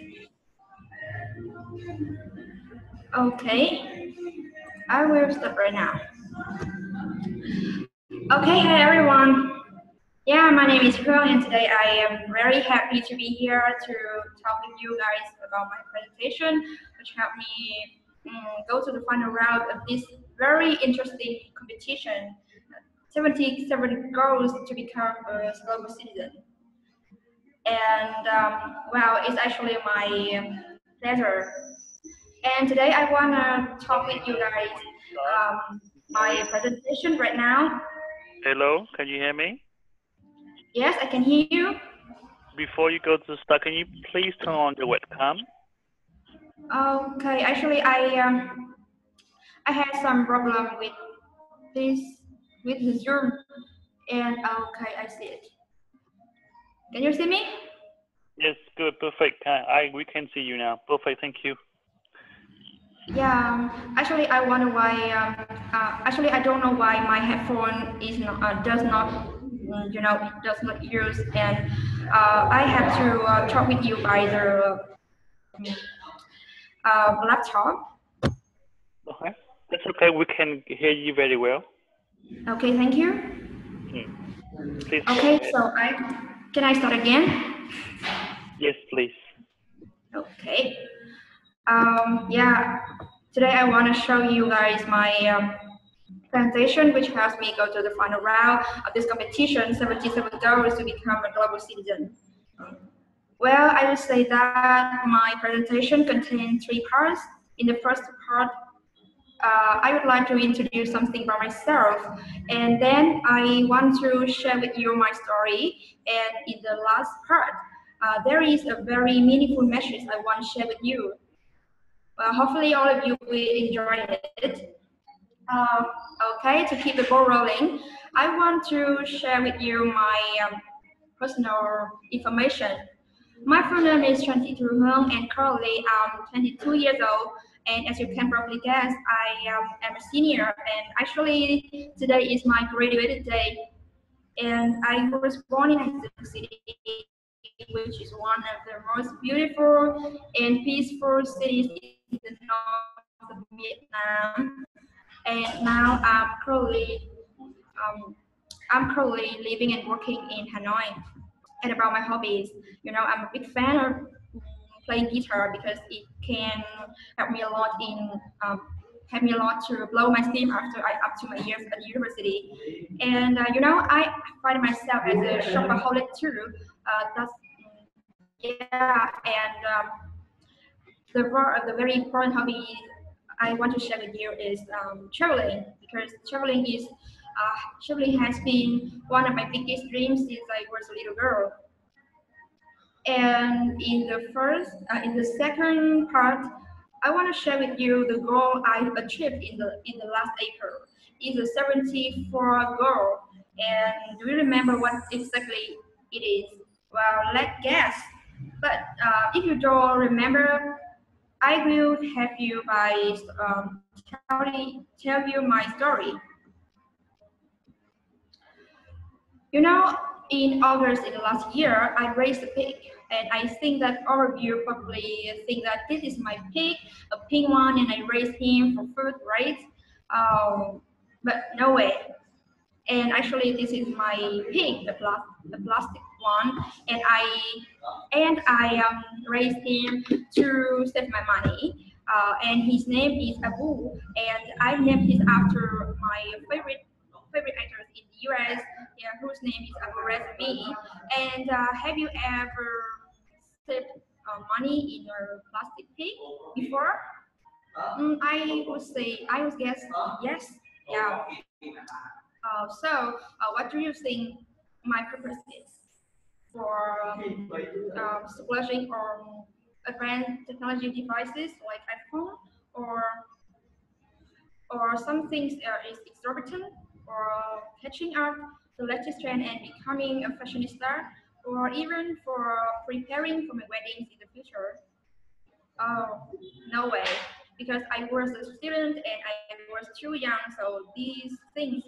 Okay. I will start right now. Okay, hi everyone. Yeah, my name is Hương, and today I am very happy to be here to talk with you guys about my presentation, which helped me go to the final round of this very interesting competition, 77 goals to become a global citizen. And well, it's actually my pleasure. And today I want to talk with you guys my presentation right now. Hello, can you hear me? Yes, I can hear you. Before you go to start, can you please turn on your webcam? Okay, actually I had some problem with this, with the Zoom, and okay, I see it. Can you see me? Yes, good, perfect. We can see you now. Perfect, thank you. Yeah, actually I wonder why. Actually, I don't know why my headphone is not does not use, and I have to talk with you by the laptop. Okay, that's okay. We can hear you very well. Okay, thank you. Please. Okay, so can I start again? Yes, please. Okay. Yeah, today I want to show you guys my presentation, which helps me go to the final round of this competition, 77 goals to become a global citizen. Well, I would say that my presentation contains 3 parts. In the first part, I would like to introduce something about myself, and then I want to share with you my story, and in the last part, there is a very meaningful message I want to share with you. Hopefully all of you will enjoy it. Okay, to keep the ball rolling, I want to share with you my personal information. My full name is Trần Thị Thu Hương, and currently I'm 22 years old. And as you can probably guess, I am a senior, and actually today is my graduated day. And I was born in Mexico City, which is one of the most beautiful and peaceful cities in the north of Vietnam. And now I'm currently living and working in Hanoi. And about my hobbies, I'm a big fan of playing guitar because it can help me a lot to blow my steam after up to my years at university. And I find myself as a shopaholic too. yeah, and the very important hobby I want to share with you is traveling, because traveling has been one of my biggest dreams since I was a little girl. And in the second part, I want to share with you the goal I achieved in the last April. It's a 74 goal, and do you remember what exactly it is? Well, let's guess. But if you don't remember, I will help you by tell you my story. You know, in August in the last year, I raised a pig, and I think that all of you probably think that this is my pig, a pink one, and I raised him for food, right? But no way. And actually, this is my pig, the plastic one, and I raised him to save my money. And his name is Abu, and I named him after my favorite actors in the US, yeah, whose name is Abu Razmi. And have you ever saved money in your plastic pig before? I would guess yes. Yeah. So, what do you think my purpose is for splashing on advanced technology devices like iPhone, or some things is exorbitant, or catching up the latest trend and becoming a fashionista, or even for preparing for my weddings in the future? Oh, no way. Because I was a student and I was too young, so these things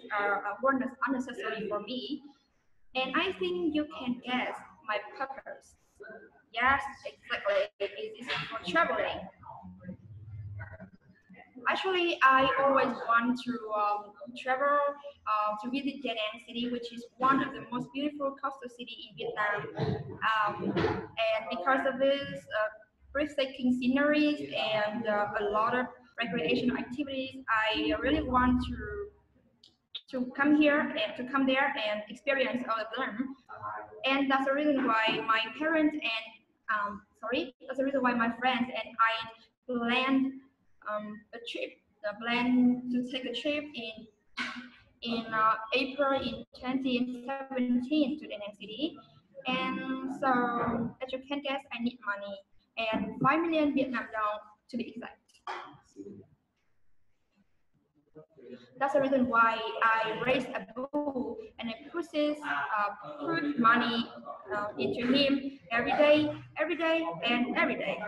were unnecessary for me. And I think you can guess my purpose. Yes, exactly. It is for traveling. Actually, I always want to travel to visit Da Nang City, which is one of the most beautiful coastal city in Vietnam. And because of this, breathtaking sceneries and a lot of recreational activities, I really want to come there and experience all of them. And that's the reason why my parents and that's the reason why my friends and I planned a trip, plan to take a trip in April in 2017 to the next city. And so, as you can guess, I need money, and 5 million Vietnam dong to be exact. That's the reason why I raised Abu and I put money into him every day, and every day.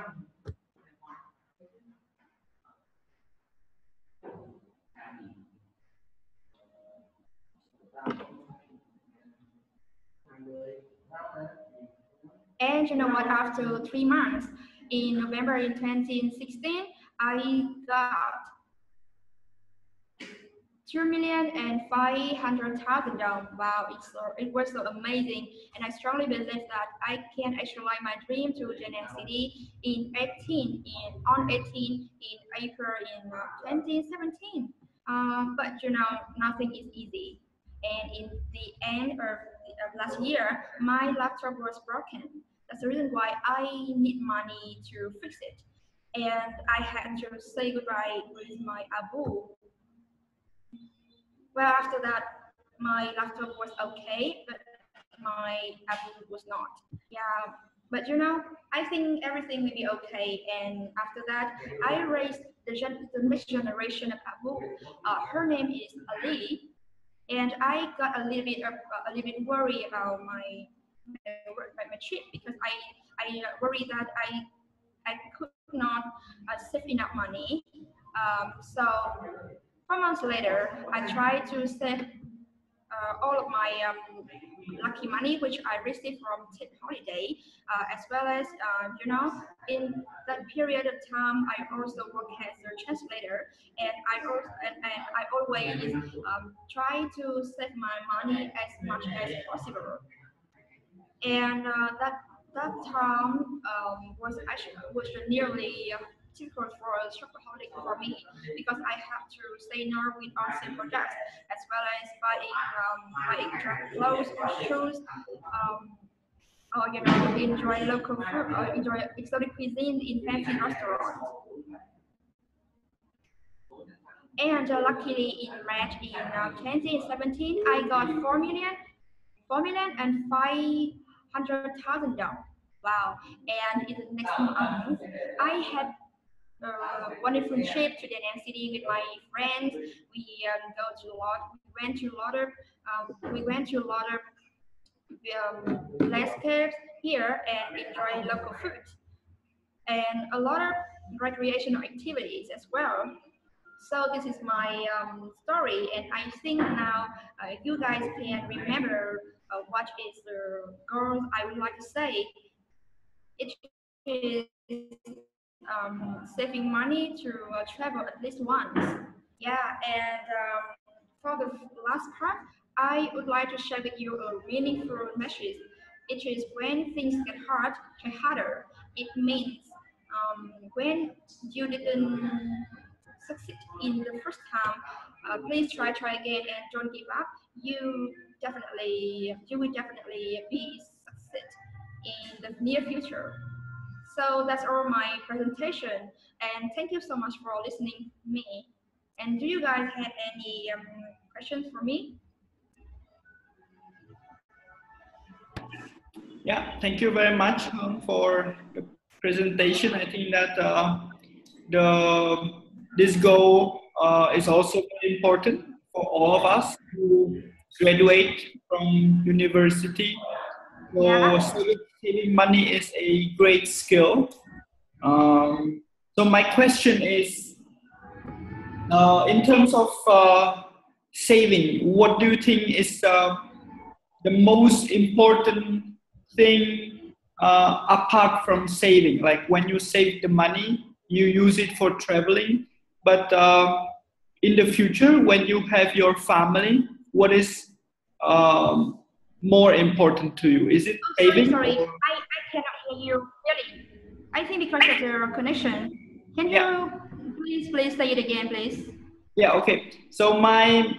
And you know what? After 3 months, in November in 2016, I got 2,500,000 dong. Wow, it was so amazing, and I strongly believe that I can actualize my dream to Da Nang City on 18 in April in 2017. But you know, nothing is easy, and in the end of last year, my laptop was broken. That's the reason why I need money to fix it, and I had to say goodbye with my Abu. Well, after that, my laptop was okay, but my Abu was not. Yeah, but you know, I think everything will be okay. And after that, I raised the next generation of Abu. Her name is Ali, and I got a little bit worried about my trip, because I worried that I could not save enough money. So 4 months later, I tried to save all of my lucky money, which I received from Tết Holiday, as well as, you know, in that period of time, I also worked as a translator, and I always try to save my money as much as possible. And that time was nearly difficult for a shopaholic for me, because I have to say no with on-sale products, as well as buying clothes or shoes or you know, enjoy local food or enjoy exotic cuisine in fancy restaurants. And luckily in March in 2017, I got 4,500,000 down. Wow! And in the next month, I had wonderful trip to Da Nang City with my friends. We went to a lot of landscapes here and enjoy local food and a lot of recreational activities as well. So this is my story, and I think now you guys can remember what is the goal I would like to say. It is saving money to travel at least once. Yeah, and for the last part, I would like to share with you a meaningful message. It is when things get hard, try harder. It means when you didn't succeed in the first time, please try again and don't give up. You will definitely be succeed in the near future. So that's all my presentation, and thank you so much for listening to me. And do you guys have any questions for me? Yeah, thank you very much for the presentation. I think that this goal is also very important for all of us who graduate from university. So Yeah. saving money is a great skill. So my question is, in terms of saving, what do you think is the most important thing apart from saving? Like when you save the money, you use it for traveling, but in the future, when you have your family, what is more important to you? Is it saving? Sorry, I cannot hear you really. I think because of your connection. Can you please say it again, please? Yeah, okay. So my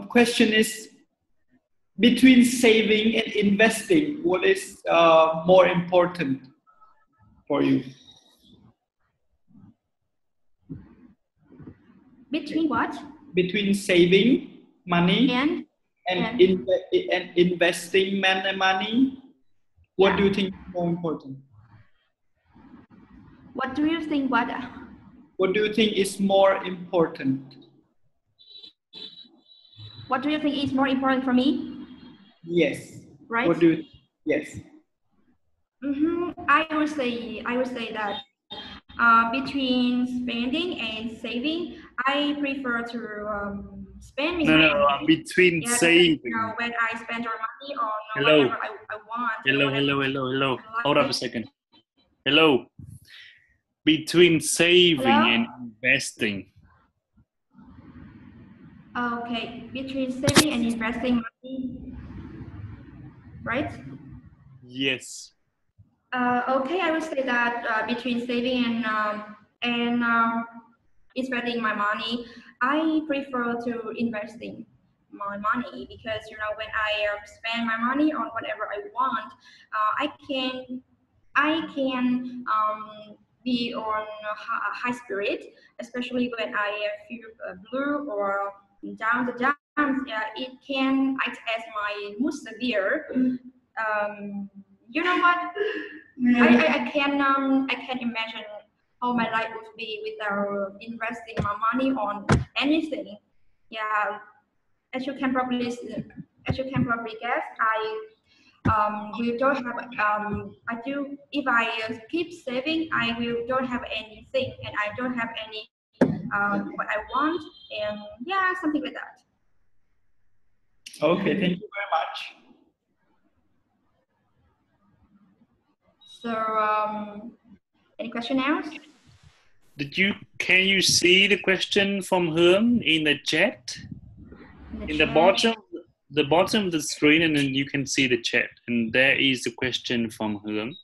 question is, between saving and investing, what is more important for you? Between what? Between saving money and investing money, what do you think is more important? What do you think? What do you think is more important? What do you think is more important for me? Yes. Right. What do you? Yes. I would say that between spending and saving, I prefer to spend my money. Between saving. You know, when I spend your money on Hello. whatever I want. Hello. Hold up a second. Hello. Between saving and investing. Okay, between saving and investing money, right? Yes. Okay, I would say that between saving and investing my money, I prefer to investing my money because you know when I spend my money on whatever I want, I can be on a high spirit, especially when I feel blue or down the dumps. It can act as my mood severe. You know what? I can imagine how my life would be without investing my money on anything. Yeah, as you can probably guess, we don't have if I keep saving, I will don't have anything, and I don't have any what I want, and yeah, something like that. Okay, thank you very much. So, any question else? Can you see the question from Hướng in the chat? In the bottom of the screen, and then you can see the chat, and there is a question from Hướng.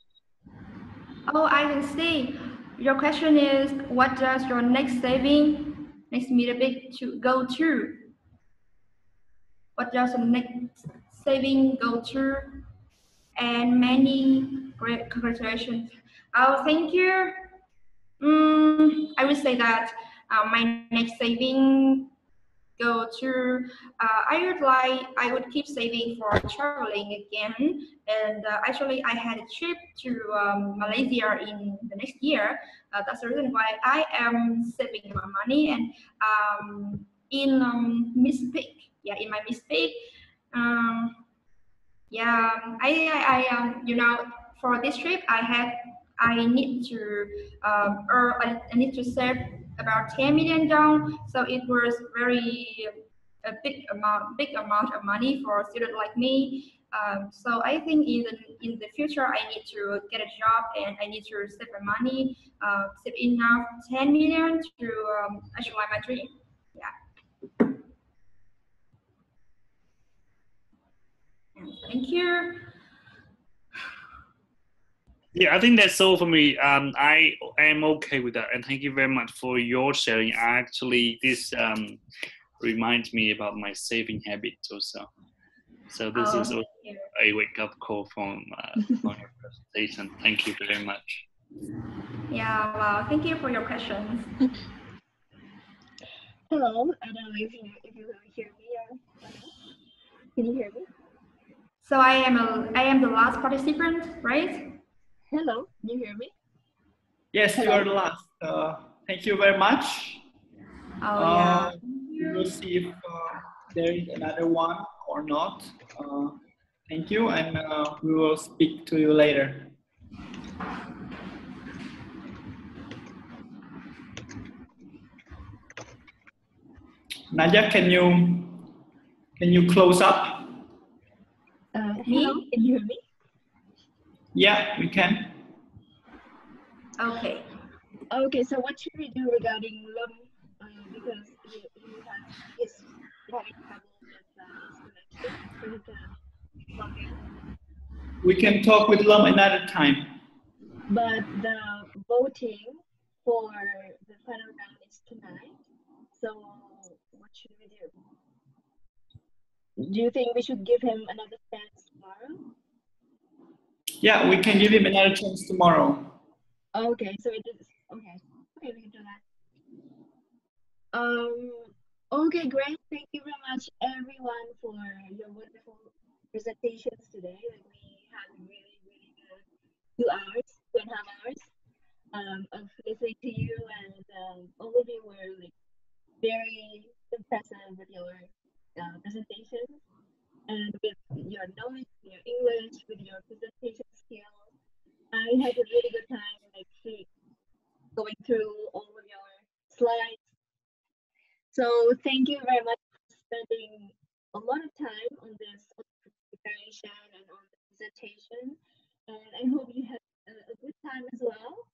Oh, I can see. Your question is, what does your next meetup to go to? What does the next saving go to? and many great congratulations. Oh, thank you. I would say that my next saving go to I would keep saving for traveling again, and actually I had a trip to Malaysia in the next year. That's the reason why I am saving my money, and in Miss Peak, in my Miss Peak, you know, for this trip I need to I need to save about 10 million down. So it was a big amount of money for a student like me. So I think in the future I need to get a job and I need to save my money, save enough 10 million to achieve my dream. Yeah. And thank you. Yeah, I think that's all for me. I am okay with that, and thank you very much for your sharing. Actually, this reminds me about my saving habits also. So this is also a wake-up call from your presentation. Thank you very much. Yeah, well, thank you for your questions. Hello, I don't know if you hear me or not. Can you hear me? So I am the last participant, right? Hello, can you hear me? Yes, hello. You are the last. Thank you very much. Yeah. We will see if there is another one or not. Thank you, and we will speak to you later. Nadia, can you close up? Hello, can you hear me? Yeah, we can. Okay. Okay, so what should we do regarding Lâm? Because he is having trouble with his connection. We can talk with Lâm another time. But the voting for the final round is tonight. So what should we do? Do you think we should give him another chance tomorrow? Yeah, we can give him another chance tomorrow. Okay, so it is okay. Okay, we can do that. Okay, great. Thank you very much, everyone, for your wonderful presentations today. Like, we had really, really good 2.5 hours of listening to you, and all of you were like very impressive with your presentations and with your knowledge, your English, with your presentation skills. I had a really good time like going through all of your slides. So thank you very much for spending a lot of time on this preparation and on the presentation. And I hope you had a good time as well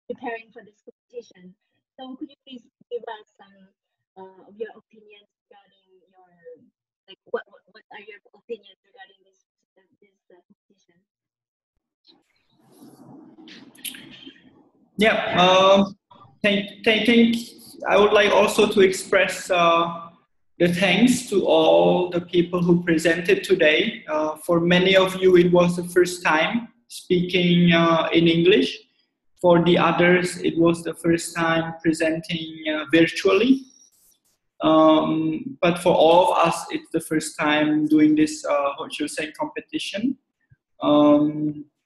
preparing for this competition. So could you please give us some of your opinions regarding your, like, what are your opinions regarding this competition? Yeah, I would like also to express the thanks to all the people who presented today. For many of you, it was the first time speaking in English. For the others, it was the first time presenting virtually. But for all of us, it's the first time doing this Hochschulseng competition.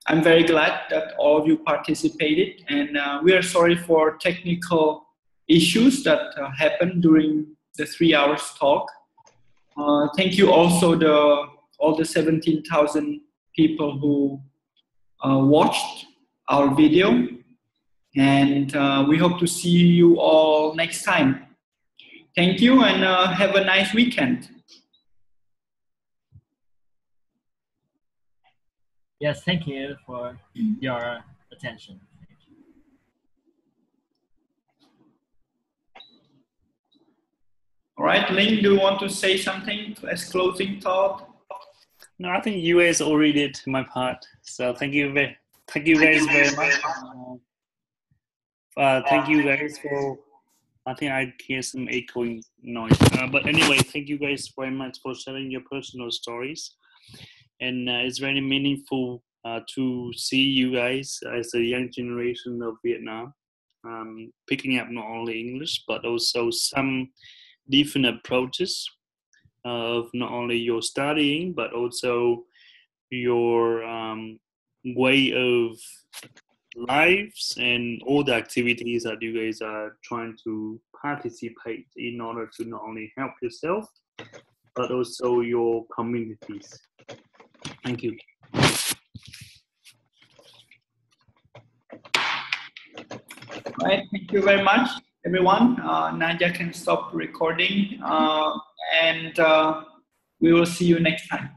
I'm very glad that all of you participated, and we are sorry for technical issues that happened during the 3 hours talk. Thank you also all the 17,000 people who watched our video, and we hope to see you all next time. Thank you, and have a nice weekend. Yes, thank you for your attention. All right, Ling, do you want to say something as closing thought? No, I think you guys already did my part. So thank you guys very much. Thank you guys for. I think I hear some echoing noise. But anyway, thank you guys very much for sharing your personal stories. and it's very meaningful to see you guys as a young generation of Vietnam picking up not only English but also some different approaches of not only your studying but also your way of lives and all the activities that you guys are trying to participate in order to not only help yourself but also your communities. Thank you. Right, thank you very much, everyone. Nadia can stop recording, and we will see you next time.